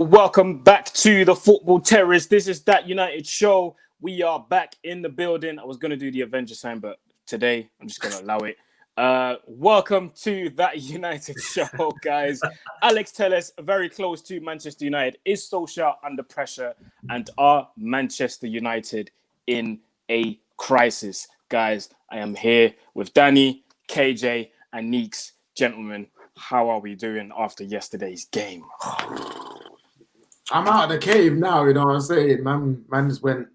Welcome back to the Football Terrace. This is That United Show. We are back in the building. I was going to do the Avenger sign, but today I'm just going to allow it. Welcome to That United Show, guys. Alex Telles, very close to Manchester United. Is Solskjaer under pressure? And are Manchester United in a crisis? Guys, I am here with Danny, KJ, and Neeks. Gentlemen, how are we doing after yesterday's game? I'm out of the cave now, you know what I'm saying? Man just went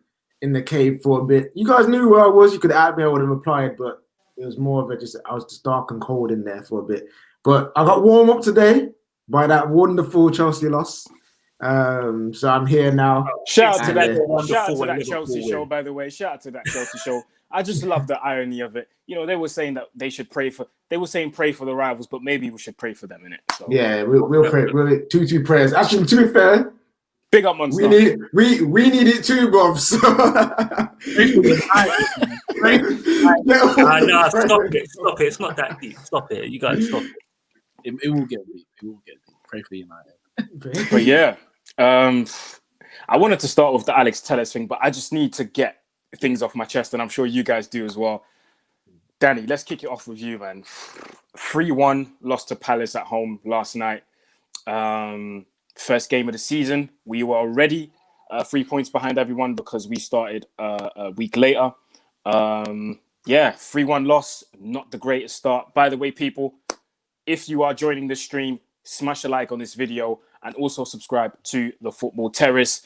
in the cave for a bit. You guys knew where I was. You could add me, I would have replied, but it was more of a I was just dark and cold in there for a bit. But I got warm up today by that wonderful Chelsea loss. So I'm here now. Shout out to that Chelsea show, by the way. Shout out to that Chelsea show. I just love the irony of it. You know, they were saying that they should pray for the rivals, but maybe we should pray for them, innit? So yeah, we'll pray. Two prayers. Actually, to be fair, big up Monster. We need it too, bruv. So no, stop it. It's not that deep. Stop it. You guys stop it. It will get deep. Pray for United. But yeah, I wanted to start with the Alex Telles thing, but I just need to get things off my chest, and I'm sure you guys do as well. Danny, let's kick it off with you, man. 3-1 lost to Palace at home last night. First game of the season. We were already 3 points behind everyone because we started a week later. 3-1 loss. Not the greatest start. By the way, people, if you are joining the stream, smash a like on this video and also subscribe to the Football Terrace.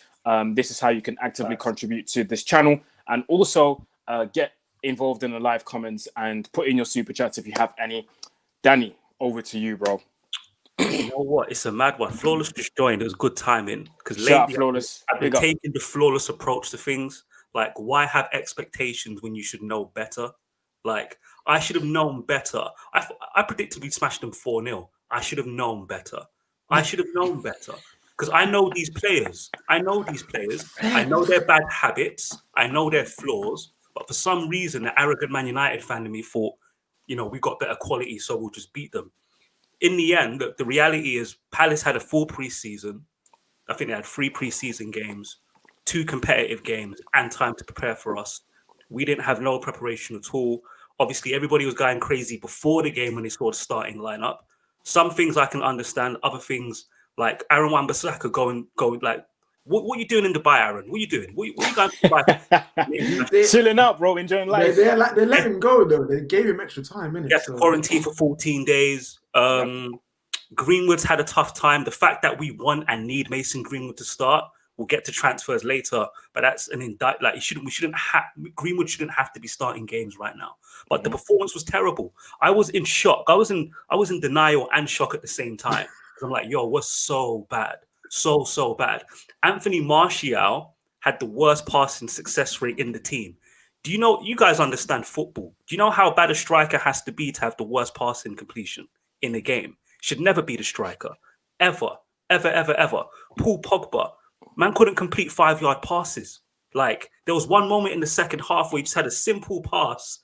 This is how you can actively contribute to this channel, and also get involved in the live comments and put in your super chats if you have any. Danny, over to you, bro. You know what? It's a mad one. Flawless just joined. It was good timing because lately Flawless. I've been taking the flawless approach to things. Like, why have expectations when you should know better? Like, I should have known better. I predicted we'd smash them 4-0. I should have known better. Because I know these players. I know their bad habits. I know their flaws. But for some reason, the arrogant Man United fan in me thought, you know, we got better quality, so we'll just beat them. In the end, the reality is Palace had a full preseason. I think they had 3 preseason games, 2 competitive games, and time to prepare for us. We didn't have no preparation at all. Obviously, everybody was going crazy before the game when they saw the starting lineup. Some things I can understand. Other things, like Aaron Wan-Bissaka going like, what are you doing in Dubai, Aaron? What are you doing? What are you going to Dubai? Chilling out, bro, enjoying life. They let him go, though. They gave him extra time, innit? He had to quarantine for 14 days. Greenwood's had a tough time. The fact that we want and need Mason Greenwood to start, we'll get to transfers later, but that's an Greenwood shouldn't have to be starting games right now. But the performance was terrible. I was in shock. I was in denial and shock at the same time. I'm like, yo, we're so bad. So bad. Anthony Martial had the worst passing success rate in the team. Do you know, you guys understand football? Do you know how bad a striker has to be to have the worst passing completion in a game? Should never be the striker. Ever. Paul Pogba, man couldn't complete 5-yard passes. Like, there was one moment in the second half where he just had a simple pass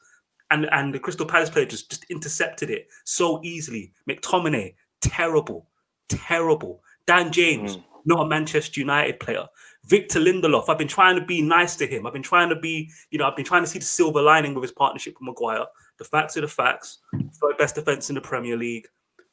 and the Crystal Palace player just intercepted it so easily. McTominay, terrible. Dan James, not a Manchester United player. Victor Lindelof, I've been trying to be nice to him. I've been trying to see the silver lining with his partnership with Maguire. The facts are the facts. Third best defense in the Premier League.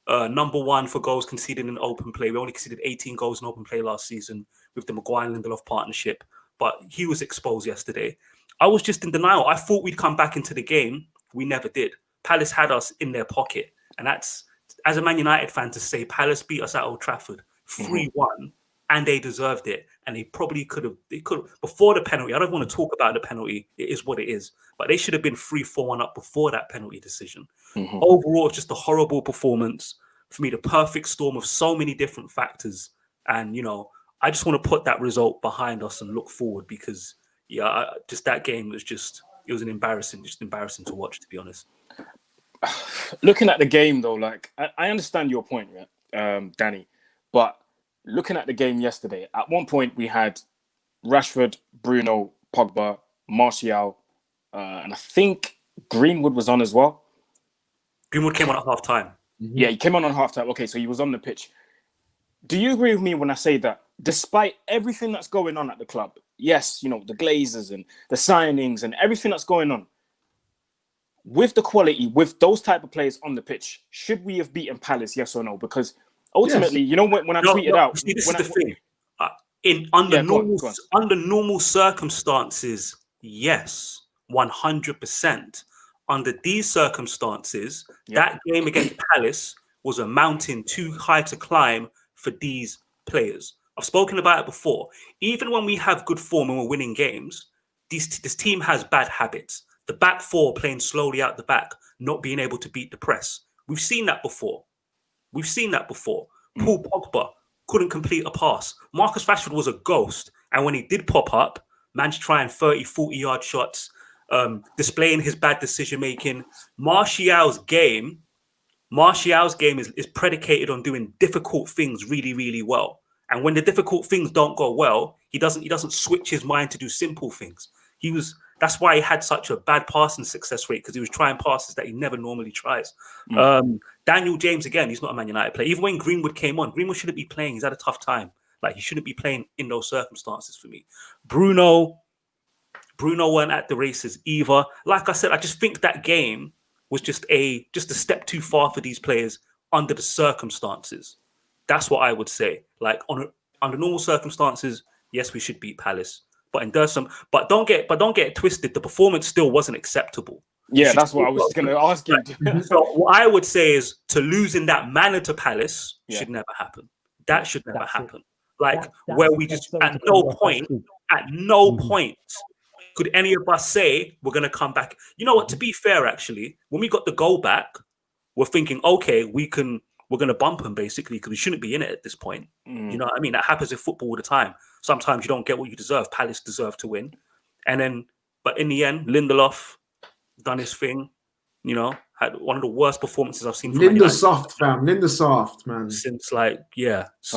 Number 1 for goals conceded in open play. We only conceded 18 goals in open play last season with the Maguire and Lindelof partnership. But he was exposed yesterday. I was just in denial. I thought we'd come back into the game. We never did. Palace had us in their pocket. And that's, as a Man United fan, to say Palace beat us at Old Trafford 3-1, and they deserved it. And they probably could have, before the penalty. I don't want to talk about the penalty. It is what it is. But they should have been 3-4-1 up before that penalty decision. Overall, it's just a horrible performance. For me, the perfect storm of so many different factors. And, you know, I just want to put that result behind us and look forward because, just that game was it was embarrassing to watch, to be honest. Looking at the game, though, like, I understand your point, Danny, but looking at the game yesterday, at one point we had Rashford, Bruno, Pogba, Martial, and I think Greenwood was on as well. Greenwood came on at half time. Yeah, he came on half time. Okay, so he was on the pitch. Do you agree with me when I say that despite everything that's going on at the club, yes, you know, the Glazers and the signings and everything that's going on, with the quality, with those type of players on the pitch, should we have beaten Palace, yes or no? Because ultimately, you know, when I tweeted out... See, this is the thing. Go on. Under normal circumstances, yes, 100%. Under these circumstances, that game against Palace was a mountain too high to climb for these players. I've spoken about it before. Even when we have good form and we're winning games, this team has bad habits. The back four playing slowly out the back, not being able to beat the press. We've seen that before. Paul Pogba couldn't complete a pass. Marcus Rashford was a ghost. And when he did pop up, man's trying 30, 40-yard shots, displaying his bad decision-making. Martial's game is predicated on doing difficult things really, really well. And when the difficult things don't go well, he doesn't switch his mind to do simple things. That's why he had such a bad passing success rate, because he was trying passes that he never normally tries. Daniel James, again, he's not a Man United player. Even when Greenwood came on, Greenwood shouldn't be playing. He's had a tough time. Like, he shouldn't be playing in those circumstances for me. Bruno weren't at the races either. Like I said, I just think that game was just a step too far for these players under the circumstances. That's what I would say. Like, under normal circumstances, yes, we should beat Palace. But don't get it twisted. The performance still wasn't acceptable. Yeah, that's what I was going to ask you. So what I would say is, to lose in that manner to Palace should never happen. That should never happen. Like, where we just at no point could any of us say we're going to come back. You know what? To be fair, actually, when we got the goal back, we're thinking, okay, we're going to bump them basically, because we shouldn't be in it at this point. You know what I mean? That happens in football all the time. Sometimes you don't get what you deserve. Palace deserve to win. But in the end, Lindelof done his thing, you know, had one of the worst performances I've seen from Linda Soft, fam. Linda Soft, man. Since I just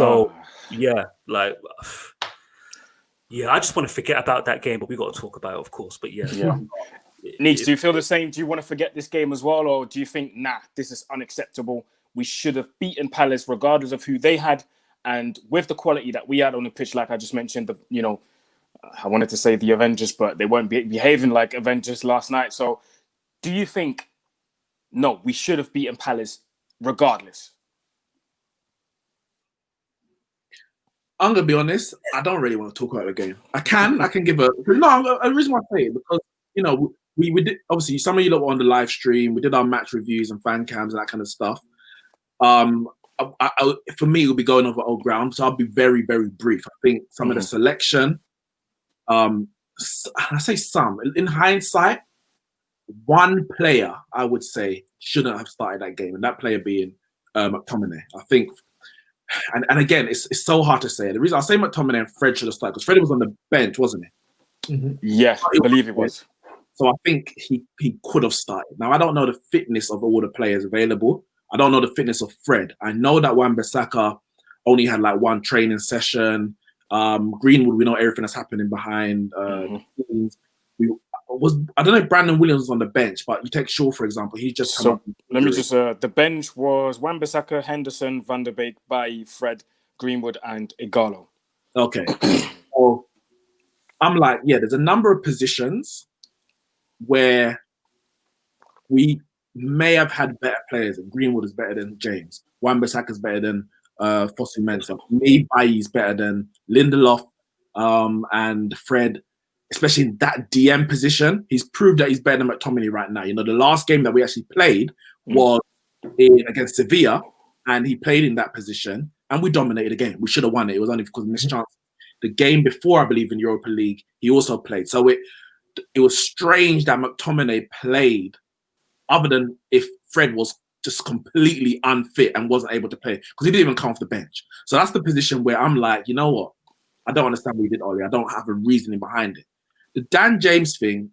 want to forget about that game, but we got to talk about it, of course. But yeah. Neeks, do you feel the same? Do you want to forget this game as well? Or do you think, nah, this is unacceptable? We should have beaten Palace regardless of who they had. And with the quality that we had on the pitch, like I just mentioned, I wanted to say the Avengers, but they weren't behaving like Avengers last night. So do you think, no, we should have beaten Palace regardless? I'm going to be honest, I don't really want to talk about the game. I can give a... No, the reason why I say it, because, you know, we did, obviously, some of you lot were on the live stream. We did our match reviews and fan cams and that kind of stuff. For me, it will be going over old ground, so I'll be very, very brief. I think some of the selection, I say some, in hindsight, one player I would say shouldn't have started that game, and that player being McTominay. I think, and again, it's so hard to say. The reason I say McTominay and Fred should have started, because Fred was on the bench, wasn't he? Yeah, I believe it was. So I think he could have started. Now, I don't know the fitness of all the players available. I don't know the fitness of Fred. I know that Wan-Bissaka only had like one training session. Greenwood, we know everything that's happening behind the scenes. I don't know if Brandon Williams was on the bench, but you take Shaw, for example, he's just... the bench was Wan-Bissaka, Henderson, Van der Beek, Bailly, Fred, Greenwood, and Igalo. Okay. So I'm like, yeah, there's a number of positions where we may have had better players, and Greenwood is better than James. Wan-Bissaka is better than Fosu Mensah. Me, Bailly is better than Lindelof and Fred, especially in that DM position. He's proved that he's better than McTominay right now. You know, the last game that we actually played was against Sevilla, and he played in that position, and we dominated the game. We should have won it. It was only because of missed chance. The game before, I believe, in Europa League, he also played. So it was strange that McTominay played, other than if Fred was just completely unfit and wasn't able to play, because he didn't even come off the bench. So that's the position where I'm like, you know what? I don't understand what he did, Ollie. I don't have a reasoning behind it. The Dan James thing,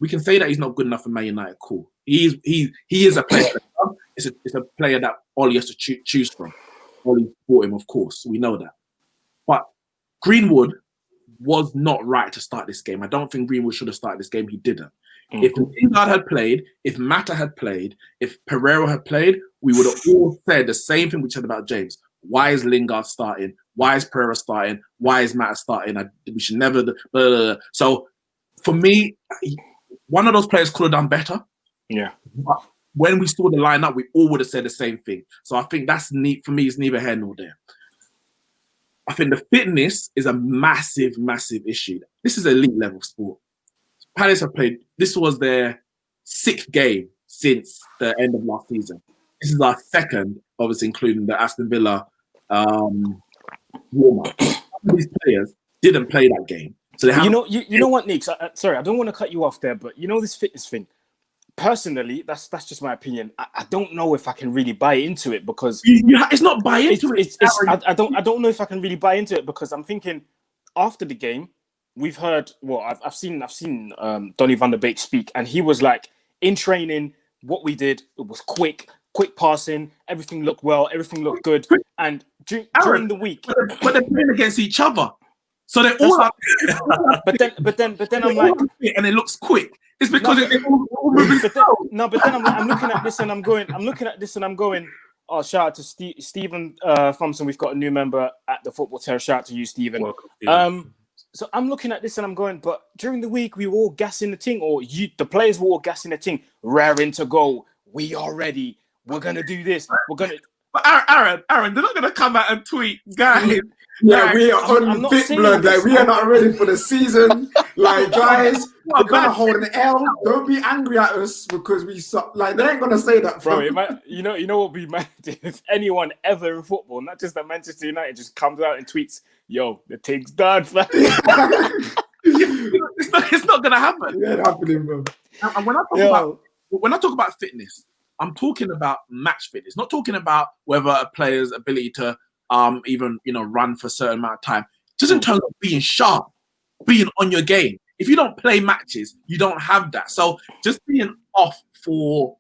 we can say that he's not good enough for Man United. Cool. He is a player. It's a player that Ollie has to choose from. Ollie bought him, of course. We know that. But Greenwood was not right to start this game. I don't think Greenwood should have started this game. He didn't. If Lingard had played, if Mata had played, if Pereira had played, we would have all said the same thing we said about James. Why is Lingard starting? Why is Pereira starting? Why is Matt starting? We should never. Blah, blah, blah. So for me, one of those players could have done better. Yeah. But when we saw the lineup, we all would have said the same thing. So I think that's neat for me. It's neither here nor there. I think the fitness is a massive, massive issue. This is elite level sport. Palace have played. This was their 6th game since the end of last season. This is our 2nd, obviously including the Aston Villa warm-up. These players didn't play that game, so they have. You know what, Nick? Sorry, I don't want to cut you off there, but this fitness thing. Personally, that's just my opinion. I don't know if I can really buy into it because it's not buy into it. I don't know if I can really buy into it because I'm thinking after the game we've heard. Well, I've seen Donny van der Beek speak, and he was like, in training, what we did, it was quick passing, everything looked well, everything looked good, and during the week, but they're playing against each other, so they're all. But then I'm like, and it looks quick. It's because but then I'm looking at this and I'm going. Oh, shout out to Stephen Thompson. We've got a new member at the Football Terrace. Shout out to you, Stephen. Welcome, Stephen. So I'm looking at this and I'm going, but during the week we were all gassing the thing, or the players were all gassing the thing, raring to go. We are ready. We're gonna do this. We're gonna. But Aaron, they're not gonna come out and tweet, guys. Yeah, we are on big blood. Like, we are not ready for the season. Like, guys, we're gonna hold an L. Don't be angry at us because we suck. Like, they ain't gonna say that, bro. You know what would be mad if anyone ever in football, not just at Manchester United, just comes out and tweets, "Yo, the thing's done." It's not gonna happen. Yeah, it's happening, bro. And when I talk about fitness, I'm talking about match fitness, not talking about whether a player's ability to even run for a certain amount of time. Just in terms of being sharp, being on your game. If you don't play matches, you don't have that. So just being off for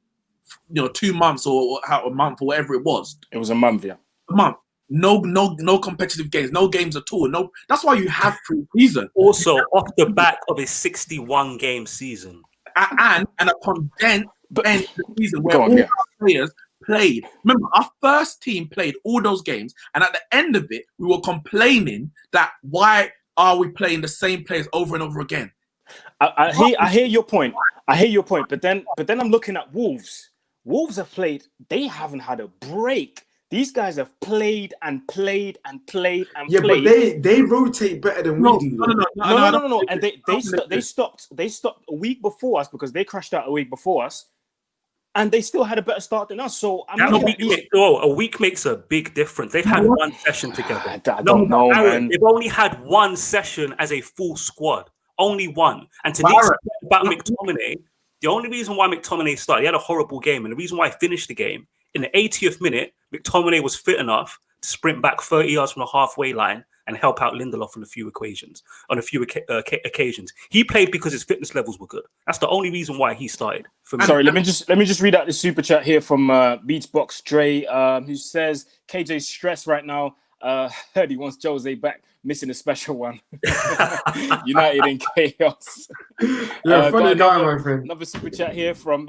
2 months or a month or whatever it was. It was a month, yeah. A month. No competitive games, no games at all. No, that's why you have pre-season. Also, off the back of a 61 game season. And a condensed end of the season where all our players played. Remember, our first team played all those games, and at the end of it, we were complaining that why are we playing the same players over and over again? I hear your point. But then I'm looking at Wolves. Wolves have played. They haven't had a break. These guys have played and played and played and played. But they rotate better than we do. No. And they stopped a week before us because they crashed out a week before us. And they still had a better start than us. So a week makes a big difference. They've had one session together. I don't know, man. They've only had one session as a full squad. Only one. And to Nick's point about McTominay, the only reason why McTominay started, he had a horrible game. And the reason why he finished the game, in the 80th minute, McTominay was fit enough to sprint back 30 yards from the halfway line and help out Lindelof on a few occasions. He played because his fitness levels were good. That's the only reason why he started. Sorry, let me just read out the super chat here from Beatsbox Dre, who says KJ's stressed right now. Heard he wants Jose back, missing a special one. United in chaos. Yeah, funny guy, my friend. Another super chat here from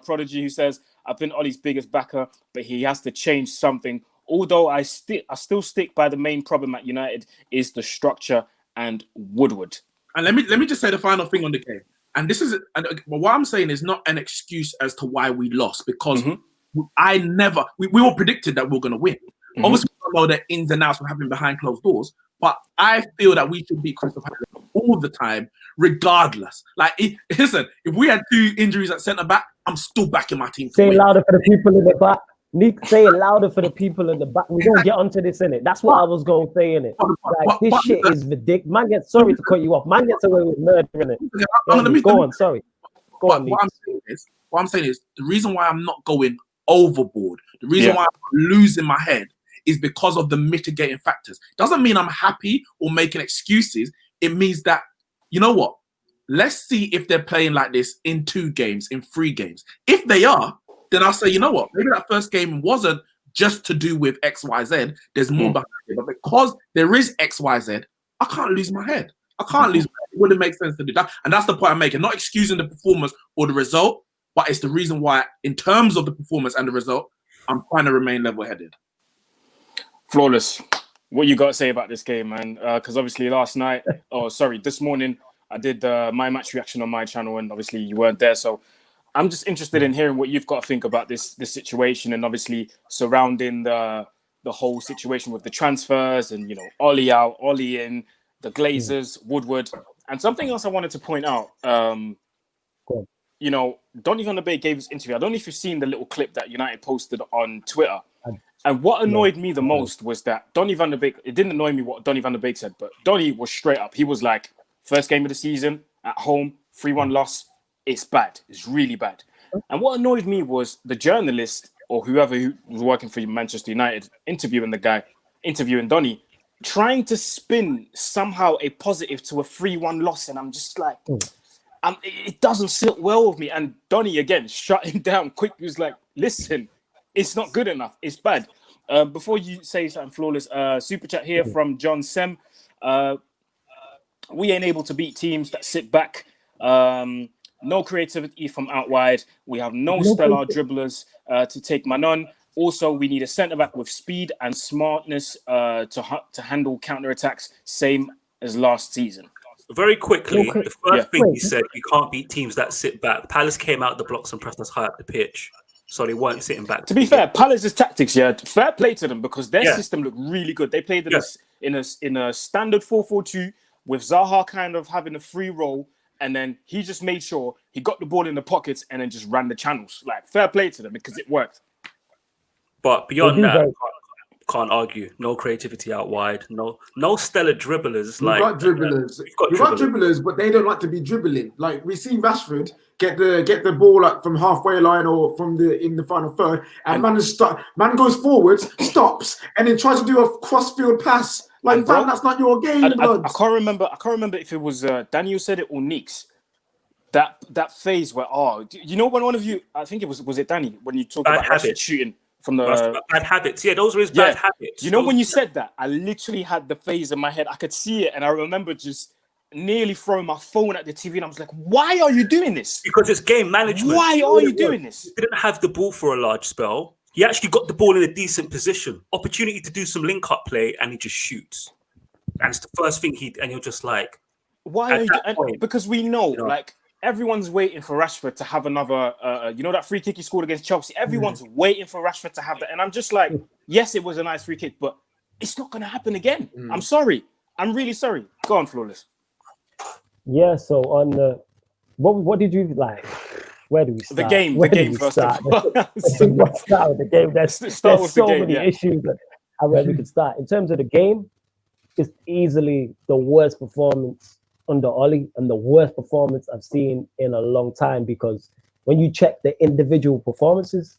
Prodigy, who says, "I've been Ollie's biggest backer, but he has to change something. Although I still stick by the main problem at United is the structure and Woodward." And let me just say the final thing on the game. And this is what I'm saying is not an excuse as to why we lost, because we were predicted that we were going to win. Obviously, we don't know the ins and outs of happening behind closed doors, but I feel that we should beat Crystal Palace all the time, regardless. Listen, if we had 2 injuries at centre back, I'm still backing my team. Say it louder for the people in the back. Nick, say it louder for the people in the back. We don't get onto this, innit? That's what I was going to say, innit? This shit is ridiculous. Man gets, sorry to cut you off. Man gets away with murder, innit? Go on, sorry. Go on, what I'm saying is the reason why I'm not going overboard, the reason why I'm losing my head is because of the mitigating factors. Doesn't mean I'm happy or making excuses. It means that, you know what? Let's see if they're playing like this in 2 games, in 3 games. If they are, then I'll say, you know what? Maybe that first game wasn't just to do with X, Y, Z. There's more behind it. But because there is X, Y, Z, I can't lose my head. I can't lose my head. It wouldn't make sense to do that. And that's the point I'm making. Not excusing the performance or the result, but it's the reason why, in terms of the performance and the result, I'm trying to remain level-headed. Flawless. What you got to say about this game, man? Because obviously this morning, I did my match reaction on my channel, and obviously you weren't there. So I'm just interested in hearing what you've got to think about this situation, and obviously surrounding the whole situation with the transfers and, you know, Ole out, Ole in, the Glazers, Woodward. And something else I wanted to point out, you know, Donny van de Beek gave his interview. I don't know if you've seen the little clip that United posted on Twitter. And what annoyed me the most was that Donny van de Beek, it didn't annoy me what Donny van de Beek said, but Donny was straight up. He was like, first game of the season, at home, 3-1 loss, it's bad. It's really bad. And what annoyed me was the journalist or whoever who was working for Manchester United interviewing Donny, trying to spin somehow a positive to a 3-1 loss. And I'm just like, it doesn't sit well with me. And Donny, again, shut him down quick. He was like, listen, it's not good enough. It's bad. Before you say something, Flawless, super chat here from John Sem. We ain't able to beat teams that sit back. No creativity from out wide. We have no stellar dribblers to take man on. Also, we need a centre-back with speed and smartness to handle counter-attacks, same as last season. Very quickly, the first thing he said, we can't beat teams that sit back. Palace came out the blocks and pressed us high up the pitch, so they weren't sitting back. To be fair, Palace's tactics, fair play to them, because their system looked really good. They played in a standard 4-4-2 with Zaha kind of having a free role, and then he just made sure he got the ball in the pockets and then just ran the channels. Like, fair play to them because it worked. But beyond that, can't argue. No creativity out wide. No stellar dribblers. You got dribblers, but they don't like to be dribbling. Like, we've seen Rashford get the ball like from halfway line or from in the final third, and man goes forwards, stops, and then tries to do a cross-field pass. Like, that's not your game, blood. I can't remember if it was Daniel said it or Neeks. That phase where you know when one of you, I think it was it Danny, when you talked about Rashford shooting from the bad habits. Yeah, those were his bad habits. You know, when you said that, I literally had the phase in my head. I could see it, and I remember just nearly throwing my phone at the TV, and I was like, "Why are you doing this?" Because it's game management. Why are you doing this? He didn't have the ball for a large spell. He actually got the ball in a decent position, opportunity to do some link-up play, and he just shoots. And it's the first thing and you're just like, "Why are you?" Because we know, like, everyone's waiting for Rashford to have another, that free kick he scored against Chelsea. Everyone's waiting for Rashford to have that. And I'm just like, yes, it was a nice free kick, but it's not going to happen again. I'm sorry. I'm really sorry. Go on, Flawless. Yeah, so on what did you like? Where do we start? The game first of all. Let's start with the game. There's so many issues where we could start. In terms of the game, it's easily the worst performance under Ole and the worst performance I've seen in a long time, because when you check the individual performances,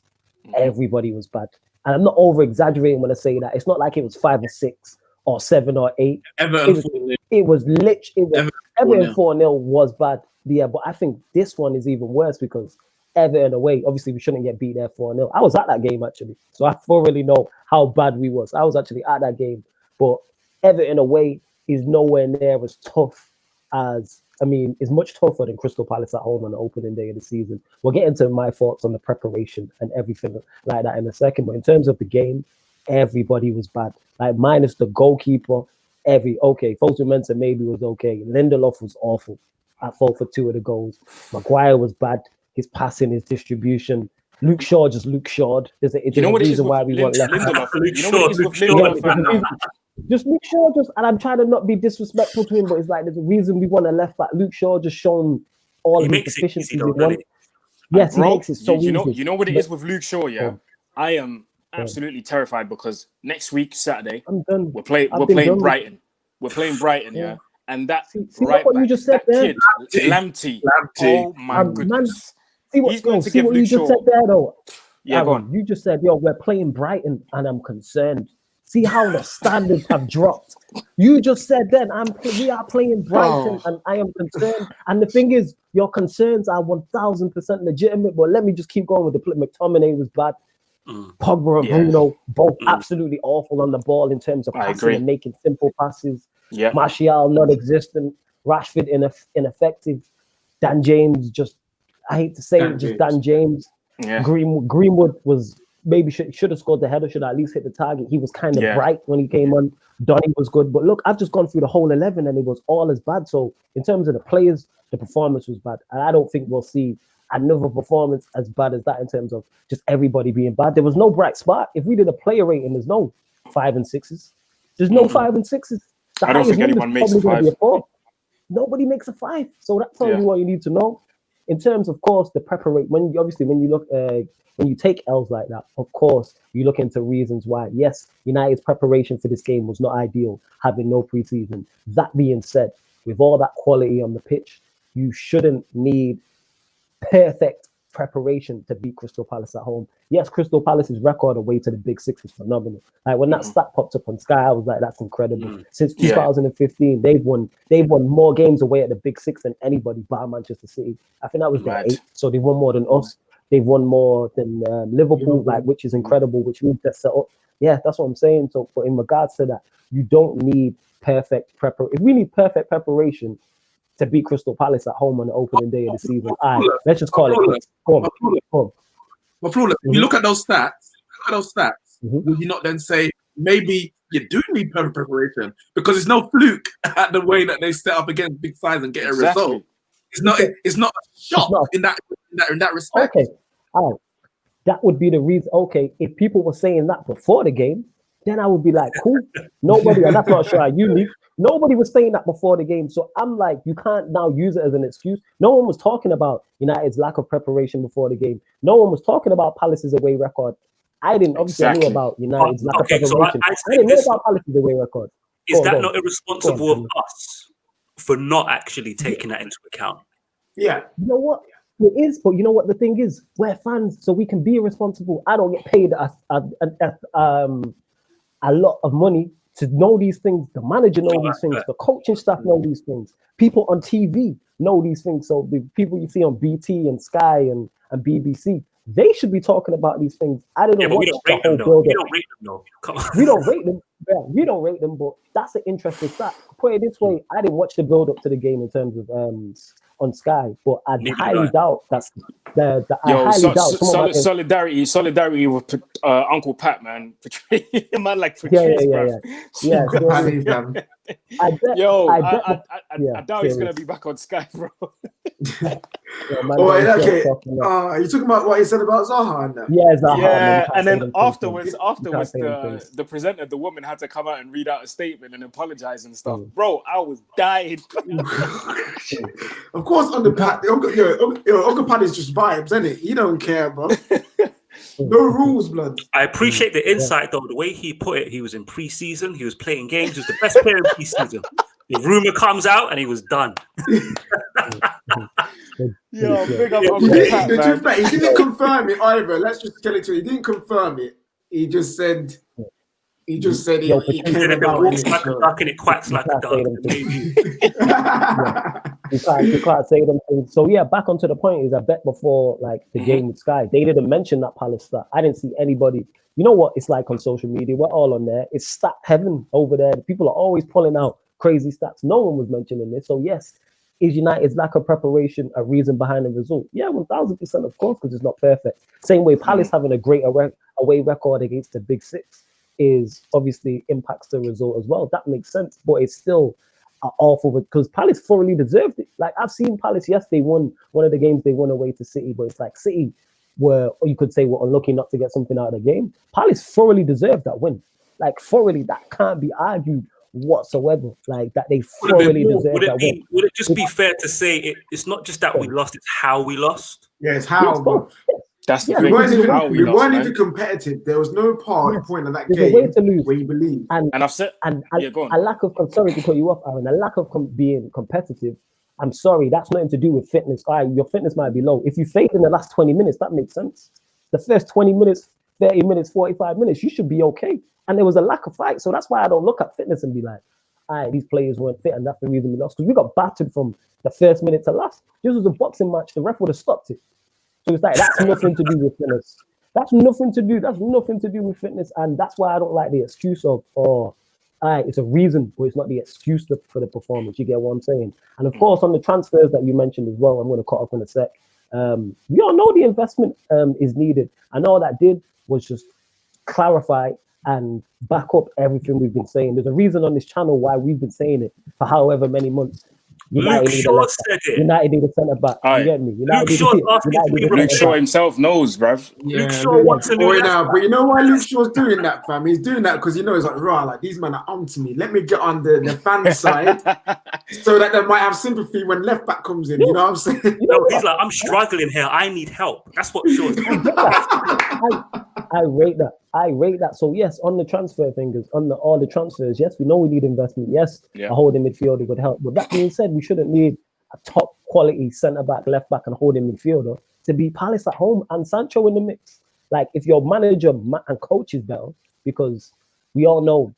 everybody was bad. And I'm not over exaggerating when I say that. It's not like it was 5 or 6 or 7 or 8. Everton 4-0 was bad. Yeah, but I think this one is even worse because Everton away, obviously we shouldn't get beat there 4-0. I was at that game actually, so I thoroughly know how bad we was. I was actually at that game, but Everton away is nowhere near as tough is much tougher than Crystal Palace at home on the opening day of the season. We'll get into my thoughts on the preparation and everything like that in a second. But in terms of the game, everybody was bad. Like, minus the goalkeeper, Fosu Mensah maybe was okay. Lindelof was awful at fault for 2 of the goals. Maguire was bad. His passing, his distribution. Luke Shaw just Luke Shaw'd. There's a reason why we weren't left. Just Luke Shaw, and I'm trying to not be disrespectful to him, but it's like there's a reason we want a left back. Luke Shaw just shown all his deficiencies in one. Yes, he makes it so easy. You know what it is with Luke Shaw, yeah? I am absolutely terrified because next week, Saturday, we're playing Brighton. We're playing Brighton, yeah? And that right what back, you just said there? Kid, Lamptey. Oh my goodness. He's going to give Luke Shaw. Just said there, though. Yeah, go on. You just said, we're playing Brighton and I'm concerned. See how the standards have dropped. You just said then, we are playing Brighton and I am concerned. And the thing is, your concerns are 1,000% legitimate, but let me just keep going with the play. McTominay was bad. Pogba and Bruno, both absolutely awful on the ball in terms of passing and making simple passes. Yeah. Martial, non-existent. Rashford, ineffective. Dan James, I hate to say it, Dan James. Yeah. Greenwood was maybe should have scored the header, should have at least hit the target. He was kind of Yeah. bright when he came on. Donny was good. But look, I've just gone through the whole 11 and it was all as bad. So in terms of the players, the performance was bad. And I don't think we'll see another performance as bad as that in terms of just everybody being bad. There was no bright spot. If we did a player rating, there's no 5 and 6s. There's no 5 and 6s. I don't think anyone makes a 5. Nobody makes a 5. So that tells you what you need to know. In terms, of course, the preparation, when you look, when you take L's like that, of course, you look into reasons why. Yes, United's preparation for this game was not ideal, having no preseason. That being said, with all that quality on the pitch, you shouldn't need perfect preparation to beat Crystal Palace at home. Yes, Crystal Palace's record away to the Big Six is phenomenal. Like when that stat popped up on Sky, I was like, that's incredible. Since 2015, they've won more games away at the Big Six than anybody bar Manchester City. I think that was their 8th. So they won more than us. They've won more than Liverpool, like, which is incredible, which means they're set up. Yeah, that's what I'm saying. So, but in regards to that, you don't need perfect preparation. If we need perfect preparation to beat Crystal Palace at home on the opening day of the season, let's just call it. Go on. But Flawless, if you look at those stats, would you not then say maybe you do need perfect preparation because it's no fluke at the way that they set up against big sides and get a result. It's not a shock in that respect. Okay, all right. That would be the reason. Okay, if people were saying that before the game, then I would be like, cool. Nobody, and that's not sure how unique. Nobody was saying that before the game. So I'm like, you can't now use it as an excuse. No one was talking about United's lack of preparation before the game. No one was talking about Palace's away record. I didn't obviously I knew about United's lack of preparation. So I didn't know about Palace's away record. Is that not irresponsible of us for not actually taking that into account? Yeah. You know what? It is, but you know what the thing is? We're fans, so we can be responsible. I don't get paid a lot of money to know these things. The manager know these things. The coaching staff know these things. People on TV know these things. So the people you see on BT and Sky and BBC, they should be talking about these things. I didn't watch the whole build-up. We don't rate them, though. Come on. We don't rate them. Yeah, we don't rate them, but that's an interesting stat. Put it this way, I didn't watch the build-up to the game in terms of on Sky, but I highly doubt that's the I highly doubt solidarity with Uncle Pat, man. Man, like Patrice, yeah. I doubt he's gonna be back on Sky, bro. Okay. Are you talking about what he said about Zaha and that? Yeah, Zaha. Yeah, and then afterwards, the presenter, the woman, had to come out and read out a statement and apologize and stuff. Bro, I was dying. Of course, Uncle Pat is just vibes, isn't it? He don't care, bro. No rules, blood. I appreciate the insight, though. The way he put it, he was in pre-season. He was playing games. He was the best player in pre-season. The rumor comes out, and he was done. Yo, big up Uncle Pat, man. He didn't confirm it either. Let's just tell it to you. He didn't confirm it. He just said he cared about it. Like a duck and it quacks like a duck. You can't say them things. So yeah, back onto the point is I bet before like the game with Sky, they didn't mention that Palace stat. I didn't see anybody. You know what it's like on social media? We're all on there. It's stat heaven over there. People are always pulling out crazy stats. No one was mentioning this. So yes, is United's lack of preparation a reason behind the result? Yeah, 1000% of course, because it's not perfect. Same way Palace having a great away record against the Big Six is obviously impacts the result as well. That makes sense, but it's still awful because Palace thoroughly deserved it. Like I've seen Palace, yes, they won one of the games they won away to City, but it's like City were, or you could say, were unlucky not to get something out of the game. Palace thoroughly deserved that win. Like thoroughly, that can't be argued whatsoever. Like that they thoroughly deserved that win. Would it just be fair to say it's not just that we lost, it's how we lost? Yeah, it's how. That's the thing. We weren't even competitive. There was no point of that game where you believe. And I've said, go on. A lack of, sorry to cut you off, Aaron, a lack of being competitive. I'm sorry, that's nothing to do with fitness. Your fitness might be low. If you failed in the last 20 minutes, that makes sense. The first 20 minutes, 30 minutes, 45 minutes, you should be okay. And there was a lack of fight. So that's why I don't look at fitness and be like, all right, these players weren't fit and that's the reason we lost. Because we got battered from the first minute to last. This was a boxing match. The ref would have stopped it. So it's like, that's nothing to do with fitness. That's nothing to do with fitness. And that's why I don't like the excuse of, it's a reason, but it's not the excuse for the performance. You get what I'm saying? And of course, on the transfers that you mentioned as well, I'm going to cut off in a sec. We all know the investment is needed, and all that did was just clarify and back up everything we've been saying. There's a reason on this channel why we've been saying it for however many months. Luke Shaw said it. United need a centre back. You get me? Luke Shaw's asking to be Luke replaced. Shaw himself knows, bruv. Luke Shaw wants a new left back. But you know why Luke Shaw's doing that, fam? He's doing that because he knows, like, rah, like, these men are onto me. Let me get on the fan side so that they might have sympathy when left back comes in. You know what I'm saying? No, he's like, I'm struggling here. I need help. That's what Shaw's doing. I rate that. I rate that. So yes, on the transfer fingers, on all the transfers, yes, we know we need investment. Yes, a holding midfielder would help. But that being said, we shouldn't need a top quality centre back, left back, and holding midfielder to beat Palace at home and Sancho in the mix. Like, if your manager and coach is better, because we all know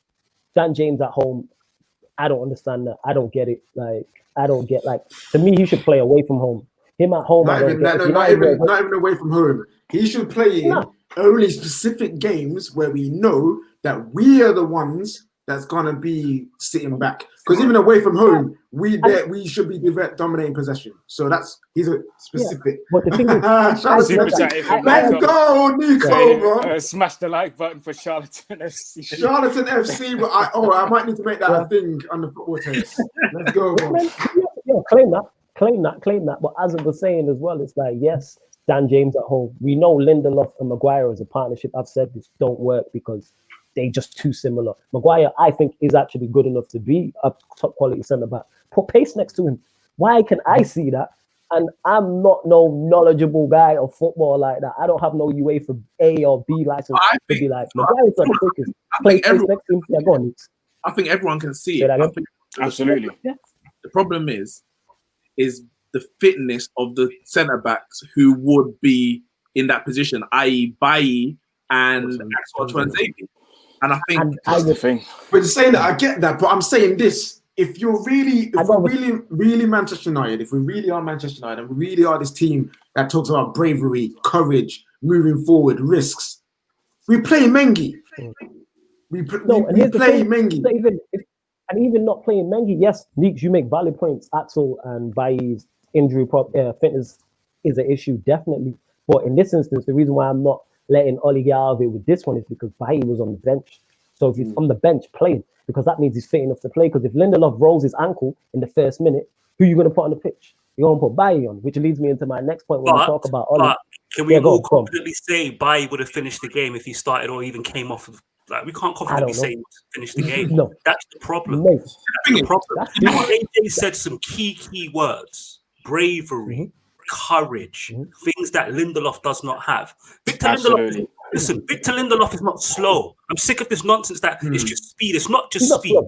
Dan James at home, I don't understand that. I don't get it. Like, I don't get, like, to me, he should play away from home. Him at home, not even away from home. He should play in only specific games where we know that we are the ones that's gonna be sitting back. Because even away from home, we should be dominating possession. So he's a specific. But the thing is, let's go, Nico, bro. Smash the like button for Charlatan FC. Charlatan FC, but I might need to make that a thing on the Football Terrace. Let's go, bro. Yeah, claim that. But as I was saying as well, it's like, yes, Dan James at home. We know Lindelof and Maguire as a partnership. I've said this don't work because they're just too similar. Maguire, I think, is actually good enough to be a top quality centre back. Put pace next to him. Why can I see that? And I'm not no knowledgeable guy of football like that. I don't have no UEFA A or B license to be like, Maguire's not the quickest. Play pace next to him. Yeah, go on. I think everyone can see it. Absolutely. Yeah. The problem is the fitness of the centre backs who would be in that position, i.e., Bailly and Axel Tuanzebe. And I think that's the thing. But saying that, I get that, but I'm saying this: if we're really Manchester United, if we really are Manchester United, and we really are this team that talks about bravery, courage, moving forward, risks, we play Mengi. We play Mengi. Even not playing Mengi, yes, Leaks, you make valid points. Axel and Bailly's injury fitness is an issue, definitely. But in this instance, the reason why I'm not letting Ole get out of it with this one is because Bailly was on the bench. So if he's on the bench playing, because that means he's fit enough to play. Because if Lindelof rolls his ankle in the first minute, who are you going to put on the pitch? You're going to put Bailly on, which leads me into my next point when we talk about Ole. But can we all confidently say Bailly would have finished the game if he started or even came off of? Like, we can't confidently say he would finish the game. No. That's the problem. No. That's the problem. You know what, AJ said some key words: bravery, courage, things that Lindelof does not have. Victor Lindelof is not slow. I'm sick of this nonsense that it's just speed. It's not just speed.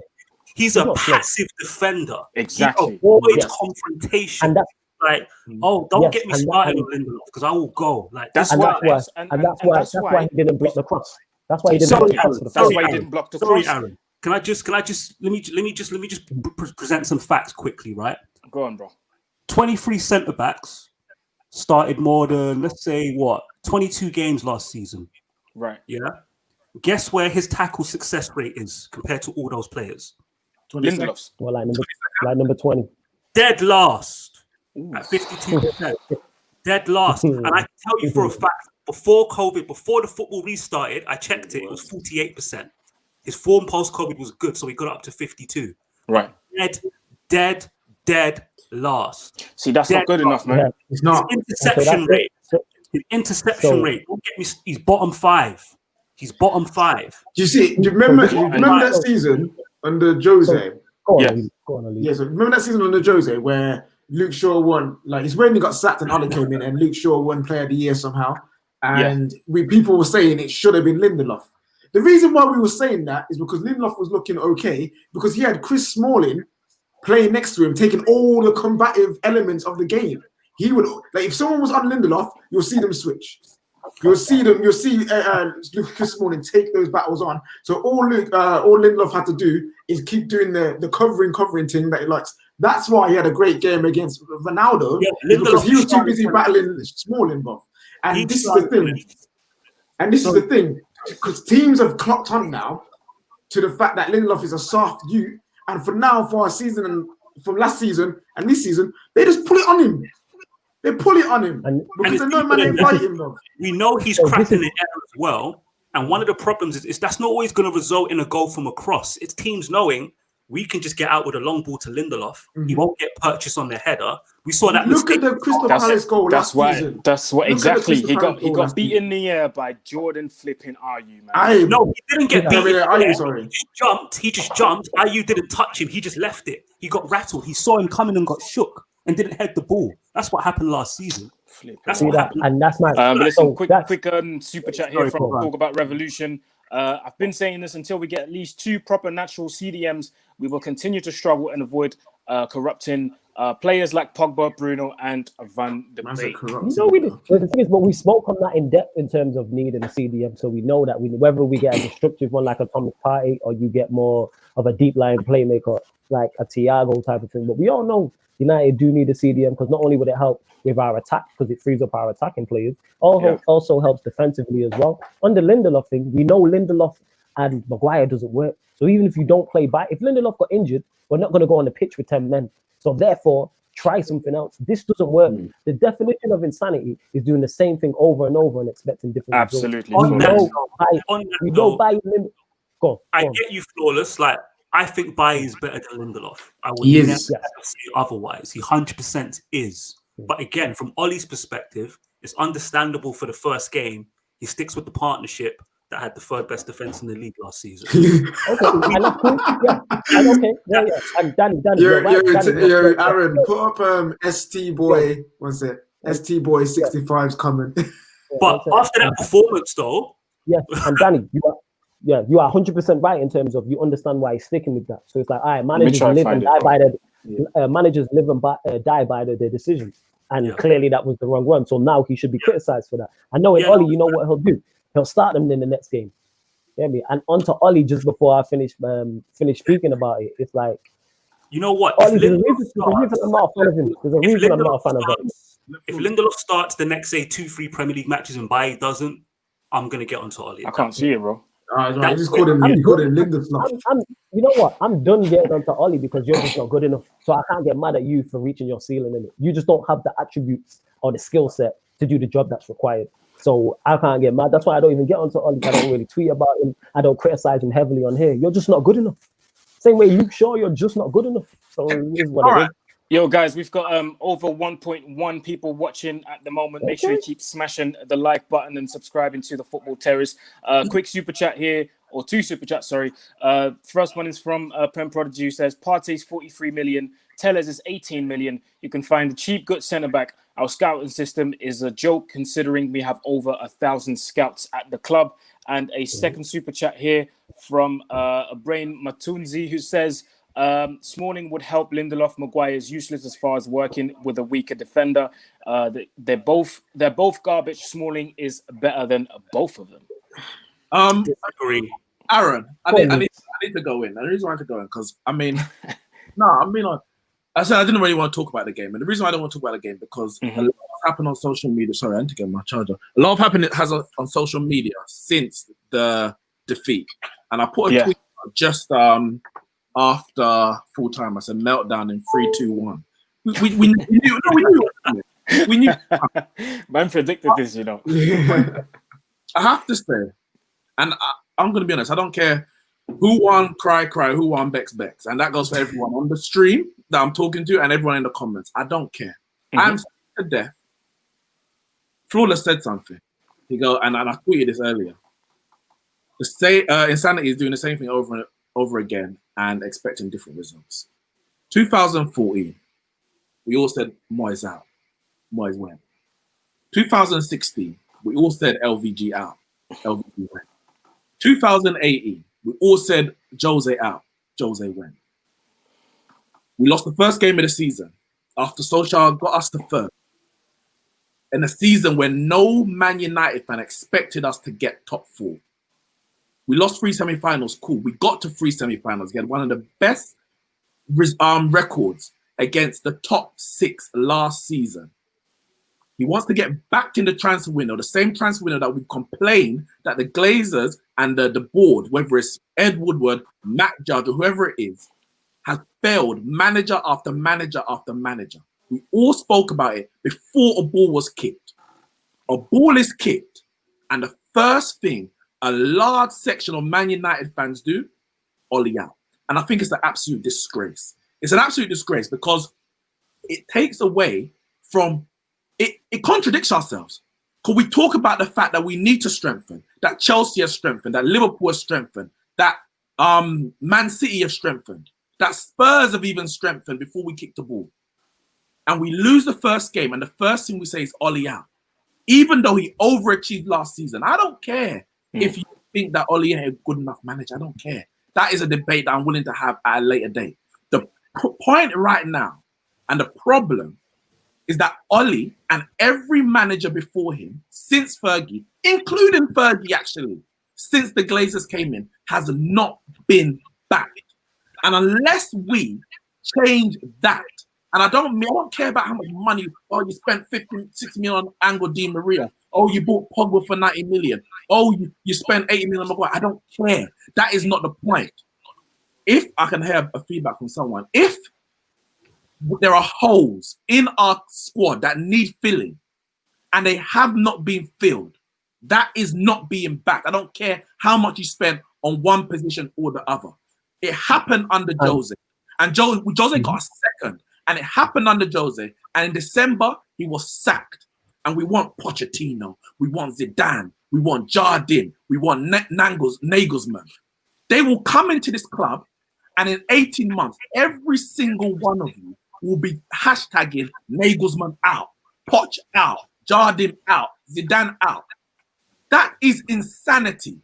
He's a passive defender. Exactly. He avoids confrontation. And like, don't get me started on Lindelof because I will go. Like, that's why he didn't block the cross. That's why he didn't block the cross. That's why he didn't block the cross. Sorry, Aaron. Can I just let me just present some facts quickly, right? Go on, bro. 23 centre backs started more than, let's say, 22 games last season. Right. Yeah. Guess where his tackle success rate is compared to all those players? Lindelof's. Well, like number 20. Dead last at 52%. Dead last. And I can tell you for a fact, before COVID, before the football restarted, I checked it, it was 48%. His form post-COVID was good, so he got up to 52. Right. Dead last. See, that's not good enough, man. It's not. His interception rate. Don't get me. He's bottom 5. He's bottom 5. Do you remember that season under Jose? Go on, so remember that season under Jose where Luke Shaw won? Like, it's when he got sacked and Ole came in, and Luke Shaw won Player of the Year somehow. And people were saying it should have been Lindelof. The reason why we were saying that is because Lindelof was looking okay because he had Chris Smalling playing next to him, taking all the combative elements of the game. He would, like, if someone was on Lindelof, you'll see them switch. You'll see Chris Smalling take those battles on. So all Lindelof had to do is keep doing the covering thing that he likes. That's why he had a great game against Ronaldo, because he was too busy battling Smalling, Bob. And this is the thing. Because teams have clocked on now to the fact that Lindelof is a soft youth, and for our season and from last season and this season, they just put it on him. They pull it on him because they know man ain't fighting, bro. We know he's cracking the air as well. And one of the problems is that's not always going to result in a goal from a cross. It's teams knowing we can just get out with a long ball to Lindelof. He won't get purchased on the header. We saw that. Look at the Crystal Palace goal last season. That's what exactly he got beaten in the air by Jordan flipping Ayew, man. No, he didn't get beaten. Sorry. He just jumped. Ayew didn't touch him. He just left it. He got rattled. He saw him coming and got shook and didn't head the ball. That's what happened last season. That's what happened. And that's my. But listen, quick super chat here from Talk About Revolution. I've been saying this until we get at least 2 proper natural CDMs. We will continue to struggle and avoid corrupting players like Pogba, Bruno, and Van de Beek. The thing is, but we spoke on that in depth in terms of needing a CDM, so we know that whether we get a destructive one like a Thomas Partey or you get more of a deep line playmaker like a Thiago type of thing. But we all know United do need a CDM because not only would it help with our attack because it frees up our attacking players, also helps defensively as well. On the Lindelof thing, we know Lindelof and Maguire doesn't work. So even if you don't play back, if Lindelof got injured, we're not going to go on the pitch with 10 men. So therefore, try something else. This doesn't work. The definition of insanity is doing the same thing over and over and expecting different Absolutely. results. I get you, Flawless. Like, I think Bailly is better than Lindelof. I would never say otherwise. He 100% is. But again, from Ollie's perspective, it's understandable for the first game. He sticks with the partnership that had the 3rd best defense in the league last season. And Danny, Aaron, put up ST Boy. What's it? ST Boy 65's coming. But after that performance, though, and Danny, you are 100% right in terms of you understand why he's sticking with that. So it's like, all right, managers live and die by their decisions. And clearly that was the wrong one. So now he should be criticized for that. I know in Ollie, you know what he'll do. He'll start them in the next game. You know me? And onto Ollie just before I finish speaking about it. It's like, you know what? Ollie, there's a reason I'm not a fan of him. There's a reason I'm not a fan of him. If Lindelof starts the next, say, 2-3 Premier League matches and Bailly doesn't, I'm going to get onto Ollie. I can't see it, bro. You just called him Lindelof. You know what? I'm done getting onto Ollie because you're just not good enough. So I can't get mad at you for reaching your ceiling in it. You just don't have the attributes or the skill set to do the job that's required. So I can't get mad. That's why I don't even get onto Ollie. I don't really tweet about him. I don't criticize him heavily on here. You're just not good enough. Same way Luke Shaw, you're just not good enough. So it is what it is. Yo, guys, we've got over 1.1 people watching at the moment. Make sure you keep smashing the like button and subscribing to the Football Terrace. Quick super chat here, or 2 super chats, sorry. First one is from Prem Prodigy, who says, Partey's 43 million, Tellers is 18 million. You can find the cheap, good centre-back. Our scouting system is a joke considering we have over 1,000 scouts at the club. And a second super chat here from Brain Matunzi, who says, Smalling would help Lindelof. Maguire is useless as far as working with a weaker defender. They're both garbage. Smalling is better than both of them. Agree. Aaron, I need to go in. And the reason why I need to go in because I said I didn't really want to talk about the game, and the reason why I don't want to talk about the game because a lot happened on social media. Sorry, I need to get my charger. A lot of happened on social media since the defeat, and I put a tweet just after full time. I said meltdown in 3, 2, 1. We knew. Man predicted this, you know. I have to say, and I'm going to be honest. I don't care who won, cry, who won, Bex, and that goes for everyone on the stream that I'm talking to and everyone in the comments. I don't care. I'm sick to death. Flawless said something. He go, and I tweeted this earlier. Insanity is doing the same thing over and over again and expecting different results. 2014, we all said Moyes out. Moyes went. 2016, we all said LVG out. LVG went. 2018, we all said Jose out. Jose went. We lost the first game of the season after Solskjaer got us to third. In a season where no Man United fan expected us to get top 4. We lost 3 semi-finals. Cool. We got to 3 semi-finals. We had one of the best records against the top 6 last season. He wants to get back in the transfer window, the same transfer window that we complained that the Glazers and the board, whether it's Ed Woodward, Matt Judge, or whoever it is, has failed manager after manager after manager. We all spoke about it before a ball was kicked. A ball is kicked, and the first thing a large section of Man United fans do, Ollie out. And I think it's an absolute disgrace. It's an absolute disgrace because it takes away from, it contradicts ourselves. Because we talk about the fact that we need to strengthen, that Chelsea has strengthened, that Liverpool has strengthened, that Man City have strengthened, that Spurs have even strengthened before we kick the ball. And we lose the first game, and the first thing we say is Ollie out. Even though he overachieved last season, I don't care if you think that Ollie ain't a good enough manager. I don't care. That is a debate that I'm willing to have at a later date. The point right now, and the problem, is that Ollie and every manager before him, since Fergie, including Fergie actually, since the Glazers came in, has not been backed. And unless we change that, and I don't care about how much money, you spent 60 million on Angel Di Maria. Oh, you bought Pogba for 90 million. Oh, you spent 80 million on Maguire. I don't care. That is not the point. If I can hear a feedback from someone, if there are holes in our squad that need filling and they have not been filled, that is not being backed. I don't care how much you spend on one position or the other. It happened under Jose. And Jose got a second. And it happened under Jose. And in December, he was sacked. And we want Pochettino. We want Zidane. We want Jardim. We want Nagelsmann. They will come into this club, and in 18 months, every single one of you will be hashtagging Nagelsmann out, Poch out, Jardim out, Zidane out. That is insanity.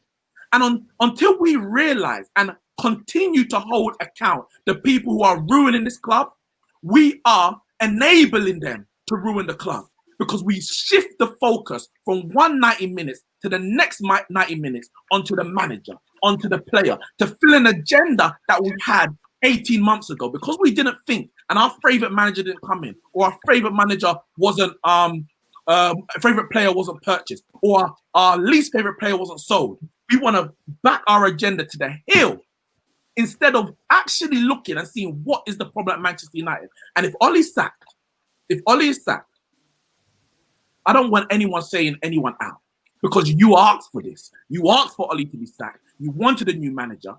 And until we realize and continue to hold account the people who are ruining this club, we are enabling them to ruin the club, because we shift the focus from one 90 minutes to the next 90 minutes onto the manager, onto the player, to fill an agenda that we had 18 months ago, because we didn't think, and our favorite manager didn't come in, or our favorite manager wasn't, favorite player wasn't purchased, or our least favorite player wasn't sold. We want to back our agenda to the hill, instead of actually looking and seeing what is the problem at Manchester United. And if Ollie is sacked, I don't want anyone saying anyone out, because you asked for this. You asked for Ollie to be sacked. You wanted a new manager,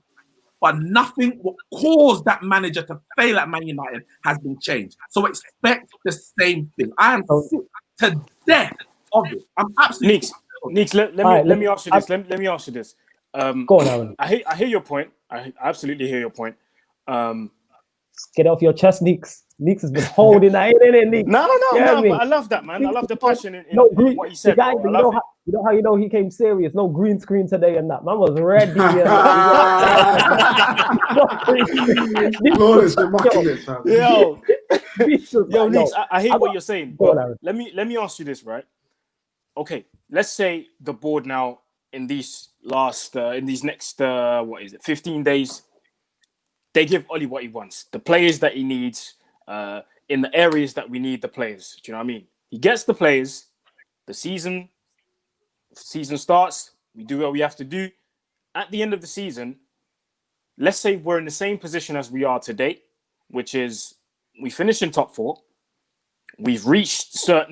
but nothing what caused that manager to fail at Man United has been changed. So expect the same thing. I am sick to death of it. I'm absolutely Neeks, let me ask you this. Let me ask you this. Go on, Aaron. I hear your point. I absolutely hear your point. Get off your chest, Neeks. Neeks has been holding that in, Neeks. No, Yeah, but I love that, man. I love the passion in what he said. Guy, you know how you know he came serious? No green screen today and that. Man was ready. Yo, Neeks, I hear what you're saying. But let me ask you this, right? Okay, let's say the board now in these next 15 days, they give Ollie what he wants, the players that he needs, in the areas that we need the players. Do you know what I mean? He gets the players, the season starts, we do what we have to do. At the end of the season, let's say we're in the same position as we are today, which is we finish in top 4. We've reached a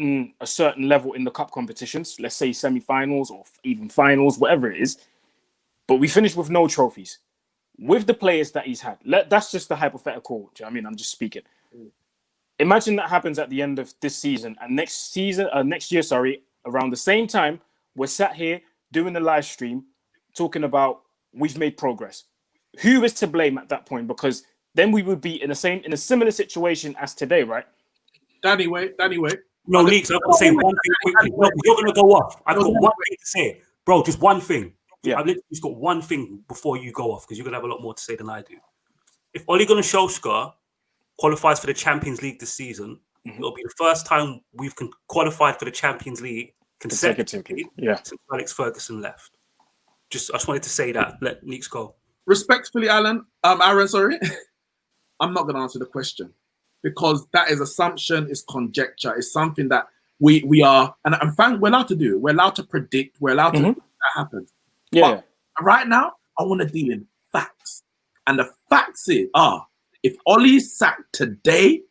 certain level in the cup competitions, let's say semi-finals or even finals, whatever it is. But we finish with no trophies. With the players that he's had, that's just a hypothetical. Do you know what I mean? I'm just speaking. Imagine that happens at the end of this season, and next year, around the same time, we're sat here doing the live stream, talking about we've made progress. Who is to blame at that point? Because then we would be in a similar situation as today, right? Danny, wait. No, Neeks, I've got to say one thing quickly. No, you're going to go off. I've got one thing to say. Bro, just one thing. Yeah. I've literally just got one thing before you go off, because you're going to have a lot more to say than I do. If Ole Gunnar Solskjaer qualifies for the Champions League this season, it'll be the first time we've qualified for the Champions League consecutively since Alex Ferguson left. I just wanted to say that. Let Neeks go. Respectfully, Aaron, sorry. I'm not going to answer the question, because that is assumption, it's conjecture, it's something that we are, and we're allowed to do. We're allowed to predict. We're allowed to that happens. Yeah. But right now, I want to deal in facts. And the facts are, if Ollie is sacked today,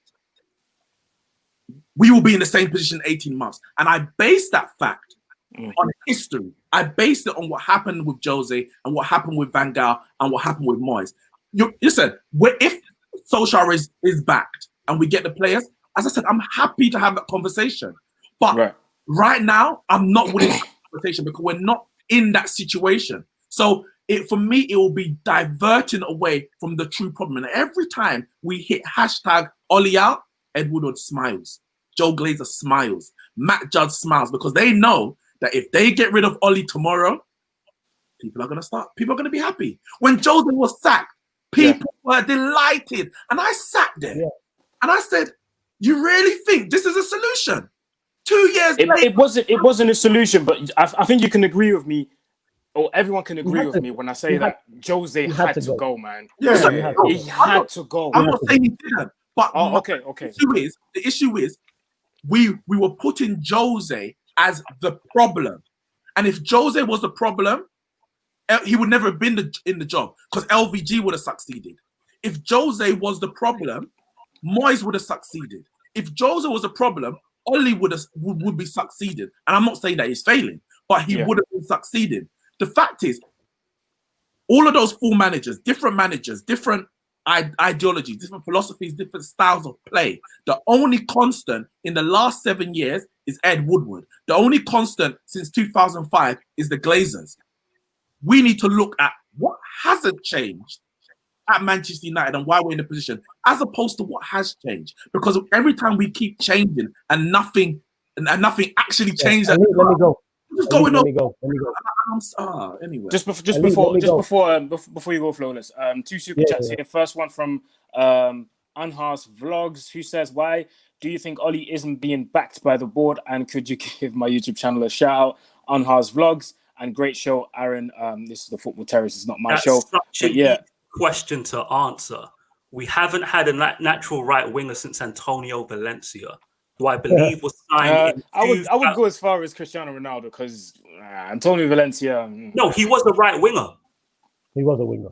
we will be in the same position in 18 months. And I base that fact on history. I based it on what happened with Jose and what happened with Van Gaal and what happened with Moyes. Listen, if Solskjaer is backed and we get the players, as I said, I'm happy to have that conversation. But right now, I'm not willing to have that conversation because we're not in that situation. So for me, it will be diverting away from the true problem. And every time we hit hashtag Ollie out, Ed Woodward smiles. Joe Glazer smiles. Matt Judd smiles because they know that if they get rid of Ollie tomorrow, people are going to be happy. When Jose was sacked, people were delighted. And I sat there and I said, you really think this is a solution? 2 years later. It wasn't a solution, but I think you can agree with me, or everyone can agree with me when I say that Jose had to go, man. He had to go. I'm not saying he didn't. But okay. The issue is we were putting Jose as the problem. And if Jose was the problem, he would never have been in the job because LVG would have succeeded. If Jose was the problem, Moyes would have succeeded. If Jose was a problem, Oli would be succeeded. And I'm not saying that he's failing, but he would have been succeeding. The fact is, all of those four managers, different ideologies, different philosophies, different styles of play. The only constant in the last 7 years is Ed Woodward. The only constant since 2005 is the Glazers. We need to look at what hasn't changed at Manchester United and why we're in the position, as opposed to what has changed. Because every time we keep changing and nothing actually changed. Let me go. Let me go. Anyway. Just before you go, Flawless. 2 super chats here. First one from Anhas Vlogs, who says, "Why do you think Oli isn't being backed by the board? And could you give my YouTube channel a shout out?" Anhas Vlogs, and great show, Aaron. This is the Football Terrace. It's not my show. Such an easy question to answer. We haven't had a natural right winger since Antonio Valencia, who I believe was signed. I would go as far as Cristiano Ronaldo because Antonio Valencia. No, he was a right winger. He was a winger.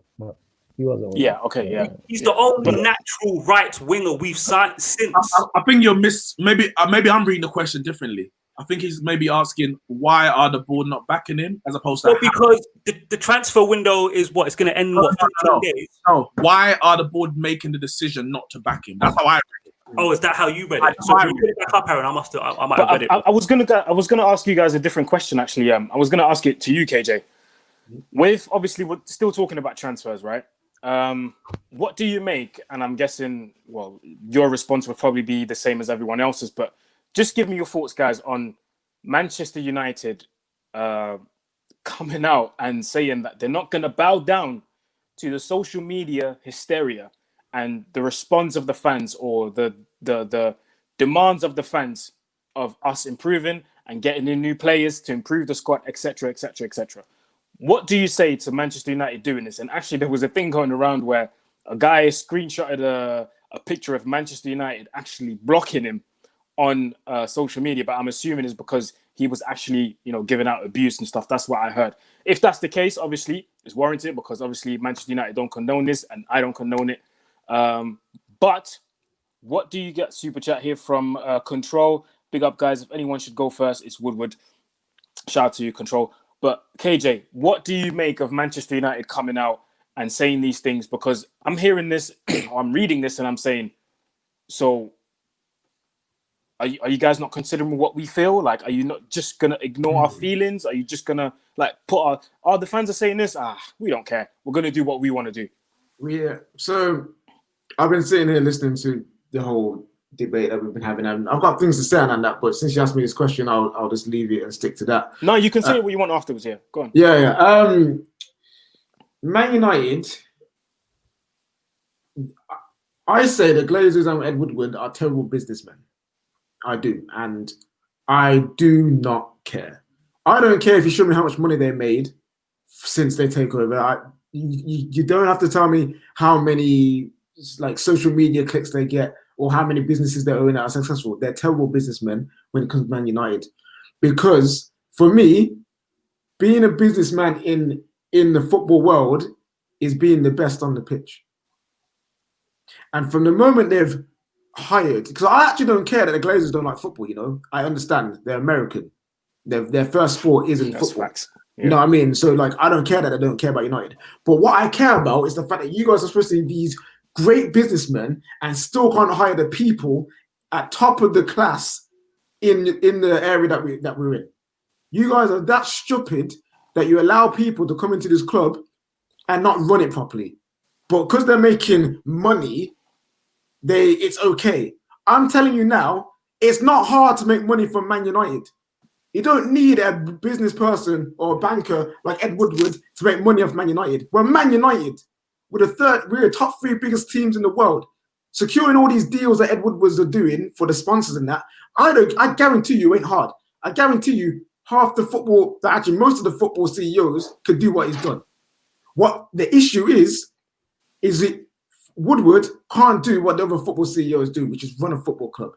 Yeah. Okay. Yeah. He's the only natural right winger we've signed since. I think you're maybe I'm reading the question differently. I think he's maybe asking why are the board not backing him as opposed to because the transfer window is what it's going to end. 15 days. No, why are the board making the decision not to back him? That's how I read it. Oh, is that how you read it? So if you put it back up, Aaron, I might have read it. I was gonna ask you guys a different question actually. I was gonna ask it to you, KJ. With obviously we're still talking about transfers, right? What do you make? And I'm guessing, well, your response would probably be the same as everyone else's, but just give me your thoughts, guys, on Manchester United coming out and saying that they're not going to bow down to the social media hysteria and the response of the fans or the demands of the fans of us improving and getting in new players to improve the squad, etc., etc., etc. What do you say to Manchester United doing this? And actually, there was a thing going around where a guy screenshotted a picture of Manchester United actually blocking him on social media, but I'm assuming it's because he was actually, giving out abuse and stuff. That's what I heard. If that's the case, obviously, it's warranted because obviously Manchester United don't condone this and I don't condone it. But what do you get? Super chat here from Control. Big up, guys. If anyone should go first, it's Woodward. Shout out to you, Control. But KJ, what do you make of Manchester United coming out and saying these things? Because I'm hearing this, or I'm reading this, and I'm saying, so are you guys not considering what we feel? Like, are you not just gonna ignore our feelings? Are you just gonna put the fans are saying this? We don't care. We're gonna do what we want to do. Yeah. So I've been sitting here listening to the whole debate that we've been having, and I've got things to say on that. But since you asked me this question, I'll just leave it and stick to that. No, you can say what you want afterwards. Yeah, go on. Yeah. Man United. I say the Glazers and Ed Woodward are terrible businessmen. I do, and I do not care. I don't care if you show me how much money they made since they take over. You don't have to tell me how many social media clicks they get or how many businesses they own that are successful. They're terrible businessmen when it comes to Man United, because for me, being a businessman in the football world is being the best on the pitch. And from the moment they've hired, because I actually don't care that the Glazers don't like football. You know, I understand they're American. Their first sport isn't That's football. facts. You know what I mean? So like, I don't care that they don't care about United. But what I care about is the fact that you guys are supposed to be these great businessmen and still can't hire the people at top of the class in the area that we're in. You guys are that stupid that you allow people to come into this club and not run it properly. But because they're making money, it's okay. I'm telling you now, it's not hard to make money from Man United. You don't need a business person or a banker like Ed Woodward to make money off Man United. We're Man United. We're the top 3 biggest teams in the world. Securing all these deals that Ed Woodwards are doing for the sponsors and that, I guarantee you it ain't hard. I guarantee you most of the football CEOs could do what he's done. What the issue is that Woodward can't do what the other football CEOs do, which is run a football club,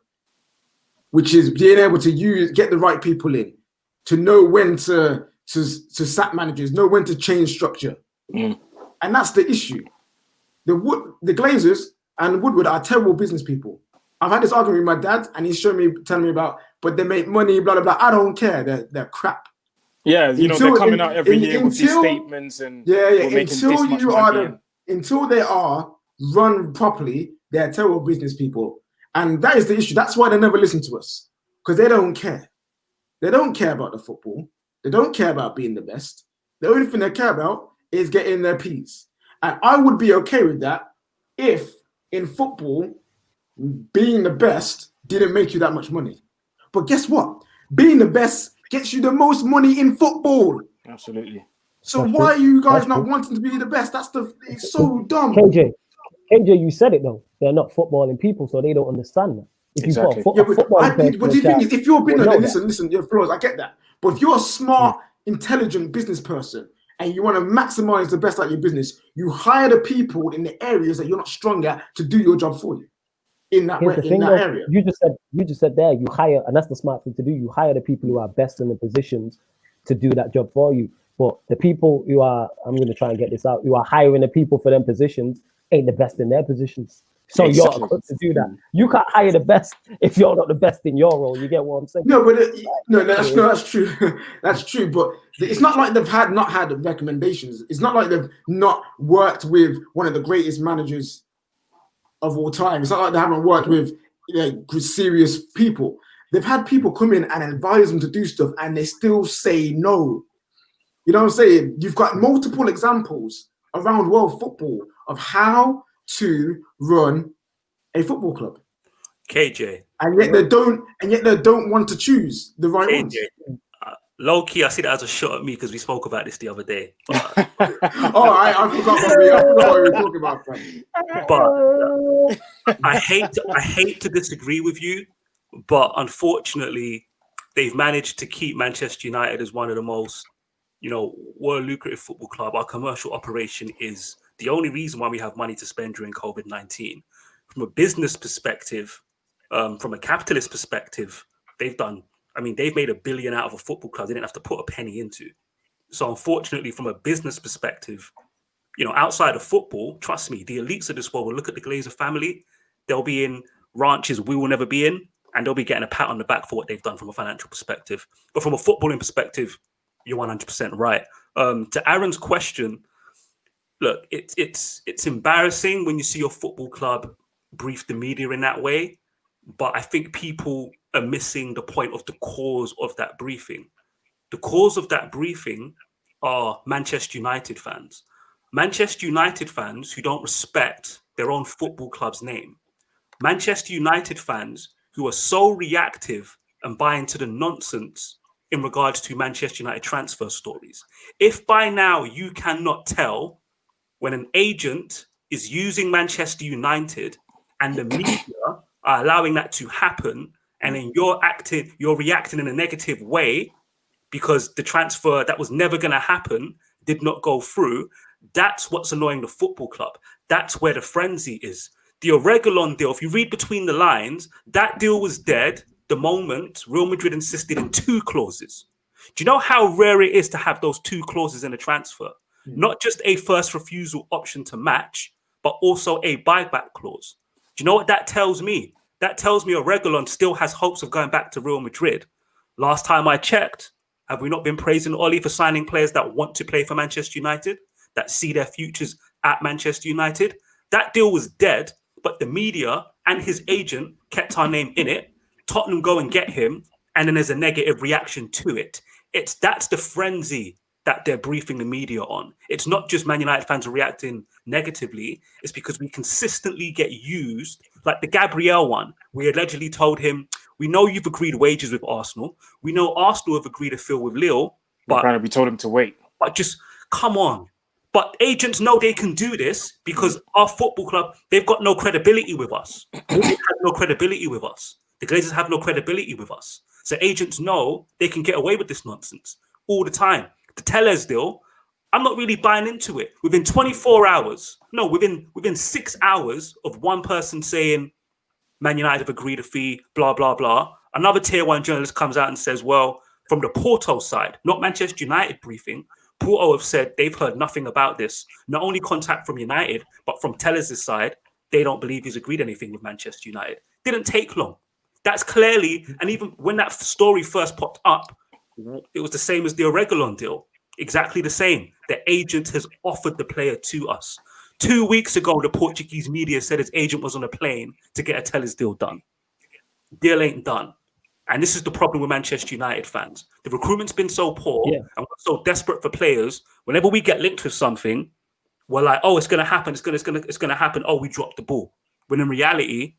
which is being able to get the right people in, to know when to sack managers, know when to change structure. And that's the issue. The Glazers and Woodward are terrible business people. I've had this argument with my dad, and he's telling me about, but they make money, blah, blah, blah. I don't care. They're crap. Yeah, they're coming out every year with these statements and until they are run properly, they're terrible business people. And that is the issue. That's why they never listen to us, because they don't care. They don't care about the football. They don't care about being the best. The only thing they care about is getting their piece. And I would be okay with that if in football, being the best didn't make you that much money. But guess what? Being the best gets you the most money in football. Absolutely. So why are you guys not wanting to be the best? It's so dumb. KJ, you said it though. They're not footballing people, so they don't understand that. If exactly. But the thing is, if you're being listen, you're Flores, I get that. But if you're a smart, intelligent business person and you want to maximize the best out of your business, you hire the people in the areas that you're not strong at to do your job for you. In that area. You just said there, you hire, and that's the smart thing to do. You hire the people who are best in the positions to do that job for you. But the people who are, I'm going to try and get this out, you are hiring the people for them positions ain't the best in their positions. So you're equipped to do that. You can't hire the best if you're not the best in your role. You get what I'm saying? No, but that's true. That's true. But it's not like they've not had recommendations. It's not like they've not worked with one of the greatest managers of all time. It's not like they haven't worked with serious people. They've had people come in and advise them to do stuff, and they still say no. You know what I'm saying? You've got multiple examples around world football of how to run a football club. KJ. And yet they don't want to choose the right ones. Low key, I see that as a shot at me because we spoke about this the other day. But, I forgot what we were talking about. But I hate to disagree with you, but unfortunately, they've managed to keep Manchester United as one of the most, world lucrative football club. Our commercial operation is the only reason why we have money to spend during COVID-19. From a business perspective, from a capitalist perspective, they've made $1 billion out of a football club they didn't have to put a penny into. So unfortunately, from a business perspective, outside of football, trust me, the elites of this world will look at the Glazer family. They'll be in ranches we will never be in, and they'll be getting a pat on the back for what they've done from a financial perspective. But from a footballing perspective, you're 100% right. To Aaron's question, look, it's embarrassing when you see your football club brief the media in that way, but I think people are missing the point of the cause of that briefing. The cause of that briefing are Manchester United fans. Manchester United fans who don't respect their own football club's name. Manchester United fans who are so reactive and buy into the nonsense in regards to Manchester United transfer stories. If by now you cannot tell when an agent is using Manchester United and the media are allowing that to happen, and then you're reacting in a negative way because the transfer that was never going to happen did not go through, that's what's annoying the football club. That's where the frenzy is. The Oregon deal, if you read between the lines, that deal was dead the moment Real Madrid insisted in 2 clauses. Do you know how rare it is to have those 2 clauses in a transfer? Not just a first refusal option to match, but also a buyback clause. Do you know what that tells me? that tells me Reguilon still has hopes of going back to Real Madrid. Last time I checked, have we not been praising Ole for signing players that want to play for Manchester United, that see their futures at Manchester United? That deal was dead, but the media and his agent kept our name in it. Tottenham go and get him, and then there's a negative reaction to it. That's the frenzy that they're briefing the media on. It's not just Man United fans reacting negatively. It's because we consistently get used, like the Gabriel one. We allegedly told him, we know you've agreed wages with Arsenal. We know Arsenal have agreed a deal with Lille, but we told him to wait. But just come on. But agents know they can do this because our football club, they've got no credibility with us. They have no credibility with us. The Glazers have no credibility with us. So agents know they can get away with this nonsense all the time. The Tellez deal, I'm not really buying into it. Within 24 hours, no, within 6 hours of one person saying Man United have agreed a fee, blah, blah, blah, another tier one journalist comes out and says, well, from the Porto side, not Manchester United briefing, Porto have said they've heard nothing about this. Not only contact from United, but from Tellez's side, they don't believe he's agreed anything with Manchester United. Didn't take long. That's clearly, and even when that story first popped up, it was the same as the Reguilon deal. Exactly the same. The agent has offered the player to us. 2 weeks ago, the Portuguese media said his agent was on a plane to get a Tellez deal done. Deal ain't done. And this is the problem with Manchester United fans. The recruitment's been so poor and we're so desperate for players. Whenever we get linked with something, we're like, oh, it's going to happen. It's going to happen. Oh, we dropped the ball. When in reality,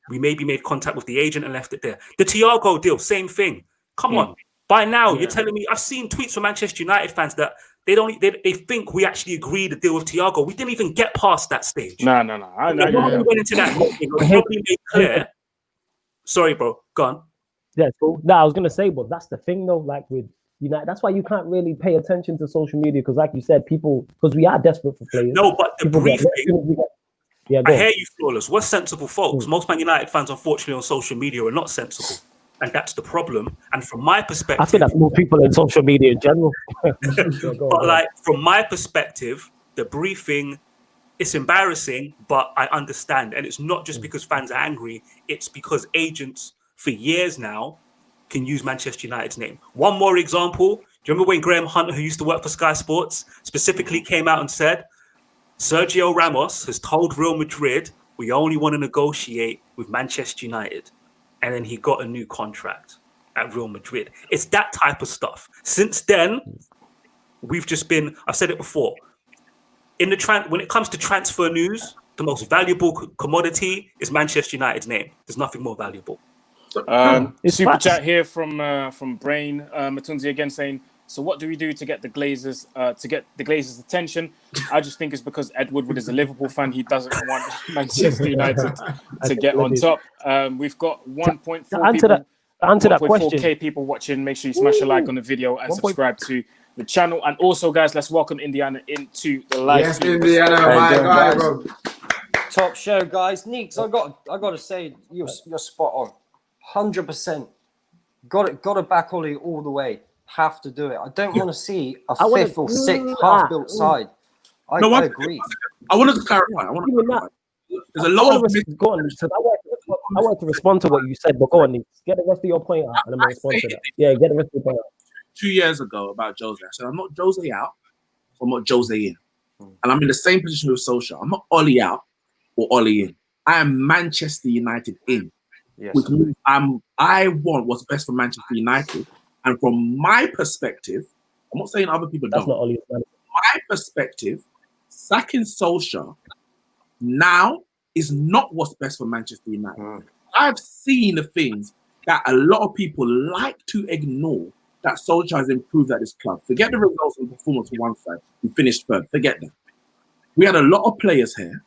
we maybe made contact with the agent and left it there. The Thiago deal, same thing. Come on. By now, you're telling me, I've seen tweets from Manchester United fans that they think we actually agreed to deal with Thiago. We didn't even get past that stage. No. Nobody went into that meeting. Nobody made clear. Sorry, bro. Go on. Yeah, cool. No, I was gonna say, but that's the thing though, like with United, that's why you can't really pay attention to social media, because like you said, people, because we are desperate for players. No, but the briefing, I hear you, Flawless. We're sensible folks. Most Man United fans, unfortunately, on social media are not sensible. And that's the problem. And from my perspective, I think that's more people in social media in general. But like from my perspective, the briefing, it's embarrassing, but I understand. And it's not just because fans are angry, it's because agents for years now can use Manchester United's name. One more example. Do you remember when Graham Hunter, who used to work for Sky Sports, specifically came out and said, Sergio Ramos has told Real Madrid, we only want to negotiate with Manchester United. And then he got a new contract at Real Madrid. It's that type of stuff. Since then, we've just been, I've said it before, when it comes to transfer news, the most valuable commodity is Manchester United's name. There's nothing more valuable. Super chat here from Brain Matunzi again saying, so what do we do to get the Glazers' attention? I just think it's because Ed Woodward is a Liverpool fan. He doesn't want Manchester United to get on top. We've got 1.4K people watching. Make sure you smash a like on the video and subscribe to the channel. And also, guys, let's welcome Indiana into the live. Yes, Indiana, my guy, bro. Top show, guys. Neeks, I got to say, you're spot on. 100%. Got to back Ollie all the way. Have to do it. I don't want to see a fifth or sixth half-built side. I agree. I wanted to clarify. There's a lot of... Go on, I want to respond to what you said, but go on, Neeks. Get the rest of your point out, and I'm going to respond to that. Yeah, get the rest of your point out. 2 years ago about Jose, I said, I'm not Jose out, or I'm not Jose in. And I'm in the same position with Solskjaer. I'm not Ollie out or Ollie in. I am Manchester United in. Yes. Which means I want what's best for Manchester United. And from my perspective, I'm not saying other people That's don't. Not Ollie's man. My perspective, sacking Solskjaer now is not what's best for Manchester United. I've seen the things that a lot of people like to ignore that Solskjaer has improved at this club. Forget the results and performance on one side. We finished third. Forget that. We had a lot of players here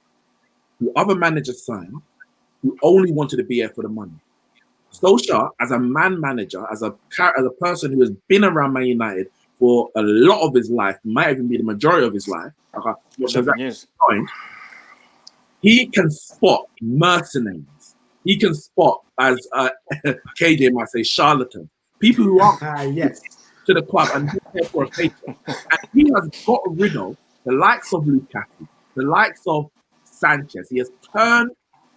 who other managers signed who only wanted to be here for the money. Solskjaer, as a man manager, as a person who has been around Man United for a lot of his life, might even be the majority of his life, he can spot mercenaries. He can spot, as KJ might say, charlatans. People who are to the club and just there for a paycheck. And he has got rid of the likes of Lukaku, the likes of Sanchez. He has turned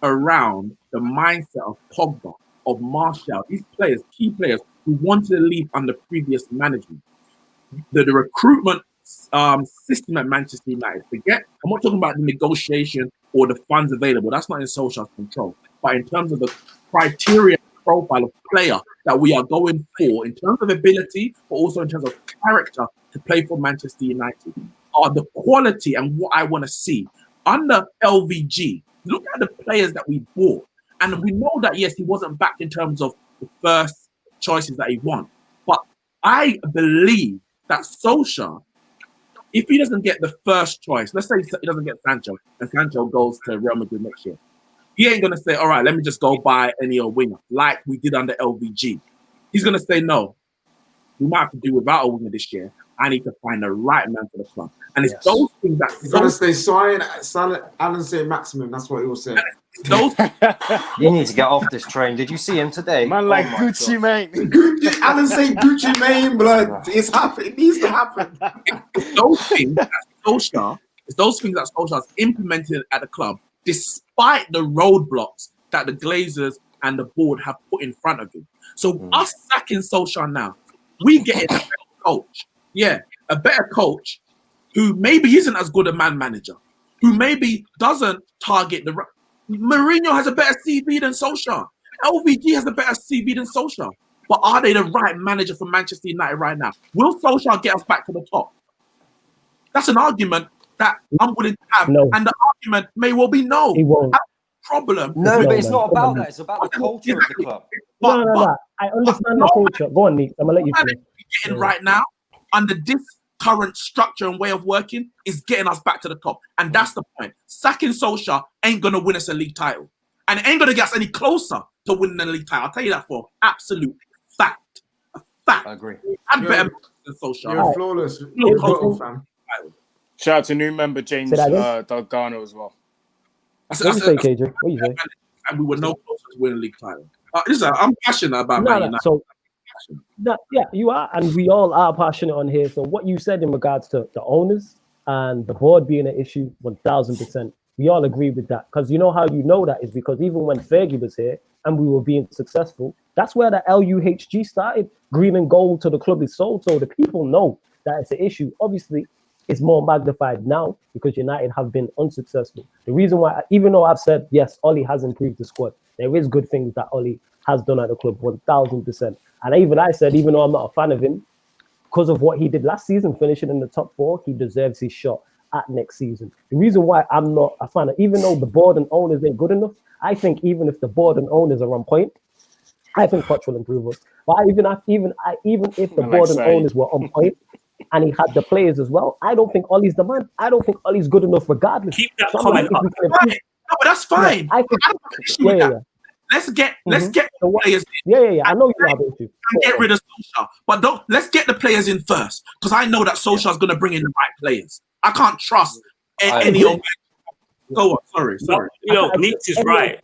around the the mindset of Pogba, of Martial, these players, key players who wanted to leave under previous management. The recruitment system at Manchester United, forget, I'm not talking about the negotiation or the funds available. That's not in Solskjaer's control. But in terms of the criteria profile of player that we are going for, in terms of ability, but also in terms of character to play for Manchester United, are the quality and what I want to see. Under LVG, look at the players that we bought. And we know that, yes, he wasn't back in terms of the first choices that he won. But I believe that Solskjaer, if he doesn't get the first choice, let's say he doesn't get Sancho, and Sancho goes to Real Madrid next year, he ain't going to say, all right, let me just go buy any old winger, like we did under LVG. He's going to say, no, we might have to do without a winger this year. I need to find the right man for the club. And it's those things that... He's going to say, sorry, Alan said maximum. That's what he will say. You need to get off this train. Did you see him today? Man, like Gucci Mane. Gucci, Alan say Gucci Mane, blood. It's happening. It needs to happen. It's those things that Solskjaer's implemented at the club, despite the roadblocks that the Glazers and the board have put in front of him. So us sacking Solskjaer now, we get a better coach. Yeah, a better coach who maybe isn't as good a man manager, who maybe doesn't target the... Mourinho has a better CV than Solskjaer. LVG has a better CV than Solskjaer. But are they the right manager for Manchester United right now? Will Solskjaer get us back to the top? That's an argument that I'm willing to have. No. And the argument may well be no. He won't. That's the problem. No, but it's man. not about that. It's about the culture of the club. No. I understand the culture. Go on, Nick. I'm going to let you finish. Getting right now, under this current structure and way of working, is getting us back to the top. And that's the point. Sacking Solskjaer ain't going to win us a league title. And it ain't going to get us any closer to winning a league title. I'll tell you that for absolute fact. A fact. I agree. I'm better than Solskjaer. You're flawless. Shout out to new member James Gargano as well. What you say, KJ? What you say? And we were no closer to winning a league title. Listen, I'm passionate about Man United. So, yeah, you are, and we all are passionate on here. So what you said in regards to the owners and the board being an issue, 1000%, we all agree with that. Because you know how you know that is because even when Fergie was here and we were being successful, that's where the LUHG started. Green and gold to the club is sold. So the people know that it's an issue. Obviously, it's more magnified now because United have been unsuccessful. The reason why, even though I've said, yes, Ole has improved the squad, there is good things that Ole has done at the club, 1000%. And I said, even though I'm not a fan of him, because of what he did last season, finishing in the top 4, he deserves his shot at next season. The reason why I'm not a fan of, even though the board and owners ain't good enough, I think even if the board and owners are on point, I think Poch will improve us. But even if the board and owners were on point and he had the players as well, I don't think Ole's the man. I don't think Ole's good enough regardless. Keep that comment up. No, but that's fine. I think, yeah. Let's get the players in. Yeah. I know you have it too. And get rid of Solskjaer. But let's get the players in first. Because I know that Solskjaer's going to bring in the right players. I can't trust any old man. Go on, sorry. Neeks is right.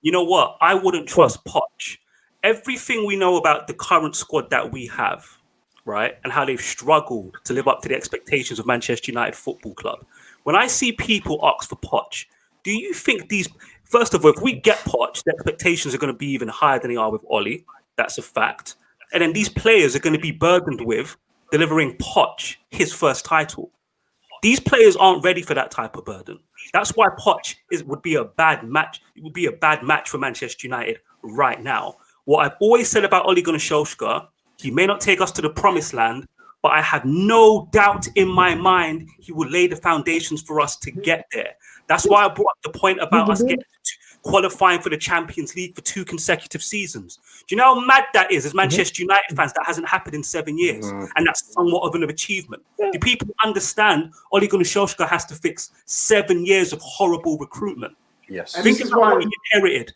You know what? I wouldn't trust Poch. Everything we know about the current squad that we have, right, and how they've struggled to live up to the expectations of Manchester United Football Club. When I see people ask for Poch, do you think these... First of all, if we get Poch, the expectations are going to be even higher than they are with Ole. That's a fact. And then these players are going to be burdened with delivering Poch his first title. These players aren't ready for that type of burden. That's why Poch would be a bad match. It would be a bad match for Manchester United right now. What I've always said about Ole Gunnar Solskjaer, he may not take us to the promised land, but I have no doubt in my mind he will lay the foundations for us to get there. That's why I brought up the point about us qualifying for the Champions League for 2 consecutive seasons. Do you know how mad that is as Manchester United fans? That hasn't happened in 7 years. And that's somewhat of an achievement. Do people understand Ole Gunnar Solskjaer has to fix 7 years of horrible recruitment? Yes. Think This is about why what he inherited.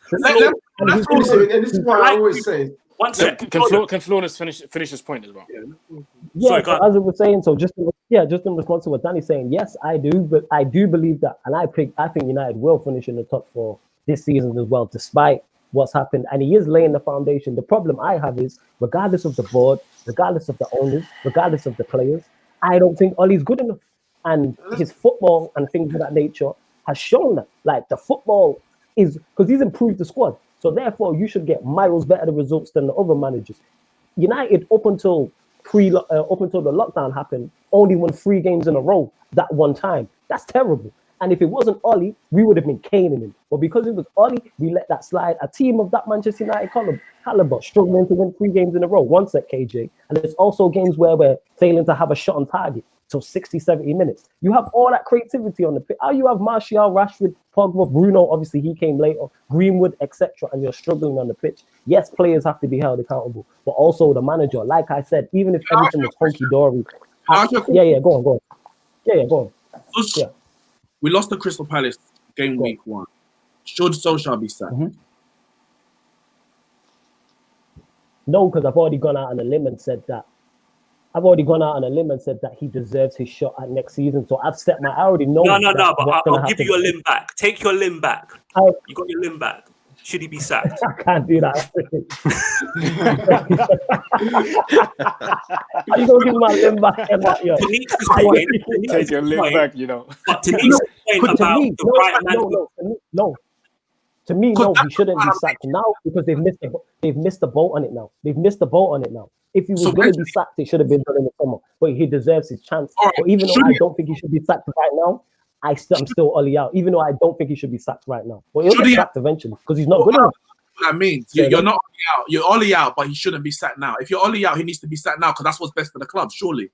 this is what I always say. One second. Can Flawless finish his point as well? Yeah, Sorry, so as I was saying, so just in response to what Danny's saying, yes, I do, but I do believe that, and I think United will finish in the top 4 this season as well, despite what's happened, and he is laying the foundation. The problem I have is, regardless of the board, regardless of the owners, regardless of the players, I don't think Ole's good enough, and his football and things of that nature has shown that. Like, the football is because he's improved the squad. So therefore, you should get miles better results than the other managers. United, up until the lockdown happened, only won 3 games in a row that one time. That's terrible. And if it wasn't Ole, we would have been caning him. But because it was Ole, we let that slide. A team of that Manchester United caliber struggling to win 3 games in a row. One set, KJ. And there's also games where we're failing to have a shot on target till 60, 70 minutes. You have all that creativity on the pitch. How you have Martial, Rashford, Pogba, Bruno, obviously he came later, Greenwood, etc., and you're struggling on the pitch. Yes, players have to be held accountable, but also the manager. Like I said, even if everything was hunky-dory. Yeah, go on. Yeah, go on. Yeah. We lost to Crystal Palace game week 1. Should Solskjaer be sacked? No, because I've already gone out on a limb and said that. He deserves his shot at next season. So I already know. No, but I'll give you your limb back. Take your limb back. You got your limb back. Should he be sacked? I can't do that. Are you going to give my limb back? Take your limb back, you know. But to Nick's point about the right man. No. To me, no, he shouldn't be sacked now because they've missed the boat on it now. If he was going to be sacked, it should have been done in the summer. But he deserves his chance. But even though I don't think he should be sacked right now, I'm still Ole out. Even though I don't think he should be sacked right now. But he'll get sacked eventually because he's not good enough. That means you're not Ole out. You're Ole out, but he shouldn't be sacked now. If you're Ole out, he needs to be sacked now because that's what's best for the club. Surely,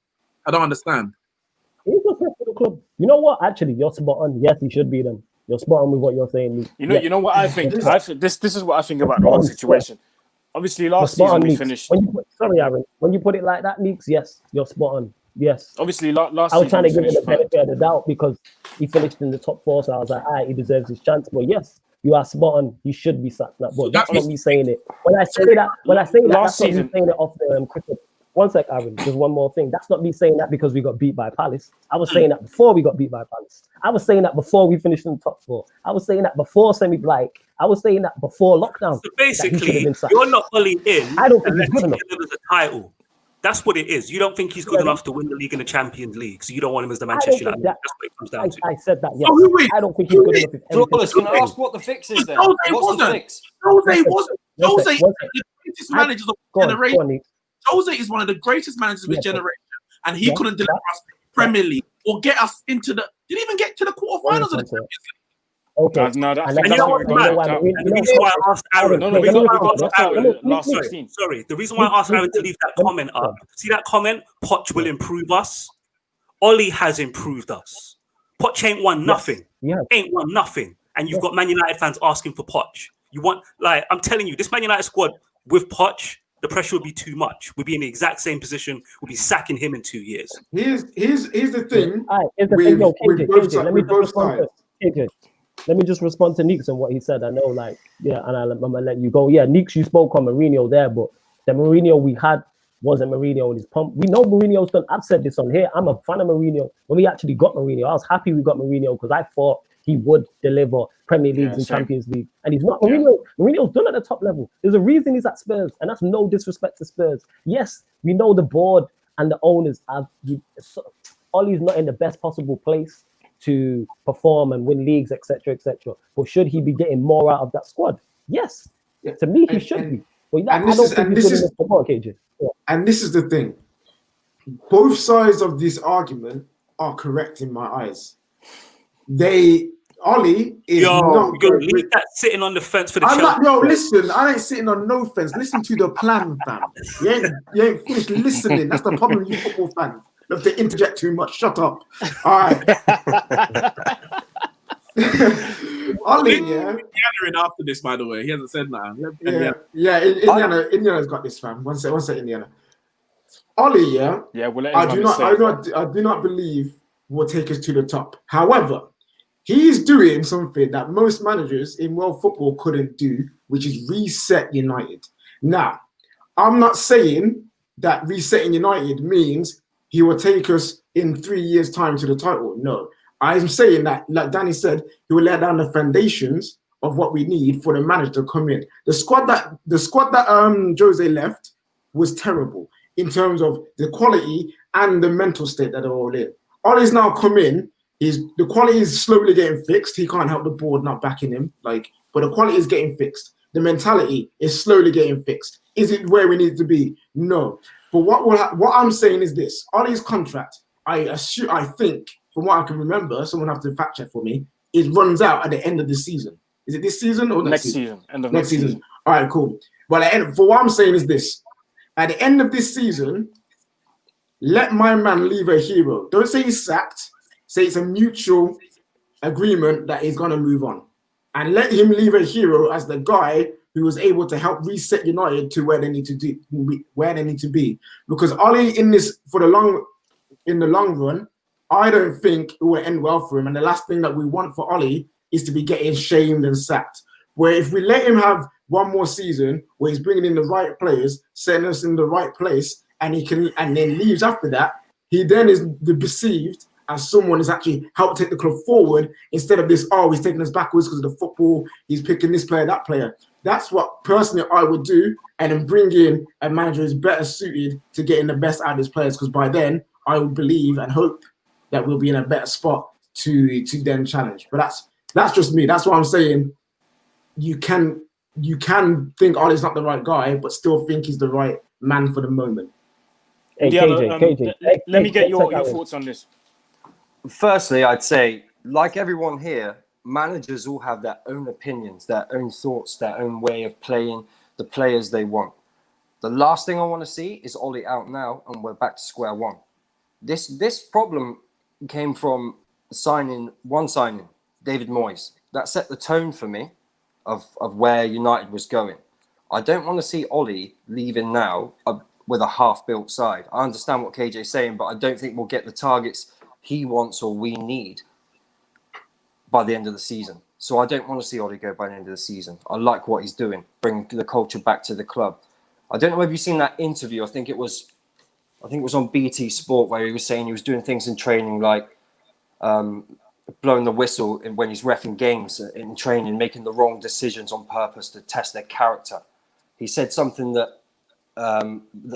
I don't understand. He's what's best for the club. You know what? Actually, you're spot on. Yes, he should be them. You're spot on with what you're saying. You know what I think. This is what I think about the whole situation. Obviously, last season we finished. Aaron. When you put it like that, Leaks, yes, you're spot on. Yes. Obviously, last season I was trying to give him the benefit of the doubt because he finished in the top 4, so I was like, he deserves his chance. But yes, you are spot on. He should be sacked. But that's not me saying it. When I say that, that's not me saying it off the cricket. One sec, Aaron. There's one more thing. That's not me saying that because we got beat by Palace. I was saying that before we got beat by Palace. I was saying that before we finished in the top 4. I was saying that before I was saying that before lockdown. So basically, you're not fully in. I don't think he's good enough. The title. That's what it is. You don't think he's good enough to win the league and the Champions League, so you don't want him as the Manchester United. That's what it comes down to. I said that. Yes. I don't think he's good enough. Can I ask what the fix is then? What's the fix? Jose wasn't. Jose is the greatest managers of the generation. Jose is one of the greatest managers of his generation, and he couldn't deliver us Premier League or get us into the. Didn't even get to the quarterfinals of the Champions League. Okay. No, and you know what, the reason why I asked Aaron. Sorry. The reason why I asked Aaron to leave that comment up. See that comment? Poch will improve us. Ole has improved us. Poch ain't won nothing. Ain't won nothing. And you've got Man United fans asking for Poch. You want, I'm telling you, this Man United squad with Poch, the pressure would be too much. We'd be in the exact same position. We'll be sacking him in 2 years. Here's the thing. With both sides. Let me just respond to Neeks and what he said. I know, and I'm gonna let you go. Yeah, Neeks, you spoke on Mourinho there, but the Mourinho we had wasn't Mourinho with his pump. We know Mourinho's done. I've said this on here. I'm a fan of Mourinho. When we actually got Mourinho, I was happy we got Mourinho because I thought he would deliver Premier Leagues and Champions League, and he's not. Mourinho's done at the top level. There's a reason he's at Spurs, and that's no disrespect to Spurs. Yes, we know the board and the owners have. Ole's not in the best possible place to perform and win leagues, etc. But should he be getting more out of that squad? Yes. To me, he should be. But this is the thing. Both sides of this argument are correct in my eyes. Ole is not good. Leave that sitting on the fence for the Chelsea. Listen, I ain't sitting on no fence. Listen to the plan, fam. You ain't finished listening. That's the problem with you football fans. Love to interject too much. Shut up. All right. Ole, Indiana after this, by the way. He hasn't said that. Indiana's got this, fam. One sec, Indiana. Ole, we'll let I do not believe will take us to the top. However, he's doing something that most managers in world football couldn't do, which is reset United. Now, I'm not saying that resetting United means he will take us in 3 years' time to the title. No, I'm saying that, like Danny said, he will lay down the foundations of what we need for the manager to come in. The squad that Jose left was terrible in terms of the quality and the mental state that they're all in. Ole's now come in the quality is slowly getting fixed. He can't help the board not backing him, but the quality is getting fixed. The mentality is slowly getting fixed. Is it where we need to be? No. But what I'm saying is this: Ollie's contract, I think, from what I can remember, someone have to fact check for me, it runs out at the end of the season. Is it this season or next season? End of next season. All right, cool. But for what I'm saying is this: at the end of this season, let my man leave a hero. Don't say he's sacked. Say it's a mutual agreement that he's going to move on. And let him leave a hero as the guy who was able to help reset United to where they need to be. Because Ollie in the long run, I don't think it will end well for him. And the last thing that we want for Ollie is to be getting shamed and sacked. Where if we let him have one more season where he's bringing in the right players, setting us in the right place, and then leaves after that, he then is perceived as someone who's actually helped take the club forward instead of this, he's taking us backwards because of the football, he's picking this player, that player. That's what personally I would do, and then bring in a manager who's better suited to getting the best out of his players, because by then I would believe and hope that we'll be in a better spot to then challenge. But that's just me. That's what I'm saying. You can think Ollie's not the right guy, but still think he's the right man for the moment. Hey, Diallo, KJ, let me get your thoughts on this. Firstly, I'd say, like everyone here, managers all have their own opinions, their own thoughts, their own way of playing the players they want. The last thing I want to see is Ollie out now and we're back to square one. This problem came from one signing, David Moyes. That set the tone for me of where United was going. I don't want to see Ollie leaving now with a half-built side. I understand what KJ's saying, but I don't think we'll get the targets he wants or we need by the end of the season. So I don't want to see Ollie go by the end of the season. I like what he's doing, bring the culture back to the club. I don't know if you've seen that interview. I think it was on BT Sport, where he was saying he was doing things in training like blowing the whistle when he's reffing games in training, making the wrong decisions on purpose to test their character. He said something that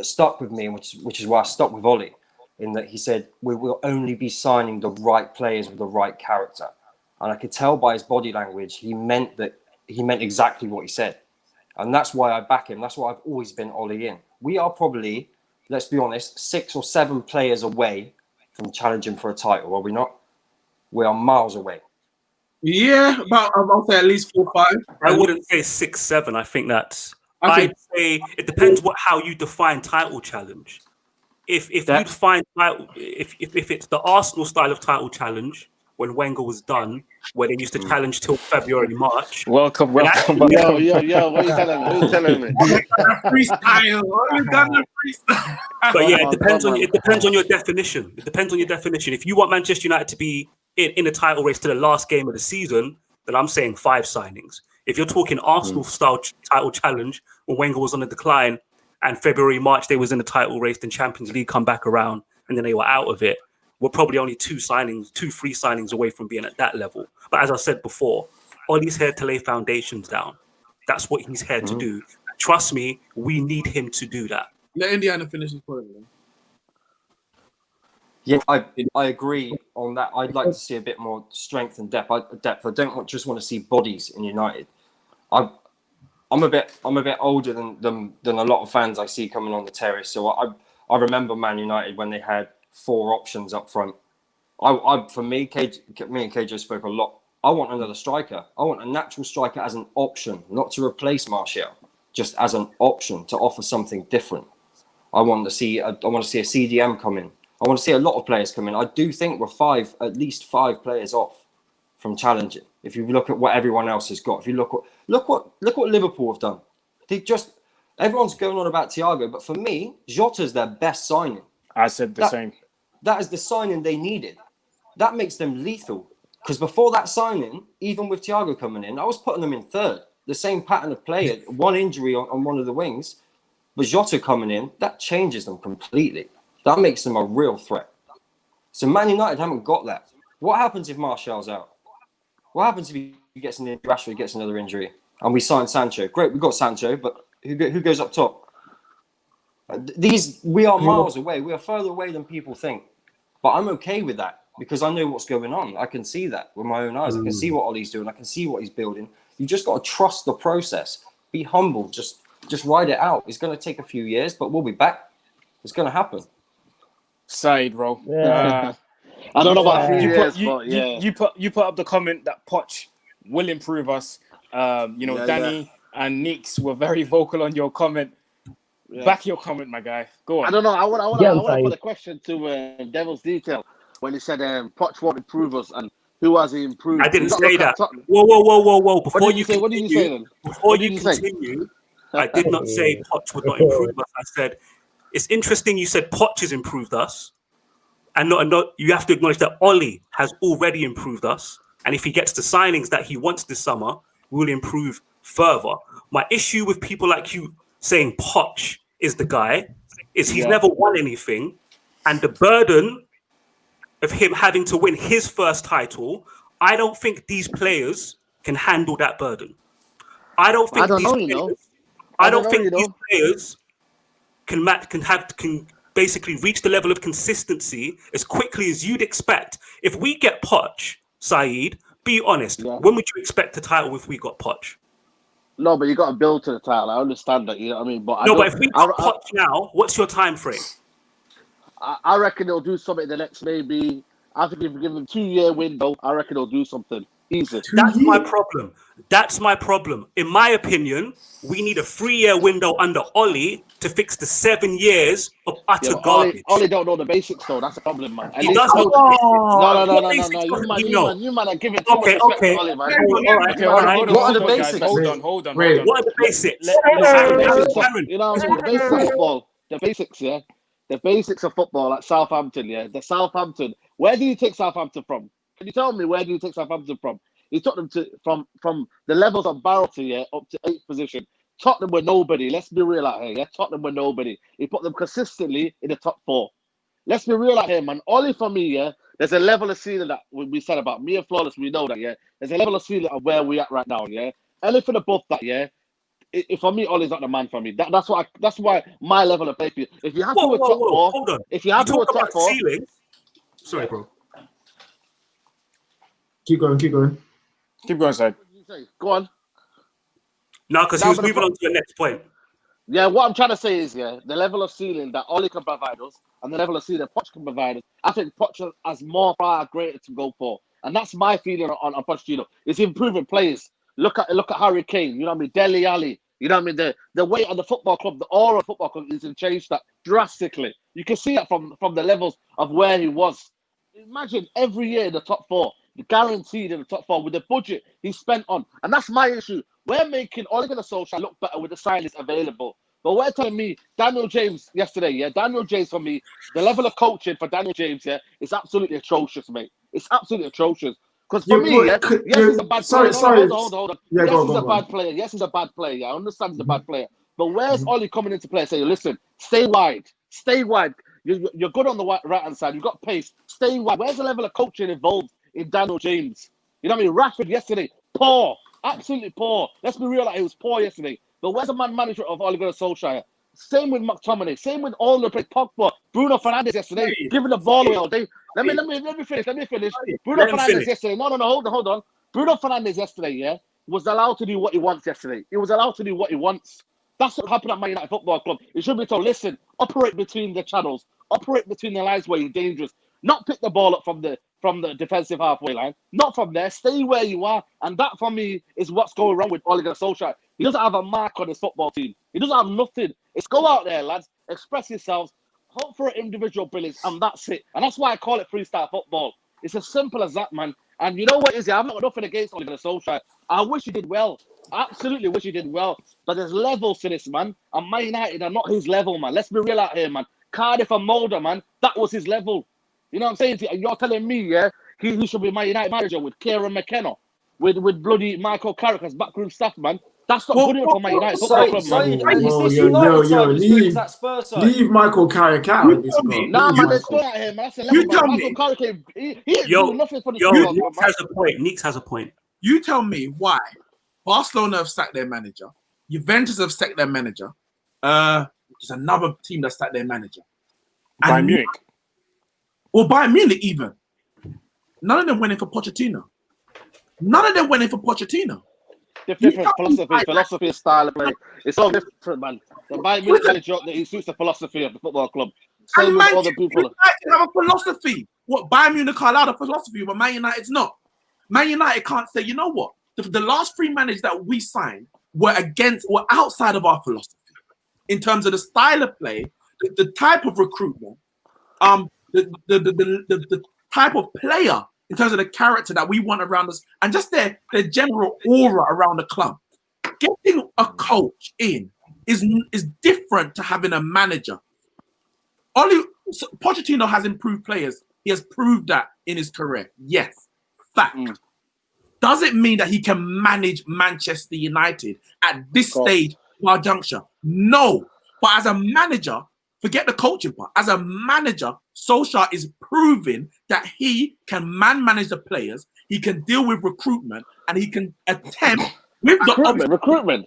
stuck with me, which is why I stuck with Ollie, in that he said we will only be signing the right players with the right character. And I could tell by his body language he meant exactly what he said. And that's why I back him. That's why I've always been Ollie in. We are probably, let's be honest, 6 or 7 players away from challenging for a title, are we not? We are miles away. Yeah, I'll say at least 4 or 5. I wouldn't say 6, 7. I think that's. I'd say it depends how you define title challenge. If you define title, if it's the Arsenal style of title challenge when Wenger was done, where they used to challenge till February, March. Welcome. Yo, what are you telling me? Freestyle. But yeah, it depends on your definition. It depends on your definition. If you want Manchester United to be in a title race to the last game of the season, then I'm saying 5 signings. If you're talking Arsenal style title challenge when Wenger was on the decline and February, March they was in the title race, then Champions League come back around and then they were out of it, we're probably only 3 signings away from being at that level. But as I said before, Ollie's here to lay foundations down. That's what he's here to do. Trust me, we need him to do that. Let Indiana finish his point. Yeah, I agree on that. I'd like to see a bit more strength and depth. I don't just want to see bodies in United. I'm a bit older than a lot of fans I see coming on the terrace. So I remember Man United when they had 4 options up front. For me and KJ spoke a lot. I want another striker. I want a natural striker as an option, not to replace Martial, just as an option to offer something different. I want to see a CDM come in. I want to see a lot of players come in. I do think we're at least 5 players off from challenging. If you look at what everyone else has got, if you look what Liverpool have done, everyone's going on about Thiago, but for me, Jota's their best signing. I said the same. That is the signing they needed. That makes them lethal. Because before that signing, even with Thiago coming in, I was putting them in 3rd. The same pattern of play, one injury on one of the wings, but Jota coming in, that changes them completely. That makes them a real threat. So Man United haven't got that. What happens if Martial's out? What happens if he gets an injury, Rashford gets another injury, and we sign Sancho? Great, we've got Sancho, but who goes up top? We are miles away. We are further away than people think. But I'm okay with that. because I know what's going on. I can see that with my own eyes. I can see what Ollie's doing. I can see what he's building. You just got to trust the process. Be humble. Just ride it out. It's going to take a few years, but we'll be back. It's going to happen. Side, bro. Yeah. I don't know about a few You years, put, but yeah. you put up the comment that Poch will improve us. Yeah, Danny and Nix were very vocal on your comment. Yeah. Back your comment, my guy. Go on. I don't know. I want Yeah, to Saeed. put a question to Devil's Detail when he said Poch won't improve us, and who has he improved? I didn't You gotta say look at that. Tottenham. Whoa. Before What did you you say? What did you say continue, then? before What you did you say? continue, I did not say Poch would not improve us. I said it's interesting you said Poch has improved us, and not you have to acknowledge that Ollie has already improved us, and if he gets the signings that he wants this summer, we'll improve further. My issue with people like you saying Poch is the guy is he's never won anything, and the burden of him having to win his first title, I don't think these players can handle that burden. I don't think these players can basically reach the level of consistency as quickly as you'd expect. If we get Poch, Saeed, be honest, when would you expect the title if we got Poch? No, but you got to build to the title. I understand that. You know what I mean? But but if we got Poch now, what's your time frame? I reckon they'll do something the next maybe. I think if we give them 2-year window, I reckon they'll do something easy. That's my problem. That's my problem. In my opinion, we need a 3-year window under Ollie to fix the 7 years of utter garbage. Ollie don't know the basics though. That's the problem, man. He does know the basics. No. You man are giving too much respect to Ollie, man. What are the basics? Hold on. What are the basics? You know what I mean? The basics of football. The basics, yeah. The basics of football at Southampton, yeah. The Southampton. Where do you take Southampton from? Can you tell me where do you take Southampton from? He took them from the levels of Barrelton, yeah, up to 8th position. Tottenham were nobody. Let's be real out here, yeah. Tottenham were nobody. He put them consistently in the top 4. Let's be real out here, man. Only for me, yeah. There's a level of ceiling that we said about me and Flawless. We know that, yeah. There's a level of ceiling of where we at right now, yeah. Anything above that, yeah. For me, Ollie's not the man for me. That's why my level of play for you. If you have to top 4, hold on. If you have to top 4, ceiling. Sorry, bro. Keep going. Keep going, side. Go on. No, because he was moving on to the next point. Yeah, what I'm trying to say is, yeah, the level of ceiling that Ollie can provide us and the level of ceiling Poch can provide us, I think Poch has more far greater to go for. And that's my feeling on Pochettino. It's improving players. Look at Harry Kane, you know what I mean? Dele Alli, you know what I mean? The weight of the football club, the aura of the football club is changed that drastically. You can see that from the levels of where he was. Imagine every year in the top 4, guaranteed in the top 4 with the budget he spent on. And that's my issue. We're making Ole Gunnar Solskjaer look better with the signings available. But we're telling me, Daniel James yesterday, yeah, Daniel James for me, the level of coaching for Daniel James, yeah, is absolutely atrocious, mate. It's absolutely atrocious. Because for me, yes, he's a bad player. Hold on. Yeah, yes, he's a bad player. Yes, he's a bad player. Yeah, I understand he's a bad player. But where's Ollie coming into play? Say, listen, stay wide. You're good on the right-hand side. You've got pace. Stay wide. Where's the level of coaching involved in Daniel James? You know what I mean? Rashford yesterday, poor. Absolutely poor. Let's be real, he was poor yesterday. But where's the man manager of Ole Gunnar Solskjaer? Same with McTominay. Same with all the players. Pogba, Bruno Fernandes yesterday, giving the ball away all day. Let me finish. Bruno Fernandes yesterday. No, hold on. Bruno Fernandes yesterday, yeah, was allowed to do what he wants yesterday. He was allowed to do what he wants. That's what happened at Man United Football Club. He should be told, listen, operate between the channels, operate between the lines where you're dangerous. Not pick the ball up from the defensive halfway line. Not from there. Stay where you are. And that, for me, is what's going wrong with Ole Gunnar Solskjaer. He doesn't have a mark on his football team. He doesn't have nothing. It's go out there, lads, express yourselves, hope for individual brilliance, and that's it. And that's why I call it freestyle football. It's as simple as that, man. And you know what is it? I'm not nothing against Ole Gunnar Solskjaer. I wish he did well. I absolutely wish he did well. But there's levels to this, man. And Man United are not his level, man. Let's be real out here, man. Cardiff and Mulder, man, that was his level. You know what I'm saying? You're telling me, yeah, he should be Man United manager with Kieran McKenna, with bloody Michael Carrick as backroom staff, man. That's not good enough for Man United football club, man. Leave Michael Carrick out of this, bro. Nah, man, let's go out here, man. That's a level, man. Michael Carrick, he ain't doing nothing for the football club, man. Neeks has a point. You tell me why Barcelona have sacked their manager, Juventus have sacked their manager, there's another team that sacked their manager. Bayern Munich. Or Bayern Munich even. None of them went in for Pochettino. None of them went in for Pochettino. Different philosophy, style of play. It's all different, man. The Bayern Munich manager, he suits the philosophy of the football club. Same with other people. United have a philosophy. What Bayern Munich are allowed a philosophy, but Man United's not. Man United can't say, you know what? The last 3 managers that we signed were outside of our philosophy in terms of the style of play, the type of recruitment, the type of player in terms of the character that we want around us, and just their general aura around the club. Getting a coach in is different to having a manager. Pochettino has improved players. He has proved that in his career. Yes, fact. Does it mean that he can manage Manchester United at this stage of our juncture? No. But as a manager, forget the coaching part. As a manager, Solskjaer is proving that he can manage the players, he can deal with recruitment, and he can attempt with recruitment.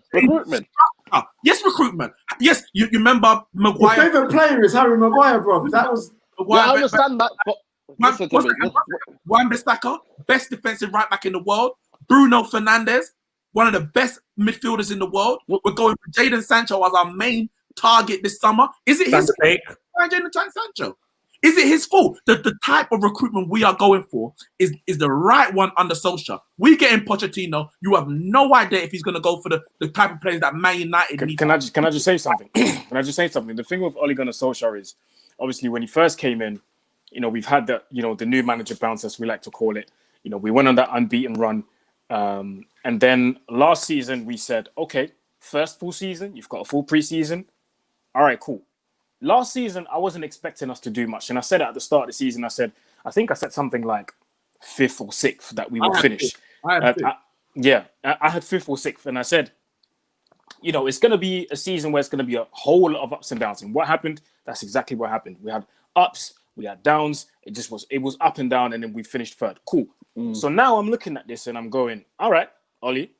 Yes, recruitment. Yes, you remember Maguire. Your favorite player is Harry Maguire, bro. That was. I understand that. But Wan-Bissaka, best defensive right back in the world. Bruno Fernandes, one of the best midfielders in the world. We're going for Jadon Sancho as our main target this summer. Is it his fault? Jadon Sancho. Is it his fault? The type of recruitment we are going for is the right one under Solskjaer. We get in Pochettino. You have no idea if he's going to go for the type of players that Man United need. Can I just say something? Can I just say something? The thing with Ole Gunnar Solskjaer is, obviously, when he first came in, we've had the new manager bounce, as we like to call it. We went on that unbeaten run. And then last season, we said, okay, first full season, you've got a full preseason. All right, cool. Last season, I wasn't expecting us to do much. And I said at the start of the season, I think I said something like 5th or 6th that we would finish. I had 5th or 6th. And I said, it's going to be a season where it's going to be a whole lot of ups and downs. And what happened? That's exactly what happened. We had ups, we had downs. It was up and down, and then we finished 3rd. Cool. So now I'm looking at this and I'm going, all right, Ollie,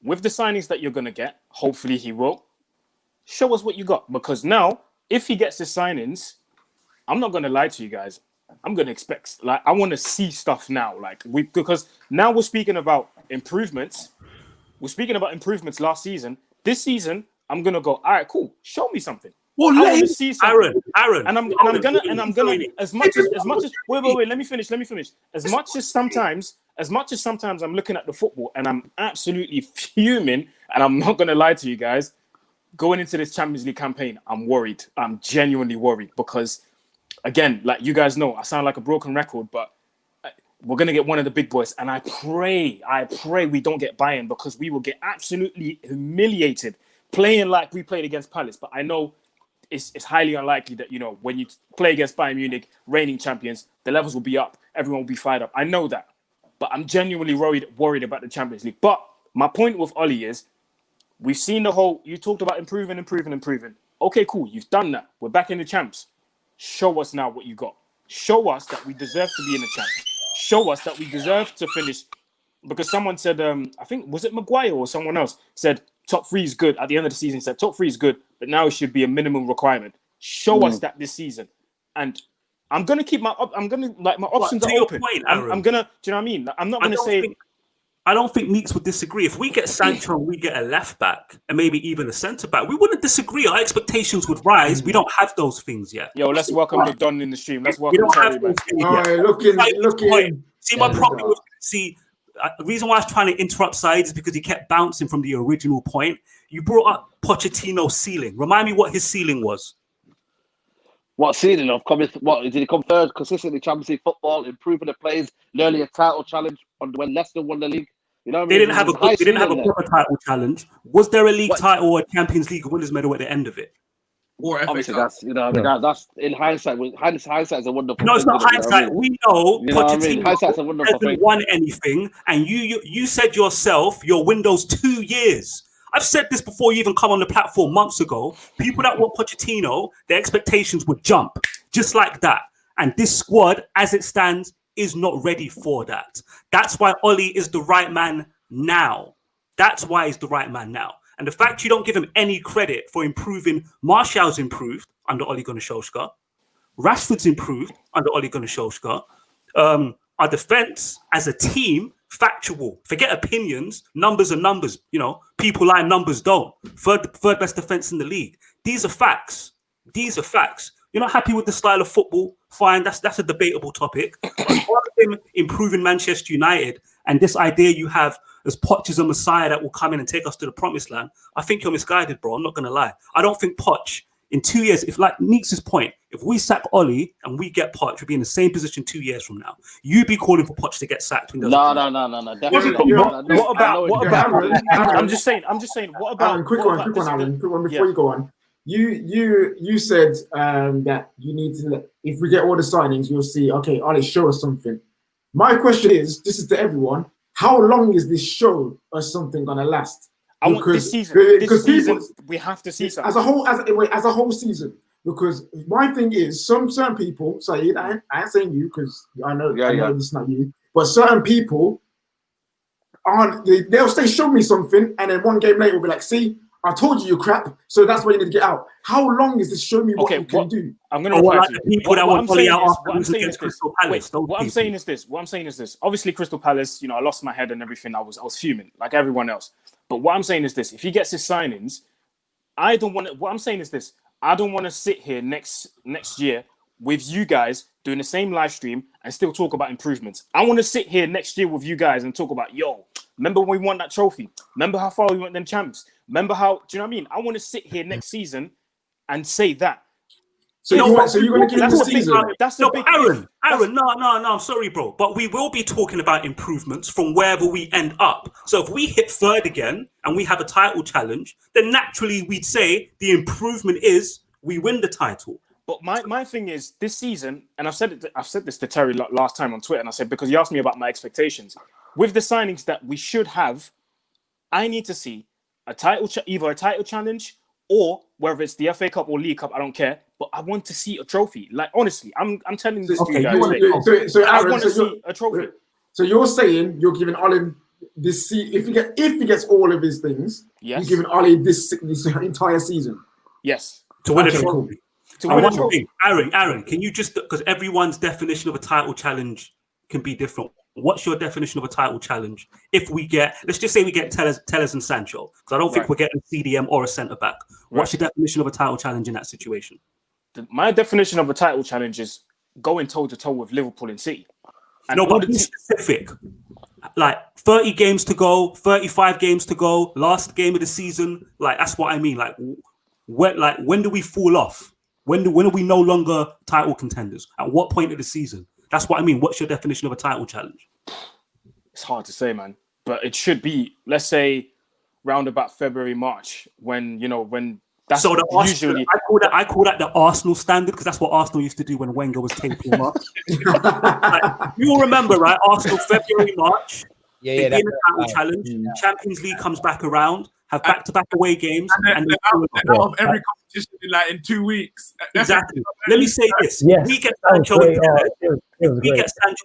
with the signings that you're going to get, hopefully he will, show us what you got. Because now, if he gets the signings, I'm not going to lie to you guys. I'm going to expect, I want to see stuff now. Because now we're speaking about improvements. We're speaking about improvements last season. This season, I'm going to go, all right, cool. Show me something. Well, I want to see something. Aaron. And I'm gonna as much as wait, let me finish. As much as sometimes I'm looking at the football and I'm absolutely fuming, and I'm not gonna lie to you guys, going into this Champions League campaign, I'm worried. I'm genuinely worried because, again, like you guys know, I sound like a broken record, but we're gonna get one of the big boys, and I pray we don't get Bayern, because we will get absolutely humiliated playing like we played against Palace. But I know it's highly unlikely that, when you play against Bayern Munich, reigning champions, the levels will be up. Everyone will be fired up. I know that. But I'm genuinely worried about the Champions League. But my point with Ollie is, we've seen you talked about improving. Okay, cool. You've done that. We're back in the champs. Show us now what you got. Show us that we deserve to be in the champs. Show us that we deserve to finish. Because someone said, I think, was it Maguire or someone else, said top 3 is good. At the end of the season, said top 3 is good, but now it should be a minimum requirement. Show us that this season. And I'm going to keep my options are open. Point, I'm going to, do you know what I mean? I'm not going to say... I don't think Meeks would disagree. If we get Sancho and we get a left back and maybe even a centre back, we wouldn't disagree. Our expectations would rise. We don't have those things yet. Yo, let's welcome the Don in the stream. Let's welcome Terry, man. Looking. See, my problem with the reason why I was trying to interrupt Said is because he kept bouncing from the original point. You brought up Pochettino's ceiling. Remind me what his ceiling was. What ceiling of coming? What did he come third consistently? Champions League football, improving the players, nearly a title challenge when Leicester won the league. You know what I mean? They didn't have a proper title challenge. Was there a league title or a Champions League winners medal at the end of it? Or obviously that's that's in hindsight. Hindsight is a wonderful. No, it's not hindsight. We know Pochettino hasn't won anything, and you said yourself your window's 2 years. I've said this before you even come on the platform months ago. People that want Pochettino, their expectations would jump just like that. And this squad, as it stands, is not ready for that. That's why Ollie is the right man now. That's why he's the right man now. And the fact you don't give him any credit for improving, Martial's improved under Ole Gunnar Solskjaer. Rashford's improved under Ole Gunnar Solskjaer. Our defense as a team, factual. Forget opinions. Numbers are numbers. You know, people lie, numbers don't. Third best defense in the league. These are facts. These are facts. You're not happy with the style of football? Fine, that's a debatable topic. But him improving Manchester United and this idea you have as Poch is a messiah that will come in and take us to the promised land, I think you're misguided, bro. I'm not going to lie. I don't think Poch, in 2 years, if like Neeks' point, if we sack Ollie and we get Poch, we'll be in the same position 2 years from now. You'd be calling for Poch to get sacked. No. Definitely not. What about? I'm just saying. What about? Aaron, quick one, Aaron. Quick one before you go on. You said that you need to if we get all the signings, you'll see. Okay, Ollie, show us something. My question is, this is to everyone: how long is this show or something gonna last? I want this season. This season, we have to see something as a whole season. Because my thing is, certain people say, I ain't saying you because I know it's not you, but certain people they'll say, show me something, and then one game later will be like, see, I told you crap, so that's why you need to get out. How long is this show me what you can do? I'm going to reply to you. People that want Ollie out afterwards against Crystal Palace. What I'm saying is this. Obviously, Crystal Palace, I lost my head and everything. I was fuming like everyone else. But what I'm saying is this: if he gets his signings, I don't want to. What I'm saying is this: I don't want to sit here next year with you guys doing the same live stream and still talk about improvements. I want to sit here next year with you guys and talk about, remember when we won that trophy? Remember how far we went them champs? Remember how? Do you know what I mean? I want to sit here next season and say that. So you're going to give him the season? Aaron, no, I'm sorry, bro. But we will be talking about improvements from wherever we end up. So if we hit third again and we have a title challenge, then naturally we'd say the improvement is we win the title. But my thing is this season, and I've said this to Terry last time on Twitter, and I said, because he asked me about my expectations. With the signings that we should have, I need to see either a title challenge or whether it's the FA Cup or League Cup, I don't care. But I want to see a trophy. Like, honestly, I'm telling this to you guys. I want to see a trophy. So you're saying you're giving Ollie this if he gets all of his things, you're giving Ollie this entire season. Yes. To win a trophy. To win a trophy. Aaron, can you just, because everyone's definition of a title challenge can be different. What's your definition of a title challenge? If we let's just say we get Tellers and Sancho, because I don't think we're getting a CDM or a centre back. What's your definition of a title challenge in that situation? My definition of a title challenge is going toe to toe with Liverpool and City. And but be specific. Like 30 games to go, 35 games to go, last game of the season. Like that's what I mean. Like when do we fall off? When are we no longer title contenders? At what point of the season? That's what I mean. What's your definition of a title challenge? It's hard to say, man. But it should be, let's say, round about February, March, when that's so usually. I call that the Arsenal standard, because that's what Arsenal used to do when Wenger was taking them up. You all remember, right? Arsenal, February, March. They win the title challenge. Champions League comes back around, have back-to-back away games, and they out of every competition in 2 weeks. Exactly. Let me say this: we get Sancho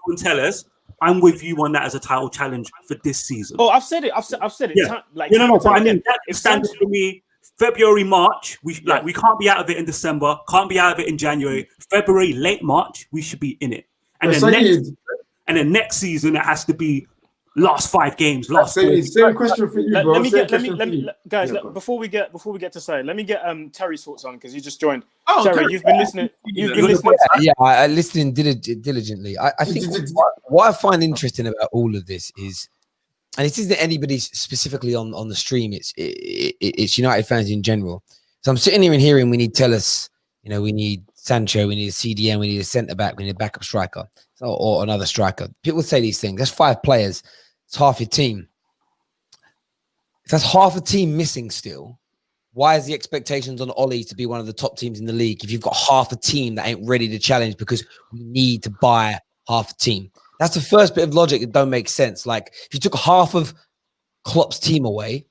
and Tellers. I'm with you on that as a title challenge for this season. Oh, I've said it. I've said it. Yeah. No. But I mean, that stands for me. February, March, we can't be out of it in December, can't be out of it in January. February, late March, we should be in it. And then next season, it has to be last 5 games. Same question for you, bro. Guys, before we get to say, let me get Terry's thoughts on, because he just joined. Terry, you've been listening. Yeah, I listened diligently. I think what I find interesting about all of this is, and this isn't anybody specifically on the stream, it's United fans in general. So I'm sitting here and hearing we need Tellus, we need Sancho, we need a CDM, we need a centre back, we need a backup striker, or another striker. People say these things. That's 5 players. It's half your team. If that's half a team missing still, why is the expectations on Ollie to be one of the top teams in the league if you've got half a team that ain't ready to challenge because we need to buy half a team? That's the first bit of logic that don't make sense. Like, if you took half of Klopp's team away,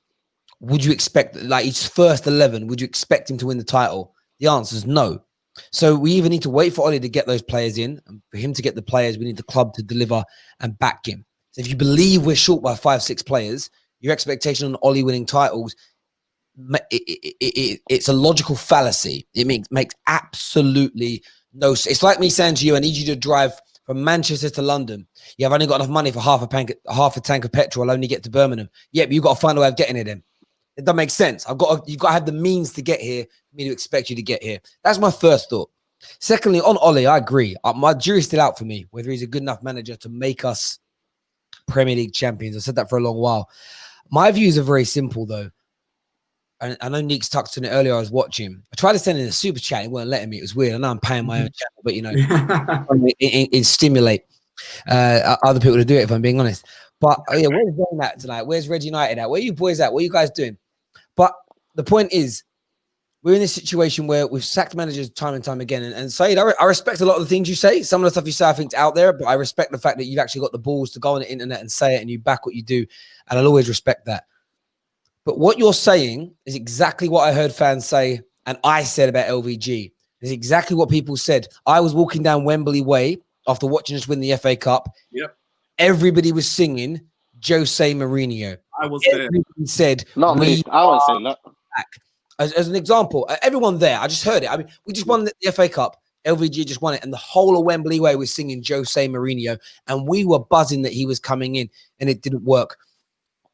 would you expect, like his first 11, would you expect him to win the title? The answer is no. So we either need to wait for Ollie to get those players in, and for him to get the players, we need the club to deliver and back him. So if you believe we're short by 5-6 players, your expectation on Ollie winning titles, it's a logical fallacy. It makes absolutely no sense. It's like me saying to you, I need you to drive from Manchester to London. You have only got enough money for half a tank of petrol. I'll only get to Birmingham. Yeah, but you've got to find a way of getting it in. It doesn't make sense. You've got to have the means to get here for me to expect you to get here. That's my first thought. Secondly, on Ole, I agree. My jury's still out for me, whether he's a good enough manager to make us Premier League champions. I've said that for a long while. My views are very simple, though. And I know Neek's touched on it earlier. I was watching. I tried to send in a super chat. It weren't letting me. It was weird. I know I'm paying my own channel, but, you know, it stimulate other people to do it, if I'm being honest. But, yeah, where's Zane at tonight? Where's Red United at? Where are you boys at? What are you guys doing? But the point is, we're in this situation where we've sacked managers time and time again. And Saeed, I respect a lot of the things you say. Some of the stuff you say, I think, is out there. But I respect the fact that you've actually got the balls to go on the internet and say it, and you back what you do. And I'll always respect that. But what you're saying is exactly what I heard fans say, and I said about LVG. It's exactly what people said. I was walking down Wembley Way after watching us win the FA Cup. Yep. Everybody was singing Jose Mourinho. I was Everybody there. said, Not me. I was saying that. back. As an example, everyone there, I just heard it. I mean, we just won the FA Cup. LVG just won it. And the whole of Wembley Way was singing Jose Mourinho. And we were buzzing that he was coming in, and it didn't work.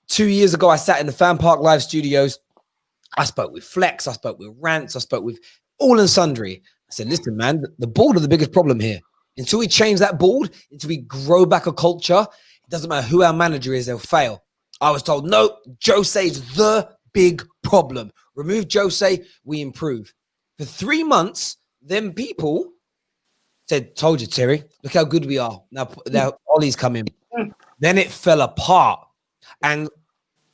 2 years ago, I sat in the Fan Park Live studios. I spoke with Flex. I spoke with Rants. I spoke with all and sundry. I said, listen, man, the board are the biggest problem here. Until we change that board, until we grow back a culture, it doesn't matter who our manager is, they'll fail. I was told, no, Jose's the big problem. Remove Jose, we improve. For 3 months, them people said, told you, Terry, look how good we are. Now Ollie's come in. Then it fell apart. And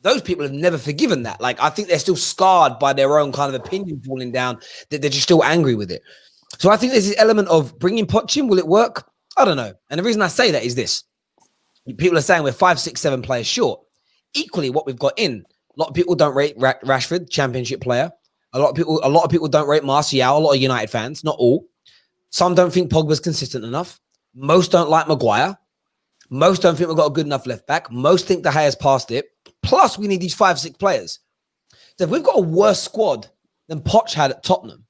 those people have never forgiven that. Like, I think they're still scarred by their own kind of opinion falling down, that they're just still angry with it. So I think there's this element of bringing Poch in. Will it work? I don't know. And the reason I say that is this. People are saying we're 5, 6, 7 players short. Equally, what we've got in, a lot of people don't rate Rashford, championship player. A lot of people don't rate Martial, a lot of United fans, not all. Some don't think Pogba's consistent enough. Most don't like Maguire. Most don't think we've got a good enough left back. Most think De Gea's past it. Plus, we need these 5, 6 players. So if we've got a worse squad than Poch had at Tottenham,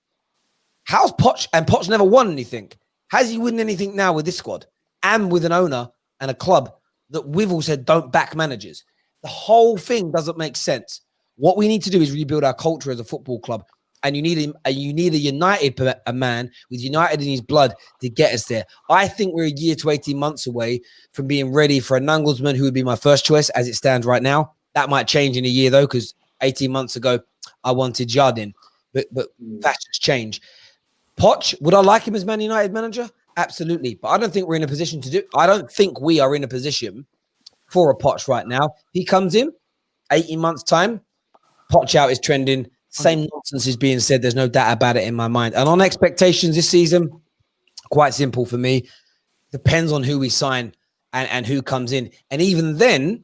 how's Poch? And Poch never won anything. Has he won anything now with this squad? And with an owner and a club that we've all said don't back managers. The whole thing doesn't make sense. What we need to do is rebuild our culture as a football club. And you need a United man with United in his blood to get us there. I think we're a year to 18 months away from being ready for a Nagelsmann, who would be my first choice as it stands right now. That might change in a year, though, because 18 months ago, I wanted Jardine. But that's just change. Poch, would I like him as Man United manager? Absolutely. But I don't think we're in a position to do it. I don't think we are in a position for a Poch right now. He comes in, 18 months' time, Poch out is trending. Same nonsense is being said. There's no doubt about it in my mind. And on expectations this season, quite simple for me. Depends on who we sign and who comes in. And even then,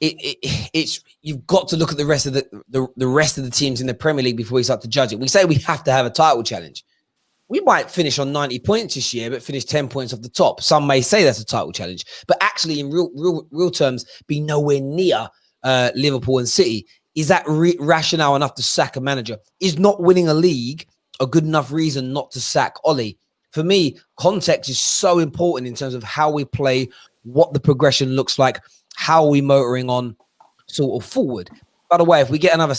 it's you've got to look at the rest of the rest of the teams in the Premier League before we start to judge it. We say we have to have a title challenge. We might finish on 90 points this year, but finish 10 points off the top. Some may say that's a title challenge, but actually, in real terms, be nowhere near Liverpool and City. Is that rationale enough to sack a manager? Is not winning a league a good enough reason not to sack Ole? For me, context is so important in terms of how we play, what the progression looks like, how are we motoring on sort of forward. By the way, if we get another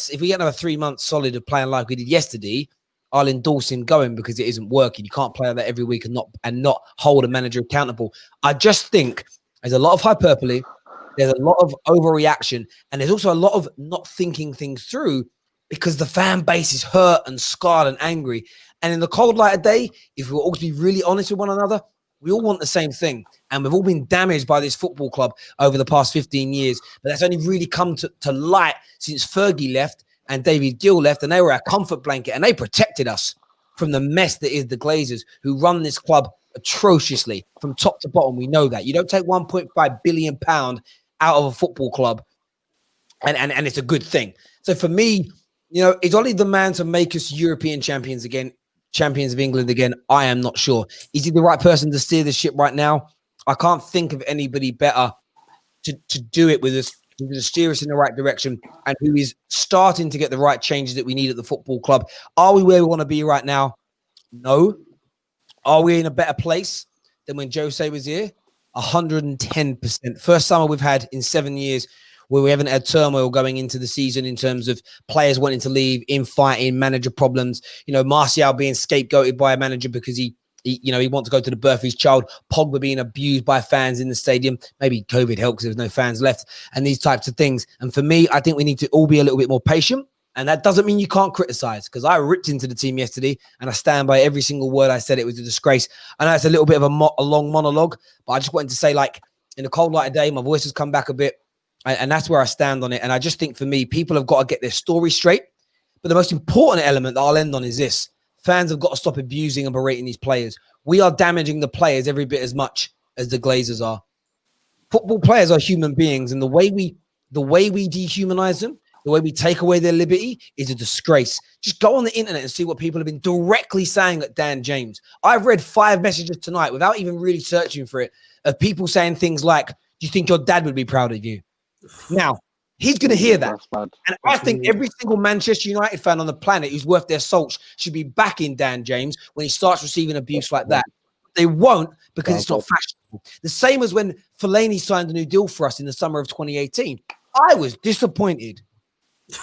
3 months solid of playing like we did yesterday, I'll endorse him going because it isn't working. You can't play like that every week and not hold a manager accountable. I just think there's a lot of hyperbole. There's a lot of overreaction, and there's also a lot of not thinking things through because the fan base is hurt and scarred and angry. And in the cold light of day, if we're all to be really honest with one another, we all want the same thing. And we've all been damaged by this football club over the past 15 years. But that's only really come to light since Fergie left and David Gill left, and they were our comfort blanket, and they protected us from the mess that is the Glazers, who run this club atrociously from top to bottom. We know that. You don't take £1.5 billion out of a football club and it's a good thing. So for me, you know, is Ole the man to make us European champions again, champions of England again? I am not sure. Is he the right person to steer the ship right now? I can't think of anybody better to do it with us, to steer us in the right direction, and who is starting to get the right changes that we need at the football club. Are we where we want to be right now? No. Are we in a better place? than when Jose was here? 110%. First summer we've had in 7 years where we haven't had turmoil going into the season in terms of players wanting to leave, infighting, manager problems. You know, Martial being scapegoated by a manager because he wants to go to the birth of his child. Pogba being abused by fans in the stadium. Maybe COVID helped because there's no fans left and these types of things. And for me, I think we need to all be a little bit more patient. And that doesn't mean you can't criticize, because I ripped into the team yesterday and I stand by every single word I said. It was a disgrace. I know it's a little bit of a long monologue, but I just wanted to say, like, in the cold light of day, my voice has come back a bit. And that's where I stand on it. And I just think for me, people have got to get their story straight. But the most important element that I'll end on is this. Fans have got to stop abusing and berating these players. We are damaging the players every bit as much as the Glazers are. Football players are human beings. And the way we dehumanize them, the way we take away their liberty is a disgrace. Just go on the internet and see what people have been directly saying at Dan James. I've read 5 messages tonight without even really searching for it of people saying things like, do you think your dad would be proud of you? Now, he's going to hear that. And I think every single Manchester United fan on the planet who's worth their salt should be backing Dan James when he starts receiving abuse like that. They won't, because it's not fashionable. The same as when Fellaini signed a new deal for us in the summer of 2018. I was disappointed.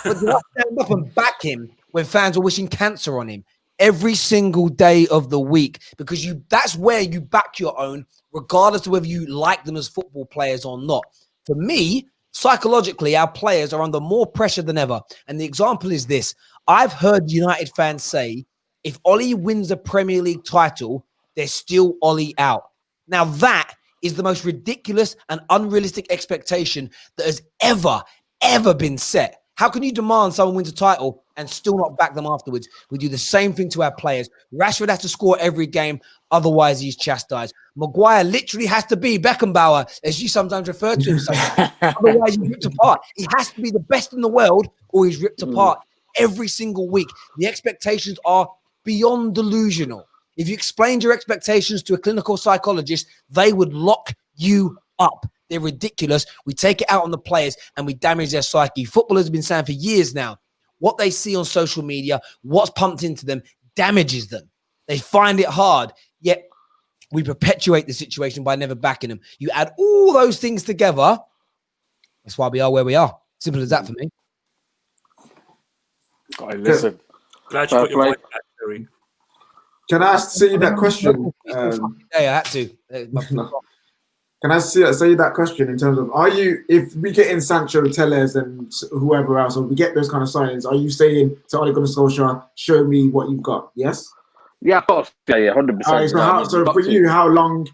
But did I stand up and back him when fans were wishing cancer on him every single day of the week? Because that's where you back your own, regardless of whether you like them as football players or not. For me, psychologically, our players are under more pressure than ever. And the example is this. I've heard United fans say, if Ole wins a Premier League title, they're still Ole out. Now, that is the most ridiculous and unrealistic expectation that has ever been set. How can you demand someone wins a title and still not back them afterwards? We do the same thing to our players. Rashford has to score every game, otherwise he's chastised. Maguire literally has to be Beckenbauer, as you sometimes refer to him. Otherwise he's ripped apart. He has to be the best in the world or he's ripped apart every single week. The expectations are beyond delusional. If you explained your expectations to a clinical psychologist, they would lock you up. They're ridiculous. We take it out on the players and we damage their psyche. Footballers have been saying for years now, what they see on social media, what's pumped into them, damages them. They find it hard, yet we perpetuate the situation by never backing them. You add all those things together, that's why we are where we are. Simple as that for me. Listen. Glad you got your voice back, Terry. Can I ask you that question? I had to. Can I say that question in terms of, are you, if we get in Sancho, Tellez and whoever else, or we get those kind of signings, are you saying to Ole Gunnar Solskjaer, show me what you've got? Yes? Yeah, of course. Yeah, 100%. Right, so for you, how long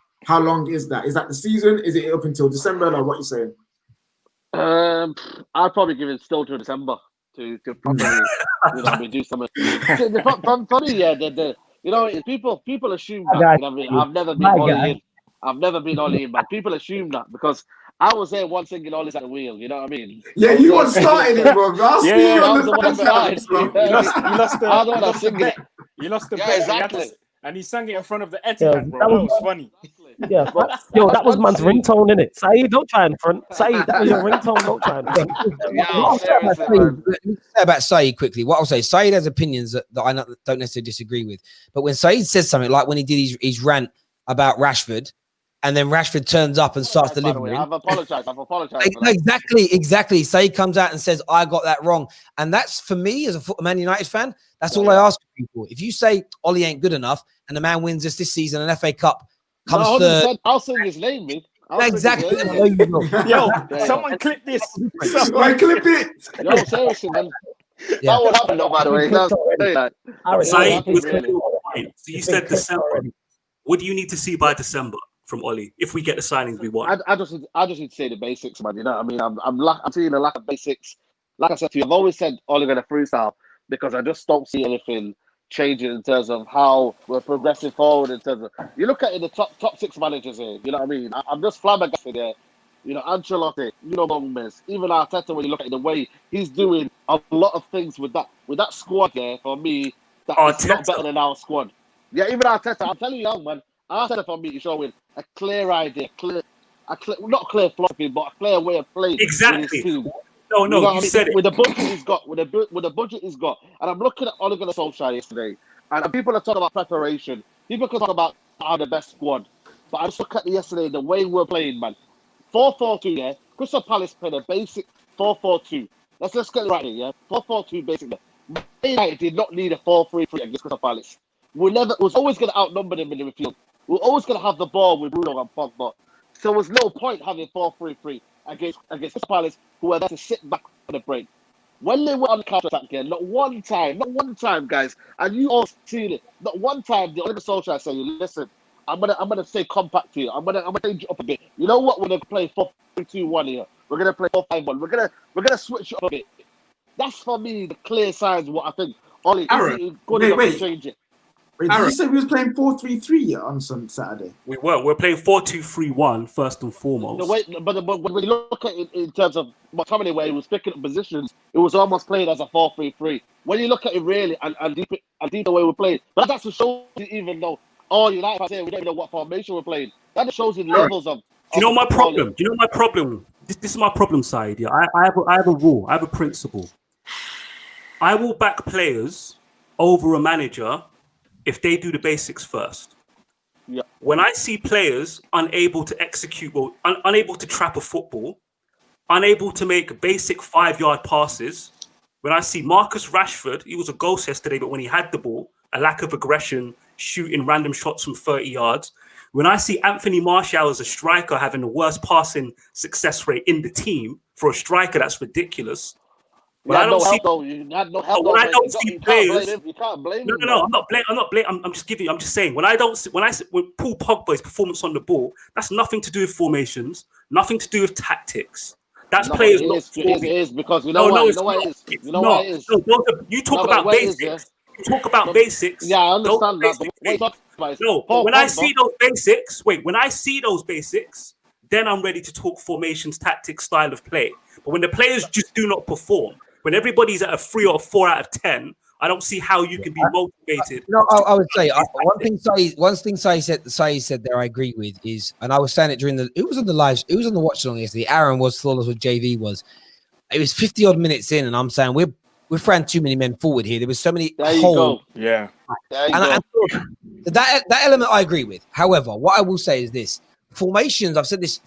is that? Is that the season? Is it up until December? Like what are you saying? I'd probably give it still to December to probably do something. For me, yeah, people assume that. I've never been Ole in. I've never been Ole in, but people assume that because I was there one single Ole's at the wheel. You know what I mean? Yeah, you weren't starting it, bro. You lost the bet. Exactly. And he sang it in front of the Etihad, bro. That was funny. Yeah, but, that was man's ringtone, innit? Saeed, don't try and front. Saeed, that was your ringtone, don't try and front. Let me say about Saeed quickly. What I'll say, Saeed has opinions that I don't necessarily disagree with. But when Saeed says something, like when he did his rant about Rashford, and then Rashford turns up and starts delivering. I've apologized. Exactly. Saeed comes out and says, I got that wrong. And that's, for me, as a Man United fan, that's all I ask people. If you say Ole ain't good enough and the man wins this season, an FA Cup comes third. I'll sing his name, man. Exactly. Yo, someone clip this. Someone clip it. Yo, seriously, man. Yeah. That won't happen, though, by the way. So you said December. What do you need to see by December from Ole if we get the signings we want? I just need to say the basics, man. You know what I mean? I'm seeing a lack of basics. Like I said to you, I've always said Ole Gunnar freestyle because I just don't see anything changing in terms of how we're progressing forward. In terms of, you look at the top 6 managers here. You know what I mean? I'm just flabbergasted there. You know, Ancelotti, Gomez, even Arteta. When you look at the way he's doing a lot of things with that squad there, for me, that's not better than our squad. Yeah, even Arteta, I'm telling you, man, Arteta for me is showing a clear idea, not clear philosophy, but a clear way of playing. Exactly. No, you said it. With the budget he's got, with the budget he's got, and I'm looking at Ole Gunnar Solskjaer yesterday, and people are talking about preparation. People can talk about the best squad. But I just look at yesterday, the way we're playing, man. 4-4-2, yeah. Crystal Palace played a basic 4-4-2. Let's get it right here, yeah. 4-4-2 basic. Man United did not need a 4-3-3 against Crystal Palace. We was always going to outnumber them in the midfield. We're always going to have the ball with Bruno and Pogba. So there was no point having 4-3-3 against Crystal Palace, who were there to sit back for the break. When they were on the counter-attack again, not one time, guys, and you all seen it, not one time the Ole Gunnar Solskjaer said, listen, I'm gonna stay compact here. I'm gonna change it up a bit. You know what? We're gonna play 4-3-2-1 here. We're gonna play 4-5-1. We're gonna switch it up a bit. That's for me the clear signs of what I think Ole is good enough to change it. Wait, did you say we was playing 4-3-3 on some Saturday? We're playing 4-2-3-1 first and foremost. But when you look at it in terms of McTominay, where he was picking up positions, it was almost played as a 4-3-3. When you look at it really and deep the way we're playing, but that's to show you, even though all United fans say we don't even know what formation we're playing. That just shows you levels of. Do you know my problem? Do you know my problem? This is my problem side. Yeah, I have a rule. I have a principle. I will back players over a manager if they do the basics first. Yeah. When I see players unable to execute, unable to trap a football, unable to make basic 5-yard passes, when I see Marcus Rashford, he was a ghost yesterday, but when he had the ball, a lack of aggression, shooting random shots from 30 yards. When I see Anthony Martial as a striker having the worst passing success rate in the team, for a striker, that's ridiculous. When I don't see players, you can't blame him. No, I'm not blaming. I'm just saying when Paul Pogba's performance on the ball, that's nothing to do with formations, nothing to do with tactics. That's players not it is because you know why it is. You talk about basics. You talk about basics. Yeah, I understand that. But when I see those basics, then I'm ready to talk formations, tactics, style of play. But when the players just do not perform, when everybody's at a 3 or 4 out of 10, I don't see how you can be motivated. I would say one thing Sai said there I agree with is, and I was saying it during it was on the watch along yesterday. Aaron was flawless with JV was. It was 50 odd minutes in, and I'm saying we're throwing too many men forward here. There was so many holes. Yeah. That element I agree with. However, what I will say is this: formations. I've said this.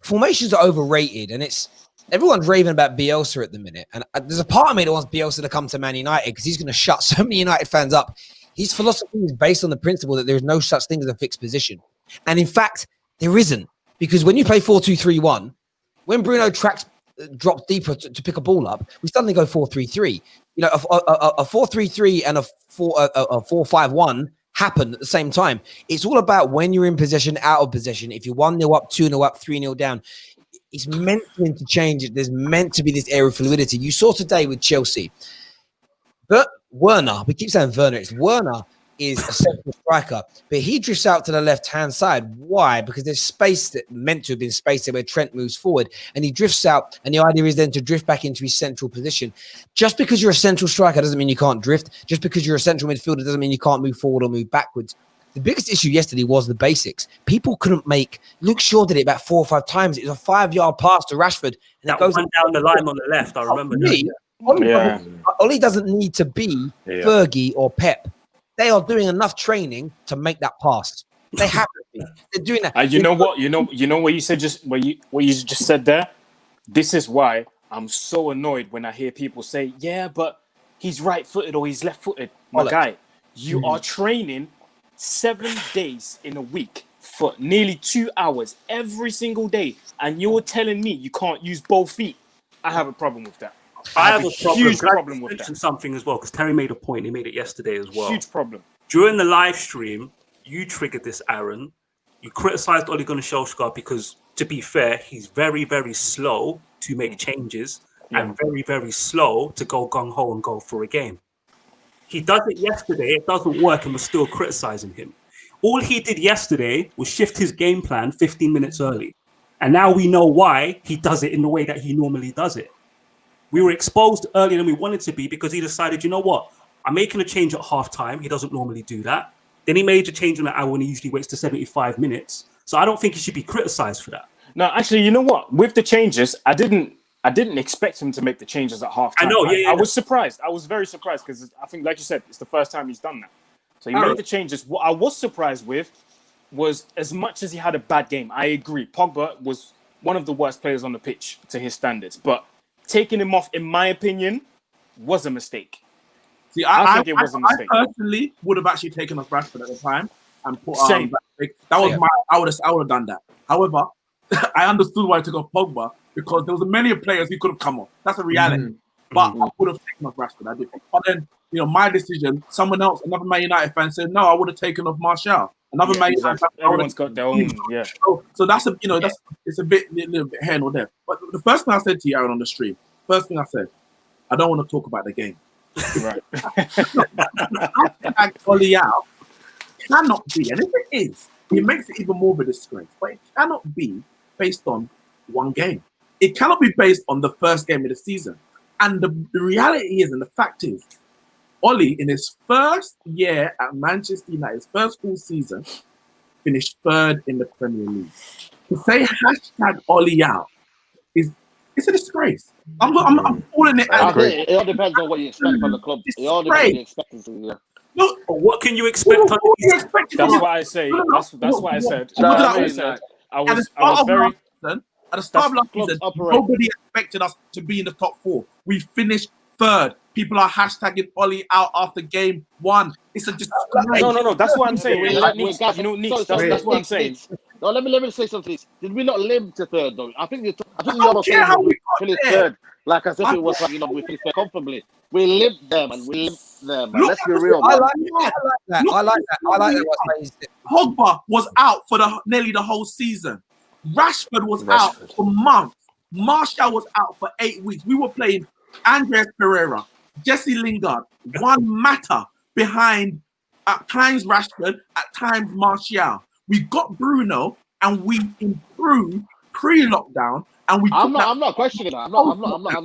Formations are overrated, and everyone's raving about Bielsa at the minute. And there's a part of me that wants Bielsa to come to Man United because he's going to shut so many United fans up. His philosophy is based on the principle that there is no such thing as a fixed position, and in fact, there isn't, because when you play 4-2-3-1, when Bruno drops deeper to pick a ball up, we suddenly go 4-3-3. You know, a 4-3-3 and a 4-5-1 happen at the same time. It's all about when you're in possession, out of possession. If you're 1-0 up, 2-0 up, 3-0 down, it's meant to interchange it. There's meant to be this air of fluidity. You saw today with Chelsea. But Werner, we keep saying Werner, it's Werner is a central striker, but he drifts out to the left-hand side. Why? Because there's space that meant to have been space there where Trent moves forward, and he drifts out, and the idea is then to drift back into his central position. Just because you're a central striker doesn't mean you can't drift. Just because you're a central midfielder doesn't mean you can't move forward or move backwards. The biggest issue yesterday was the basics. People couldn't make. Luke Shaw did it about 4 or 5 times. It was a 5-yard pass to Rashford, and that goes down the line on the left. I remember Ole doesn't need to be Fergie or Pep. They are doing enough training to make that pass. They have to be. They're doing that. You know what? You know what you said what you just said there. This is why I'm so annoyed when I hear people say, "Yeah, but he's right-footed or he's left-footed." My guy, you are training 7 days in a week for nearly 2 hours every single day, and you're telling me you can't use both feet. I have a problem with that. I have a huge problem with that. Something as well, because Terry made a point. He made it yesterday as well. Huge problem. During the live stream, you triggered this, Aaron. You criticized Ole Gunnar Solskjaer because, to be fair, he's very, very slow to make changes and very, very slow to go gung-ho and go for a game. He does it yesterday. It doesn't work, and we're still criticizing him. All he did yesterday was shift his game plan 15 minutes early. And now we know why he does it in the way that he normally does it. We were exposed earlier than we wanted to be because he decided, you know what? I'm making a change at halftime. He doesn't normally do that. Then he made a change in an hour when he usually waits to 75 minutes. So I don't think he should be criticized for that. No, actually, you know what? With the changes, I didn't expect him to make the changes at halftime. I know, I was surprised. I was very surprised because I think, like you said, it's the first time he's done that. So he made the changes. What I was surprised with, was, as much as he had a bad game, I agree. Pogba was one of the worst players on the pitch to his standards. But taking him off, in my opinion, was a mistake. See, I think it was a mistake. I personally would have actually taken off Rashford at the time and put Same. that was my. I would have done that. However, I understood why I took off Pogba because there was many players who could have come off. That's a reality. But I would have taken off Rashford. I did. But then, my decision. Someone else, another Man United fan, said no. I would have taken off Martial. Another Man United fan. Everyone's got their own. Yeah. So that's it's a little bit here nor there. But the first thing I said to you, Aaron, on the stream, first thing I said, I don't want to talk about the game. Right. Ollie out cannot be, and if it is, it makes it even more of a disgrace. But it cannot be based on one game. It cannot be based on the first game of the season. And the reality is, and the fact is, Ollie, in his first year at Manchester United, his first full season, finished third in the Premier League. To say hashtag Ollie out it's a disgrace. I'm calling it. It all depends on what you expect from the club. It all depends on what you expect. Yeah. Look, what can you expect? That's why I say. That's why I said. I was very. At the start of last season, nobody expected us to be in the top 4. We finished third. People are hashtagging Ollie out after game 1. It's a disgrace. No. That's what I'm saying. That's what I'm saying. No, let me say something. Did we not limp to third though? I think we finished third, like as if it was we finished comfortably. We limped them. Let's be real. I like that. I like that. Pogba was out for nearly the whole season. Rashford was out for months. Martial was out for 8 weeks. We were playing Andres Pereira, Jesse Lingard, one matter behind at times Rashford, at times Martial. We got Bruno and we improved pre-lockdown, and we. I'm not questioning that. I'm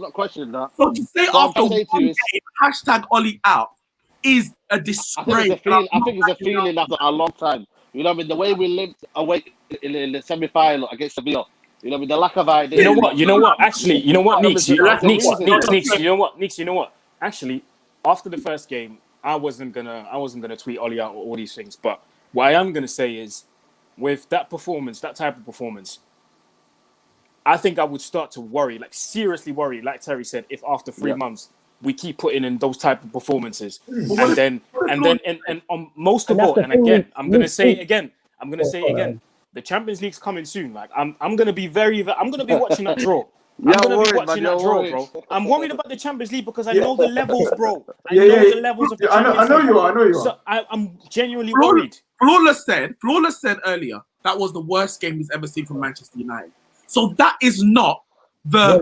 not questioning that. So to say after one game, hashtag Ollie out is a disgrace. I think it's a feeling after a long time. You know what I mean? The way we limped away in the semi-final against Sevilla. You know, with the lack of idea. You know what? Actually, you know what, Neeks? Neeks, you know what? Actually, after the first game, I wasn't gonna tweet Ollie out or all these things. But what I am gonna say is, with that performance, that type of performance, I think I would start to worry, like seriously worry, like Terry said, if after 3 months we keep putting in those type of performances, and then on most of all, and again, I'm gonna say it again, the Champions League's coming soon. Like I'm gonna be watching that draw. I'm gonna be watching that draw, bro. I'm worried about the Champions League because I know the levels, bro. I know the levels of the Champions League. I know you are. So I'm genuinely worried. Flawless said earlier that was the worst game he's ever seen from Manchester United. So that is not the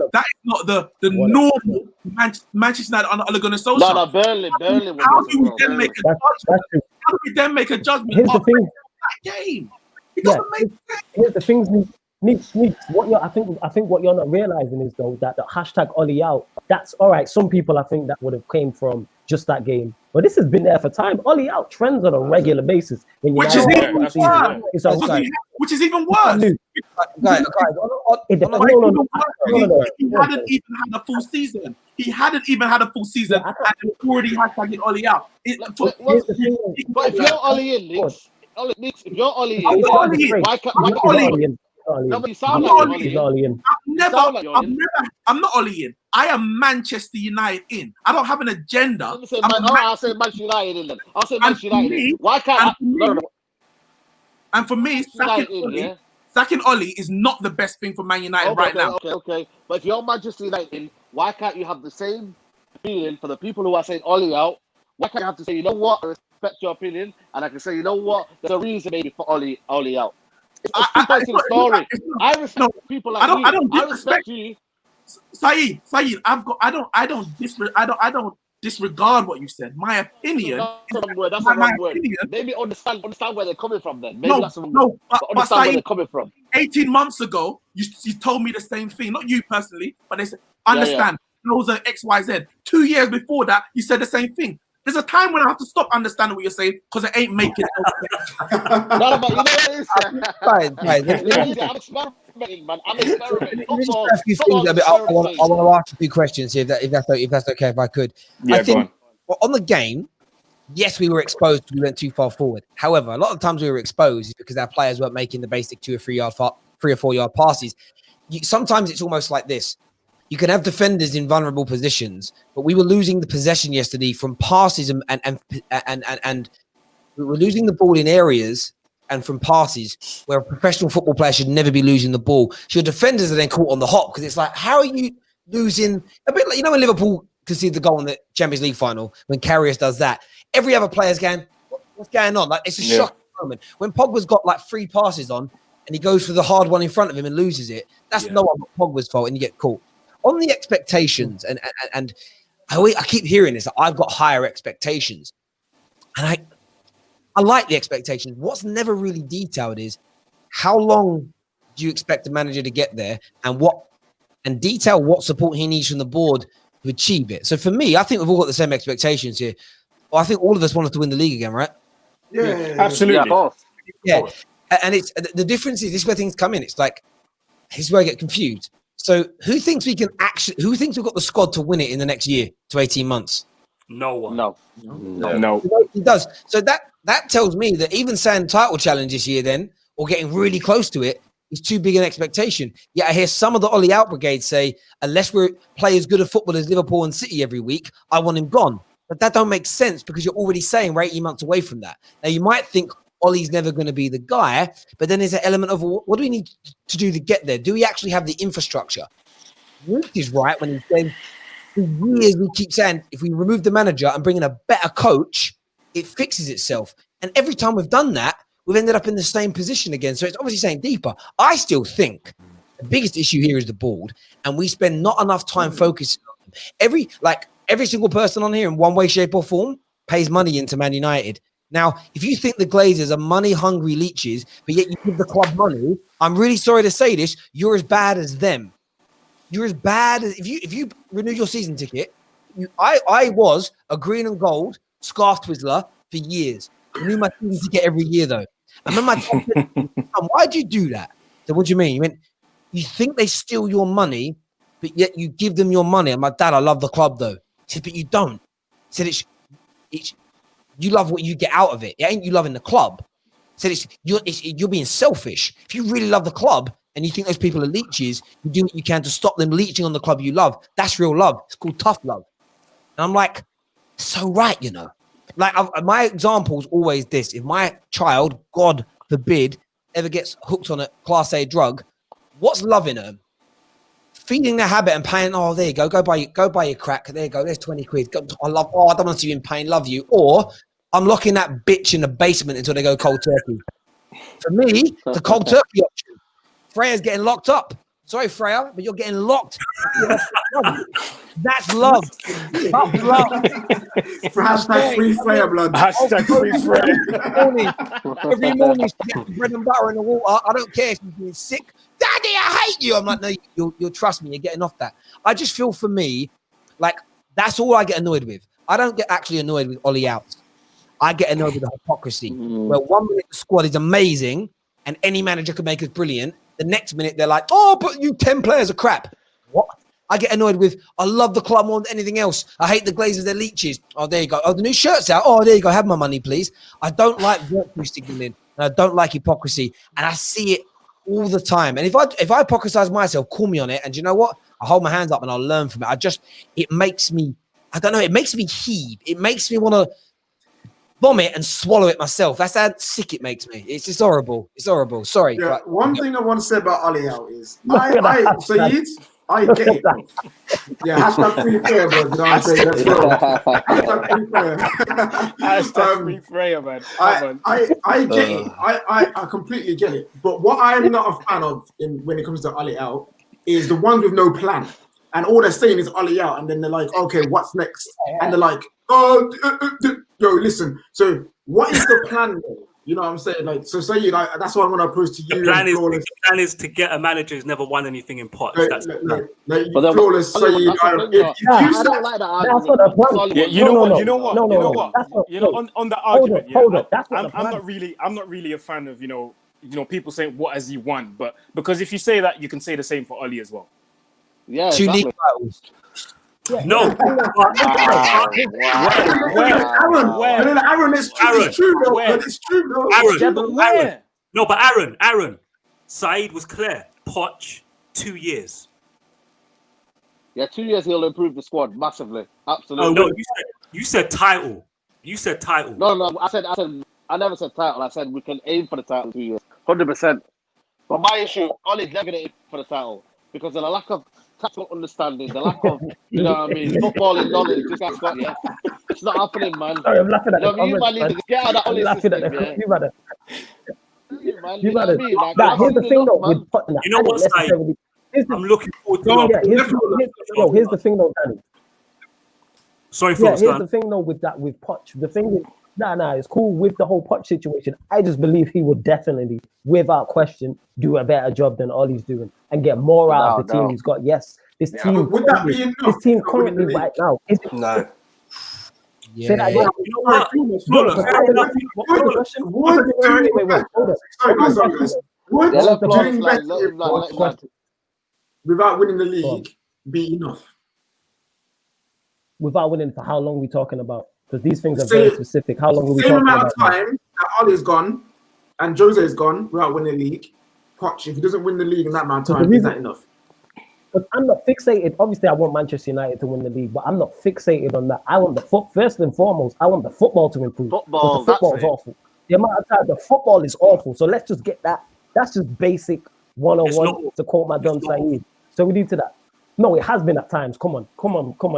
normal Manchester United under Ole Gunnar Solskjaer. No, Burnley. How do we then make a judgment? Here's the thing. That game. It doesn't make sense. Here's the things. Neeks. I think what you're not realizing is though that the hashtag Ollie out. That's all right. Some people I think that would have came from just that game, but this has been there for time. Ollie out trends on a regular basis. Which is even worse. Which is even worse. Guys, He hadn't even had a full season. And already hashtagged Ollie out. But if you're Ollie in, Neeks, if you're Ollie in, why can't Ollie in? No, but you sound like Ollie in. I'm not Ollie in. I am Manchester United in. I don't have an agenda. I'll say Manchester United in then. I'll say Manchester United in. Why can't And for me, sacking Ollie is not the best thing for Man United right now. Okay. But if you're Manchester United in, why can't you have the same feeling for the people who are saying Ollie out? Why can't you have to say, you know what, I respect your opinion, and I can say, you know what, there's a reason maybe for Ollie out. It's the story. I respect people like you. I respect you. Saeed, I don't disregard what you said. My opinion. That's a wrong word. Maybe understand where they're coming from then. Maybe that's but Saeed, where they're coming from. 18 months ago, you told me the same thing. Not you personally, but they said, understand. Those are XYZ. 2 years before that, you said the same thing. There's a time when I have to stop understanding what you're saying because it ain't making sense. No, but you know what it is? I'm experimenting, man. I'm experimenting. I want to ask a few questions here, if that's okay, if I could. Yeah, I think on the game, yes, we were exposed. We went too far forward. However, a lot of times we were exposed is because our players weren't making the basic 2 or 3 or 4 yard passes. Sometimes it's almost like this. You can have defenders in vulnerable positions, but we were losing the possession yesterday from passes and we were losing the ball in areas and from passes where a professional football player should never be losing the ball. So your defenders are then caught on the hop because it's like, how are you losing? A bit like, you know, when Liverpool conceded the goal in the Champions League final, when Karius does that, every other player's going, what's going on? Like, it's a shocking moment. When Pogba's got like 3 passes on and he goes for the hard one in front of him and loses it, that's no one but Pogba's fault and you get caught. On the expectations, and I keep hearing this, I've got higher expectations. And I like the expectations. What's never really detailed is how long do you expect the manager to get there and detail what support he needs from the board to achieve it. So for me, I think we've all got the same expectations here. Well, I think all of us want us to win the league again, right? Yeah, absolutely. Yeah. And it's the difference is this is where things come in. It's like, this is where I get confused. So who thinks we've got the squad to win it in the next year to 18 months? No one. No. It does. So that tells me that even saying title challenge this year then, or getting really close to it, is too big an expectation. Yet I hear some of the Ollie out brigade say, unless we're play as good a football as Liverpool and City every week, I want him gone. But that don't make sense because you're already saying we're 18 months away from that. Now you might think Ollie's never going to be the guy, but then there's an element of what do we need to do to get there? Do we actually have the infrastructure? Luke is right when he's saying for years we keep saying if we remove the manager and bring in a better coach, it fixes itself. And every time we've done that, we've ended up in the same position again. So it's obviously saying deeper. I still think the biggest issue here is the board, and we spend not enough time focusing on them. Every single person on here in one way, shape, or form pays money into Man United. Now, if you think the Glazers are money-hungry leeches, but yet you give the club money, I'm really sorry to say this, you're as bad as them. You're as bad as if you renew your season ticket. I was a green and gold scarf twizzler for years. Renew my season ticket every year though. And then my dad said, why'd you do that? So what do you mean? You went, you think they steal your money, but yet you give them your money. And my dad, I love the club though. He said, but you don't. He said it's you love what you get out of it. It ain't you loving the club. He said you're being selfish. If you really love the club and you think those people are leeches, you do what you can to stop them leeching on the club you love. That's real love. It's called tough love. And I'm like, so right, you know. Like my example is always this: if my child, God forbid, ever gets hooked on a Class A drug, what's loving her? Feeding their habit and paying. Oh, there you go. Go buy your crack. There you go. There's 20 quid. I don't want to see you in pain. Love you. Or I'm locking that bitch in the basement until they go cold turkey. For me, the cold turkey option. Freya's getting locked up. Sorry, Freya, but you're getting locked. That's love. That's love. Hashtag free Freya blood. Hashtag free Freya. Every morning she gets bread and butter in the water. I don't care if she's being sick. Daddy, I hate you. I'm like, no, you'll trust me. You're getting off that. I just feel for me, like that's all I get annoyed with. I don't get actually annoyed with Ollie out. I get annoyed with the hypocrisy. Where 1 minute the squad is amazing and any manager can make us brilliant. The next minute they're like, oh, but you 10 players are crap. What? I get annoyed with, I love the club more than anything else. I hate the Glazers, they're leeches. Oh, there you go. Oh, the new shirt's out. Oh, there you go. Have my money, please. I don't like virtue signaling and I don't like hypocrisy. And I see it all the time. And if I hypocrisize myself, call me on it. And you know what? I hold my hands up and I'll learn from it. It makes me, I don't know, it makes me heave. It makes me want to vomit and swallow it myself. That's how sick it makes me. It's just horrible. It's horrible. Sorry. Yeah, but, one thing I want to say about Ali out is I get it. Yeah, hashtag free Freya, bro. You know what I'm saying? Let's go. Hashtag free Freya. Hashtag free Freya, man. I get it. I completely get it. But what I'm not a fan of when it comes to Ali out is the ones with no plan. And all they're saying is Ali out. And then they're like, okay, what's next? And they're like, oh, yo, listen. So what is the plan though? You know what I'm saying? Like, so say you like that's what I'm gonna approach to you. The plan is to get a manager who's never won anything in pots. That's flawless. So you I don't like that argument. Yeah, you know what? On the argument, I'm not really a fan of you know people saying what has he won, but because if you say that, you can say the same for Ollie as well. Yeah, Two exactly. league titles. Yeah, No. Aaron, it's true though. Where? But it's true though. Aaron. Yeah, but where? No, but Aaron, Saeed was clear. Poch, 2 years. Yeah, 2 years he'll improve the squad massively. Absolutely. Oh no, you said title. You said title. No. I never said title. I said we can aim for the title in 2 years. 100%. But my issue, Ollie's never going to aim for the title because of the lack of tactical understanding, the lack of, you know what I mean, footballing knowledge. This guy's got, yeah. It's not happening, man. Sorry, I'm laughing at You know the what I mean? You man comments, need to get out of that Ollie system, yeah. You better. You know what I mean? Like, Nah, here's the thing though with Poch. You know what, Saeed? I'm looking forward to here's the thing though, Danny. Sorry, Yeah, folks. here's the thing though with Poch. The thing is, it's cool with the whole Poch situation. I just believe he would definitely, without question, do a better job than all he's doing and get more out of the team he's got. Yes, this team currently right now. No. Yeah. Say that again. Without winning the league, be enough. Without winning, for how long are we talking about? Because these things are very specific. How long are we talking about? Same amount of time that Ollie's gone and Jose's gone without winning the league. Poch, if he doesn't win the league in that amount of time, is that enough? But I'm not fixated. Obviously, I want Manchester United to win the league, but I'm not fixated on that. I want first and foremost, I want the football to improve. The football is awful. The amount of time the football is awful. So let's just get that. That's just basic 101 to quote my Don Saeed. So we need to that. No, it has been at times. Come on,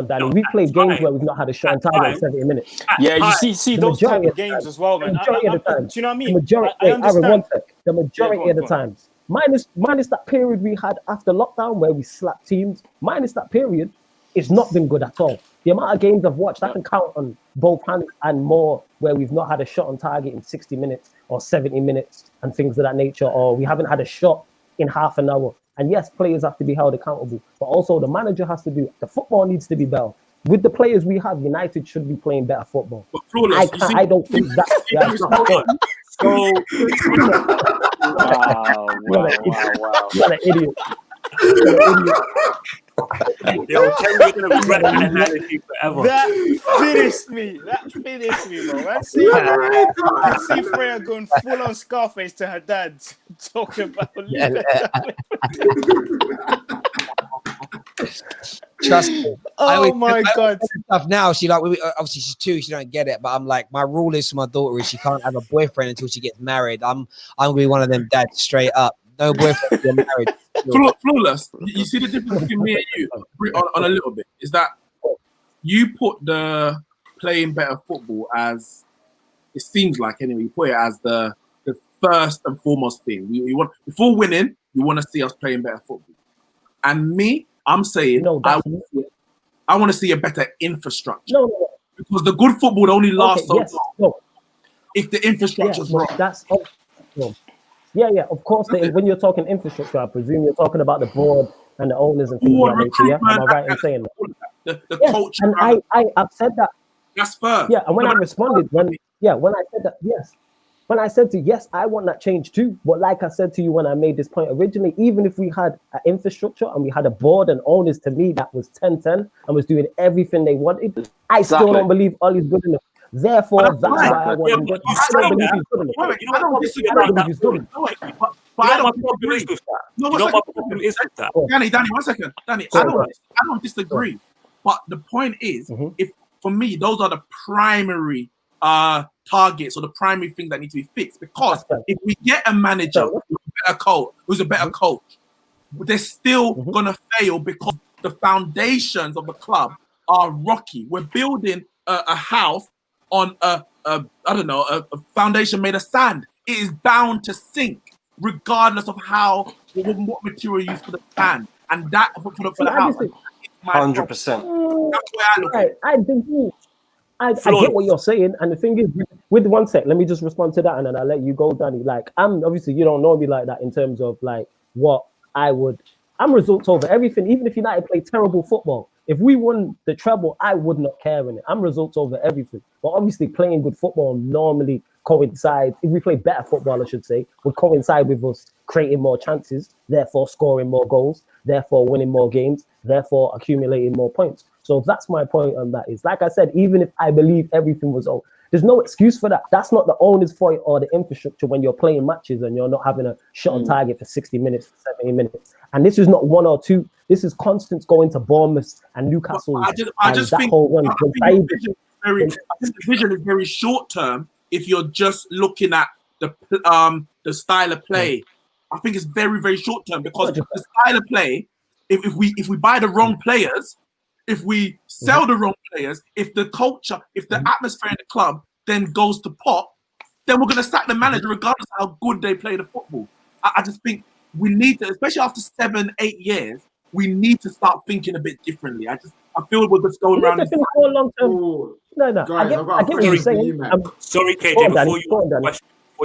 Danny. We've played games where we've not had a shot on target in 70 minutes. Yeah, you see those type of games as well, man. The majority of the time. Do you know what I mean? The majority of the times. Minus that period we had after lockdown where we slapped teams, minus that period, it's not been good at all. The amount of games I've watched, I can count on both hands and more where we've not had a shot on target in 60 minutes or 70 minutes and things of that nature, or we haven't had a shot in half an hour. And yes, players have to be held accountable, but also the manager has to do it. The football needs to be better. With the players we have, United should be playing better football. I don't think that. Wow. You're an idiot. Yo, Terry, you're gonna regret that analogy forever. That finished me, bro. Let's see Freya going full on Scarface to her dad, talking about Trust me. Oh my God. Stuff now, she like obviously she's 2, she don't get it, but I'm like, my rule is for my daughter is she can't have a boyfriend until she gets married. I'm gonna be one of them dads straight up. No boyfriend, you're married. Flawless. You see the difference between me and you on a little bit is that you put the playing better football as, it seems like anyway, you put it as the first and foremost thing. You want, before winning, you want to see us playing better football. And me, I'm saying I want to see a better infrastructure. No. Because the good football only lasts long if the infrastructure's wrong. Yeah, of course. When you're talking infrastructure, I presume you're talking about the board and the owners and things like that. Yeah, am I right in saying that? The culture. And I've said that. That's first. Yeah, and when I responded, when I said that, yes. When I said to yes, I want that change too. But like I said to you when I made this point originally, even if we had an infrastructure and we had a board and owners, to me that was 10-10 and was doing everything they wanted, I still don't believe Ollie's good enough. Therefore, that's why I want him. I don't believe he's good enough. I don't disagree about that. But I don't disagree with that. No, my problem is with that. Danny, 1 second. Danny, I don't disagree. But the point is, if for me, those are the primary targets or the primary things that need to be fixed. Because if we get a manager who's a better coach, they're still gonna fail because the foundations of the club are rocky. We're building a house on a foundation made of sand. It is bound to sink, regardless of what material you use for the sand, and that for the house. 100%. That's where I look at it. I get what you're saying, and the thing is, with 1 sec, let me just respond to that, and then I'll let you go, Danny. Like, I'm obviously you don't know me like that in terms of like what I would. I'm results over everything. Even if United play terrible football, if we won the treble, I would not care in it. I'm results over everything. But obviously, playing good football normally coincides. If we play better football, I should say, would coincide with us creating more chances, therefore scoring more goals, therefore winning more games, therefore accumulating more points. So that's my point on that. Is like I said, even if I believe everything was all, there's no excuse for that. That's not the owner's fault or the infrastructure when you're playing matches and you're not having a shot on target for 60 minutes, 70 minutes. And this is not one or two. This is constant going to Bournemouth and Newcastle. I just think the vision is very short term. If you're just looking at the style of play, I think it's very, very short term, because the style of play, if we buy the wrong players, if we sell the wrong players, if the culture, if the atmosphere in the club then goes to pot, then we're going to sack the manager regardless of how good they play the football. I just think we need to, especially after 7-8 years, we need to start thinking a bit differently. I feel we're just going around. No. Guys, I get what you're saying. Sorry, KJ, before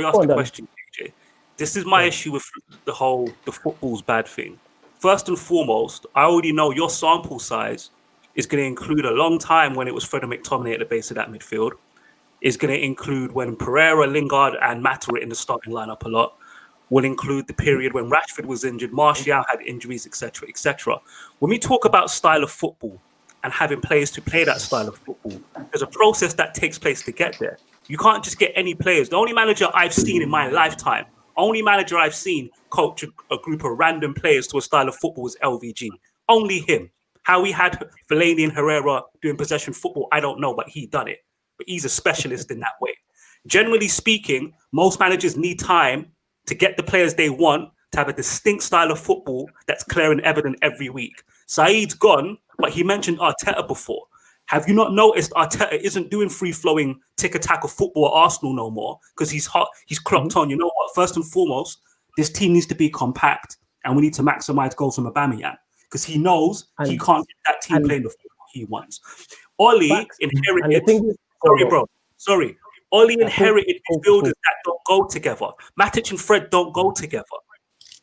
you ask the question, KJ, this is my issue with the football's bad thing. First and foremost, I already know your sample size is going to include a long time when it was Fred and McTominay at the base of that midfield. It's going to include when Pereira, Lingard, and Mata were in the starting lineup a lot. Will include the period when Rashford was injured, Martial had injuries, etc., etc. When we talk about style of football and having players to play that style of football, there's a process that takes place to get there. You can't just get any players. The only manager I've seen in my lifetime, coach a group of random players to a style of football was LVG. Only him. How he had Fellaini and Herrera doing possession football, I don't know, but he done it. But he's a specialist in that way. Generally speaking, most managers need time to get the players they want to have a distinct style of football that's clear and evident every week. Saeed's gone, but he mentioned Arteta before. Have you not noticed Arteta isn't doing free-flowing tick-attack of football at Arsenal no more? Because he's clocked on, you know what, first and foremost, this team needs to be compact and we need to maximize goals from Aubameyang. Because he knows he can't get that team playing the football he wants. Oli inherited... Oli inherited midfielders that don't go together. Matic and Fred don't go together.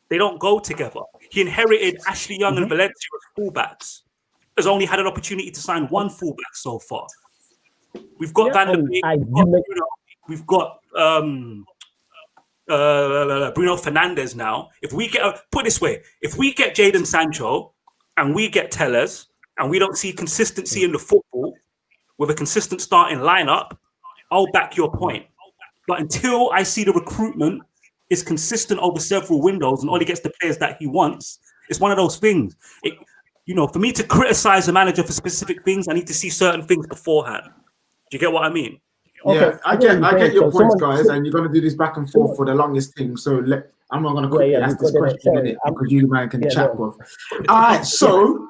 They don't go together. He inherited Ashley Young and Valencia as fullbacks. Has only had an opportunity to sign one fullback so far. We've got Van der Beek. We've got Bruno Fernandes now. If we get put it this way, if we get Jadon Sancho and we get Tellez and we don't see consistency in the football with a consistent starting lineup, I'll back your point. But until I see the recruitment is consistent over several windows and Oli gets the players that he wants, it's one of those things. For me to criticize a manager for specific things, I need to see certain things beforehand. Do you get what I mean? Yeah, I get your points, guys, and you're going to do this back and forth for the longest thing. So I'm not going to quickly ask this question in it because you man can chat with. All right, so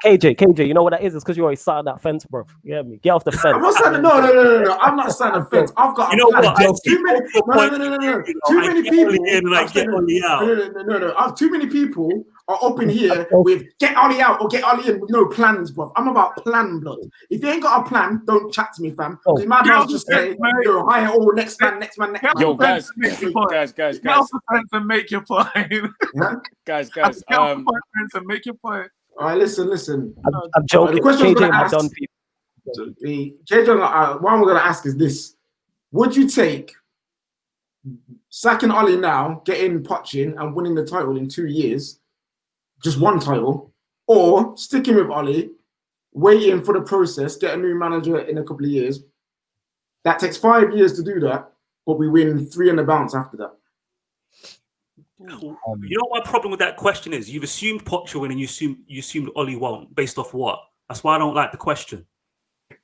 KJ, you know what that is? It's because you already sat on that fence, bro. You hear me? Get off the fence. I'm not saying no. I'm not saying the fence. I've got too many people. Too many people are up in here with get Oli out or get Oli in with no plans, bro. I'm about plan, blood. If you ain't got a plan, don't chat to me, fam. Because my man's just say, yo, hire all next man. Yo, guys. Get off the fence and make your point. Guys. Get off the fence and make your point. All right, listen. I'm joking. KJ, my done people. KJ, what I'm going to ask is this. Would you take sacking Oli now, getting Poch and winning the title in 2 years, just one title, or sticking with Oli, waiting for the process, get a new manager in a couple of years? That takes 5 years to do that, but we win 3 on the bounce after that. You know what my problem with that question is? You've assumed Poch will win and you assumed Oli won't, based off what? That's why I don't like the question.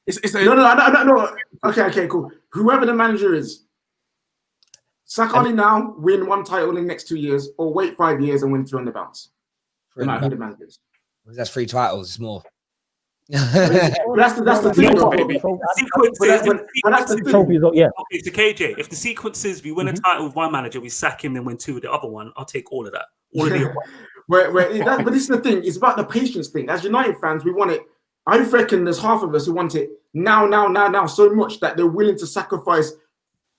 No. Okay, cool. Whoever the manager is, sack Oli now, win one title in the next 2 years, or wait 5 years and win 3 on the bounce. No matter who the manager is. That's 3 titles. It's more. That's the thing. Okay, so KJ, if the sequence is we win a title with one manager, we sack him, then win 2 with the other one, I'll take all of that. All of the but this is the thing. It's about the patience thing. As United fans, we want it. I reckon there's half of us who want it now, so much that they're willing to sacrifice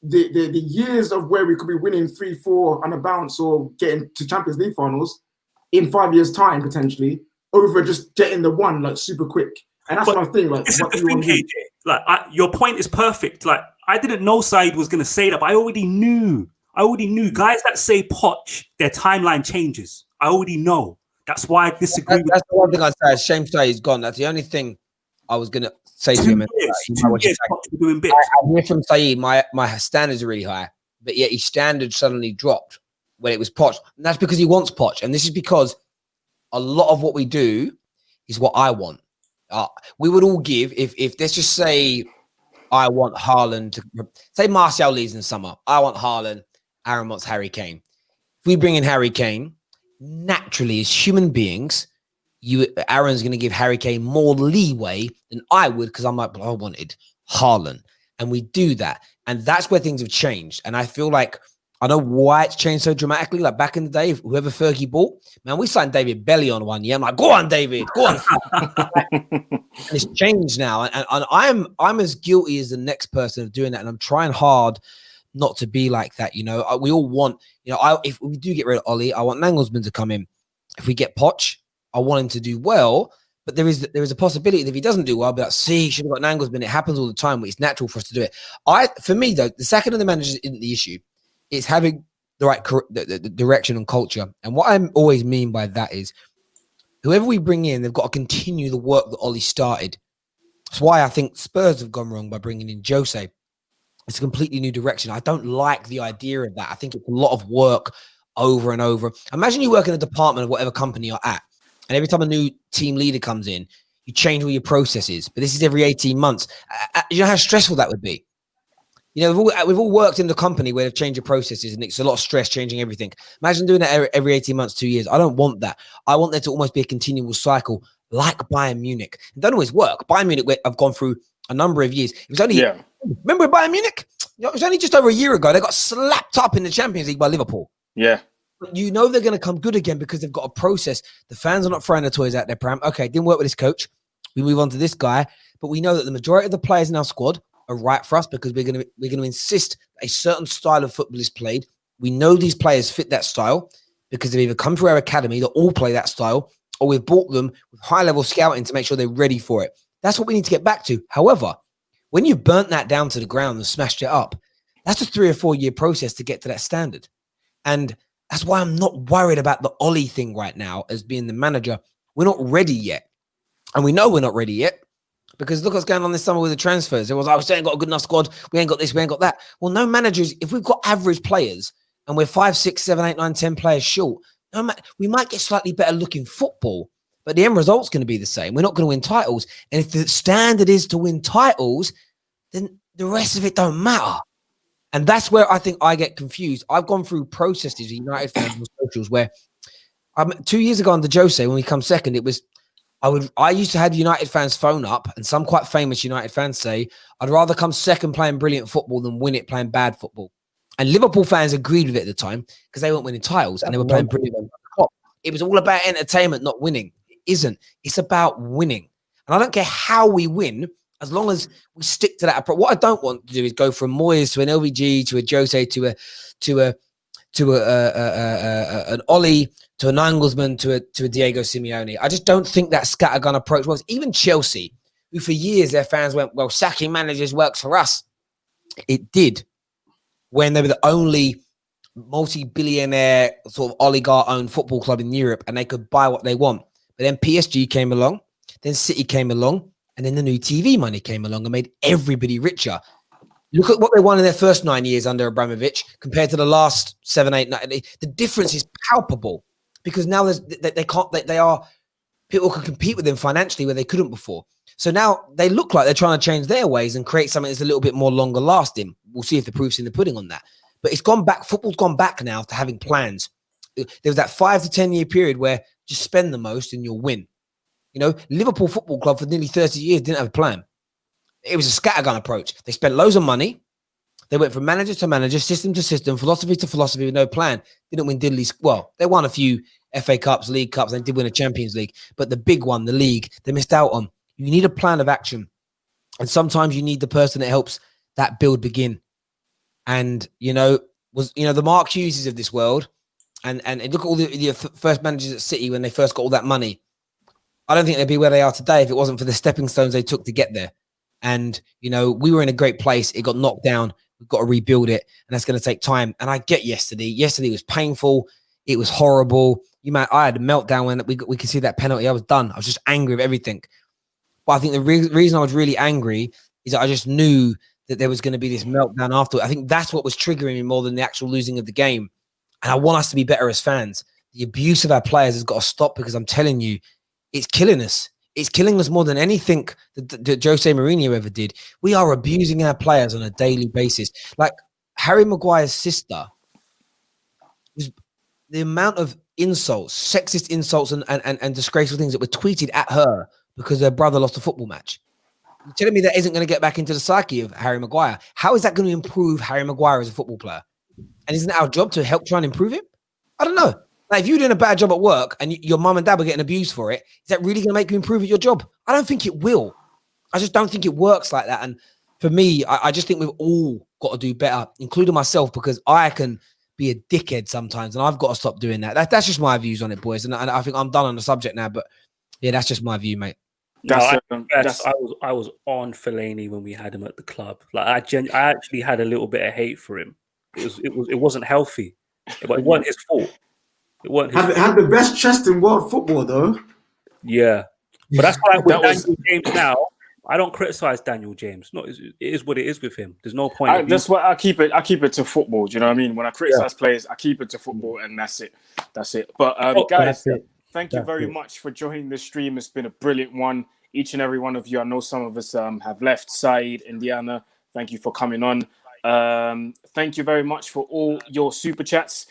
the years of where we could be winning 3-4 on a bounce or getting to Champions League finals in 5 years' time, potentially, over just getting the one like super quick. And that's my thing. Like, what do you want to do? Like, your point is perfect. Like, I didn't know Saeed was going to say that, but I already knew. Guys that say Poch, their timeline changes. I already know. That's why I disagree. That's the one thing I say. Shame Say he's gone. That's the only thing I was gonna say to him. 2 years, Poch was doing bits. I hear from Saeed, my standards are really high, but yet his standards suddenly dropped when it was Poch. And that's because he wants Poch. And this is because a lot of what we do is what I want. We would all give, if let's just say I want Haaland to, say Martial leaves in summer. I want Haaland, Aaron wants Harry Kane. If we bring in Harry Kane, naturally as human beings, Aaron's going to give Harry Kane more leeway than I would, because I'm like, but I wanted Haaland. And we do that. And that's where things have changed. And I feel like, I know why it's changed so dramatically. Like back in the day, whoever Fergie bought, man, we signed David Belly on 1 year. I'm like, go on, David, go on. And it's changed now. And I'm as guilty as the next person of doing that. And I'm trying hard not to be like that. You know, we all want, you know, if we do get rid of Ollie, I want Nagelsmann to come in. If we get Poch, I want him to do well. But there is a possibility that if he doesn't do well, I'll be like, see, should have got Nagelsmann. It happens all the time, but it's natural for us to do it. For me, though, the second of the managers isn't the issue. It's having the right the direction and culture. And what I always mean by that is whoever we bring in, they've got to continue the work that Ollie started. That's why I think Spurs have gone wrong by bringing in Jose. It's a completely new direction. I don't like the idea of that. I think it's a lot of work over and over. Imagine you work in a department of whatever company you're at, and every time a new team leader comes in, you change all your processes. But this is every 18 months. You know how stressful that would be? You know, we've all worked in the company where they've changed your processes, and it's a lot of stress changing everything. Imagine doing that every 18 months, 2 years. I don't want that. I want there to almost be a continual cycle like Bayern Munich. It doesn't always work. Bayern Munich, I've gone through a number of years. It was only, remember Bayern Munich? It was only just over a year ago. They got slapped up in the Champions League by Liverpool. Yeah. But you know they're going to come good again because they've got a process. The fans are not throwing their toys out there, Pram. Okay, didn't work with this coach. We move on to this guy. But we know that the majority of the players in our squad are right for us because we're going to insist a certain style of football is played. We know these players fit that style because they've either come through our academy that all play that style, or we've bought them with high-level scouting to make sure they're ready for it. That's what we need to get back to. However, when you've burnt that down to the ground and smashed it up, that's a 3 or 4 year process to get to that standard. And that's why I'm not worried about the Ollie thing right now as being the manager. We're not ready yet. And we know we're not ready yet because look what's going on this summer with the transfers. It was, I was saying, got a good enough squad. We ain't got this, we ain't got that. Well, no managers, if we've got average players and we're 5, 6, 7, 8, 9, 10 players short, we might get slightly better looking football, but the end result's going to be the same. We're not going to win titles. And if the standard is to win titles, then the rest of it don't matter. And that's where I think I get confused. I've gone through processes, United fans and socials, where 2 years ago under Jose, when we come second, it was, I used to have United fans phone up, and some quite famous United fans say, I'd rather come second playing brilliant football than win it playing bad football. And Liverpool fans agreed with it at the time because they weren't winning titles and they were playing brilliant football. It was all about entertainment, not winning. It isn't. It's about winning. And I don't care how we win, as long as we stick to that approach. What I don't want to do is go from Moyes to an LVG to a Jose to an Ollie to a Nagelsmann to a Diego Simeone. I just don't think that scattergun approach works. Even Chelsea, who for years their fans went, well, sacking managers works for us. It did when they were the only multi-billionaire sort of oligarch-owned football club in Europe and they could buy what they want. But then PSG came along, then City came along, and then the new TV money came along and made everybody richer. Look at what they won in their first 9 years under Abramovich compared to the last 7, 8, 9. The difference is palpable because now people can compete with them financially where they couldn't before. So now they look like they're trying to change their ways and create something that's a little bit more longer lasting. We'll see if the proof's in the pudding on that. But it's gone back. Football's gone back now to having plans. There was that 5 to 10 year period where just spend the most and you'll win. You know, Liverpool Football Club for nearly 30 years didn't have a plan. It was a scattergun approach. They spent loads of money. They went from manager to manager, system to system, philosophy to philosophy with no plan. Didn't win diddly. Well, they won a few FA Cups, League Cups. They did win a Champions League. But the big one, the league, they missed out on. You need a plan of action. And sometimes you need the person that helps that build begin. And, the Mark Hugheses of this world. And look at all the first managers at City when they first got all that money. I don't think they'd be where they are today if it wasn't for the stepping stones they took to get there. And, we were in a great place. It got knocked down. We've got to rebuild it. And that's going to take time. And I get yesterday. Yesterday was painful. It was horrible. I had a meltdown when we could see that penalty. I was done. I was just angry with everything. But I think the reason I was really angry is that I just knew that there was going to be this meltdown after. I think that's what was triggering me more than the actual losing of the game. And I want us to be better as fans. The abuse of our players has got to stop, because I'm telling you, it's killing us. It's killing us more than anything that Jose Mourinho ever did. We are abusing our players on a daily basis. Like Harry Maguire's sister, the amount of insults, sexist insults and disgraceful things that were tweeted at her because her brother lost a football match. You're telling me that isn't going to get back into the psyche of Harry Maguire? How is that going to improve Harry Maguire as a football player? And isn't it our job to help try and improve him? I don't know. Like, if you're doing a bad job at work and your mum and dad were getting abused for it, is that really going to make you improve at your job? I don't think it will. I just don't think it works like that. And for me, I just think we've all got to do better, including myself, because I can be a dickhead sometimes, and I've got to stop doing that. That's just my views on it, boys. And I think I'm done on the subject now, but yeah, that's just my view, mate. I was on Fellaini when we had him at the club. Like I actually had a little bit of hate for him. It wasn't healthy. It wasn't his fault. It wasn't his fault. Had the best chest in world football, though. Yeah, but that's why with Daniel James now, I don't criticize Daniel James. No, it is what it is with him. There's no point. That's why I keep it to football. Do you know what I mean? When I criticize players, I keep it to football, and that's it. But guys, thank you very much for joining the stream. It's been a brilliant one. Each and every one of you. I know some of us have left. Saeed, Indiana, thank you for coming on. Thank you very much for all your super chats.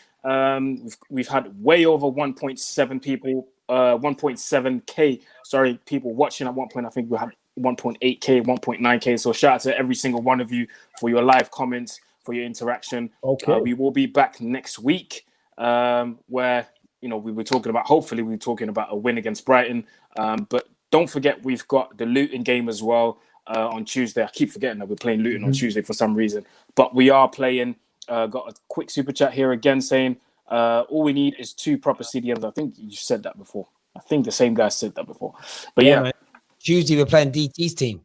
We've had way over 1.7 people, 1.7k. Sorry, people watching at one point. I think we had 1.8k, 1.9k. So shout out to every single one of you for your live comments, for your interaction. Okay. We will be back next week, where hopefully we were talking about a win against Brighton. But don't forget, we've got the Luton game as well on Tuesday. I keep forgetting that we're playing Luton on Tuesday for some reason. But we are playing. Got a quick super chat here again saying, all we need is 2 proper CDMs. I think you said that before. I think the same guy said that before. But yeah. Tuesday we're playing DT's team.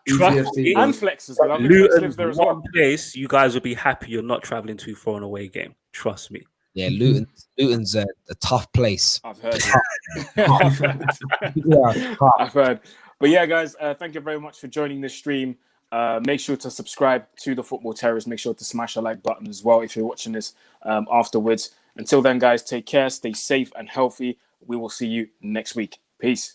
Trust me, and Flex as well. Luton's one place you guys will be happy you're not traveling to for an away game. Trust me. Yeah, Luton's a tough place. I've heard. I've heard. But yeah, guys, thank you very much for joining this stream. Make sure to subscribe to the Football Terrace. Make sure to smash the like button as well if you're watching this afterwards. Until then, guys, take care, stay safe and healthy. We will see you next week. Peace.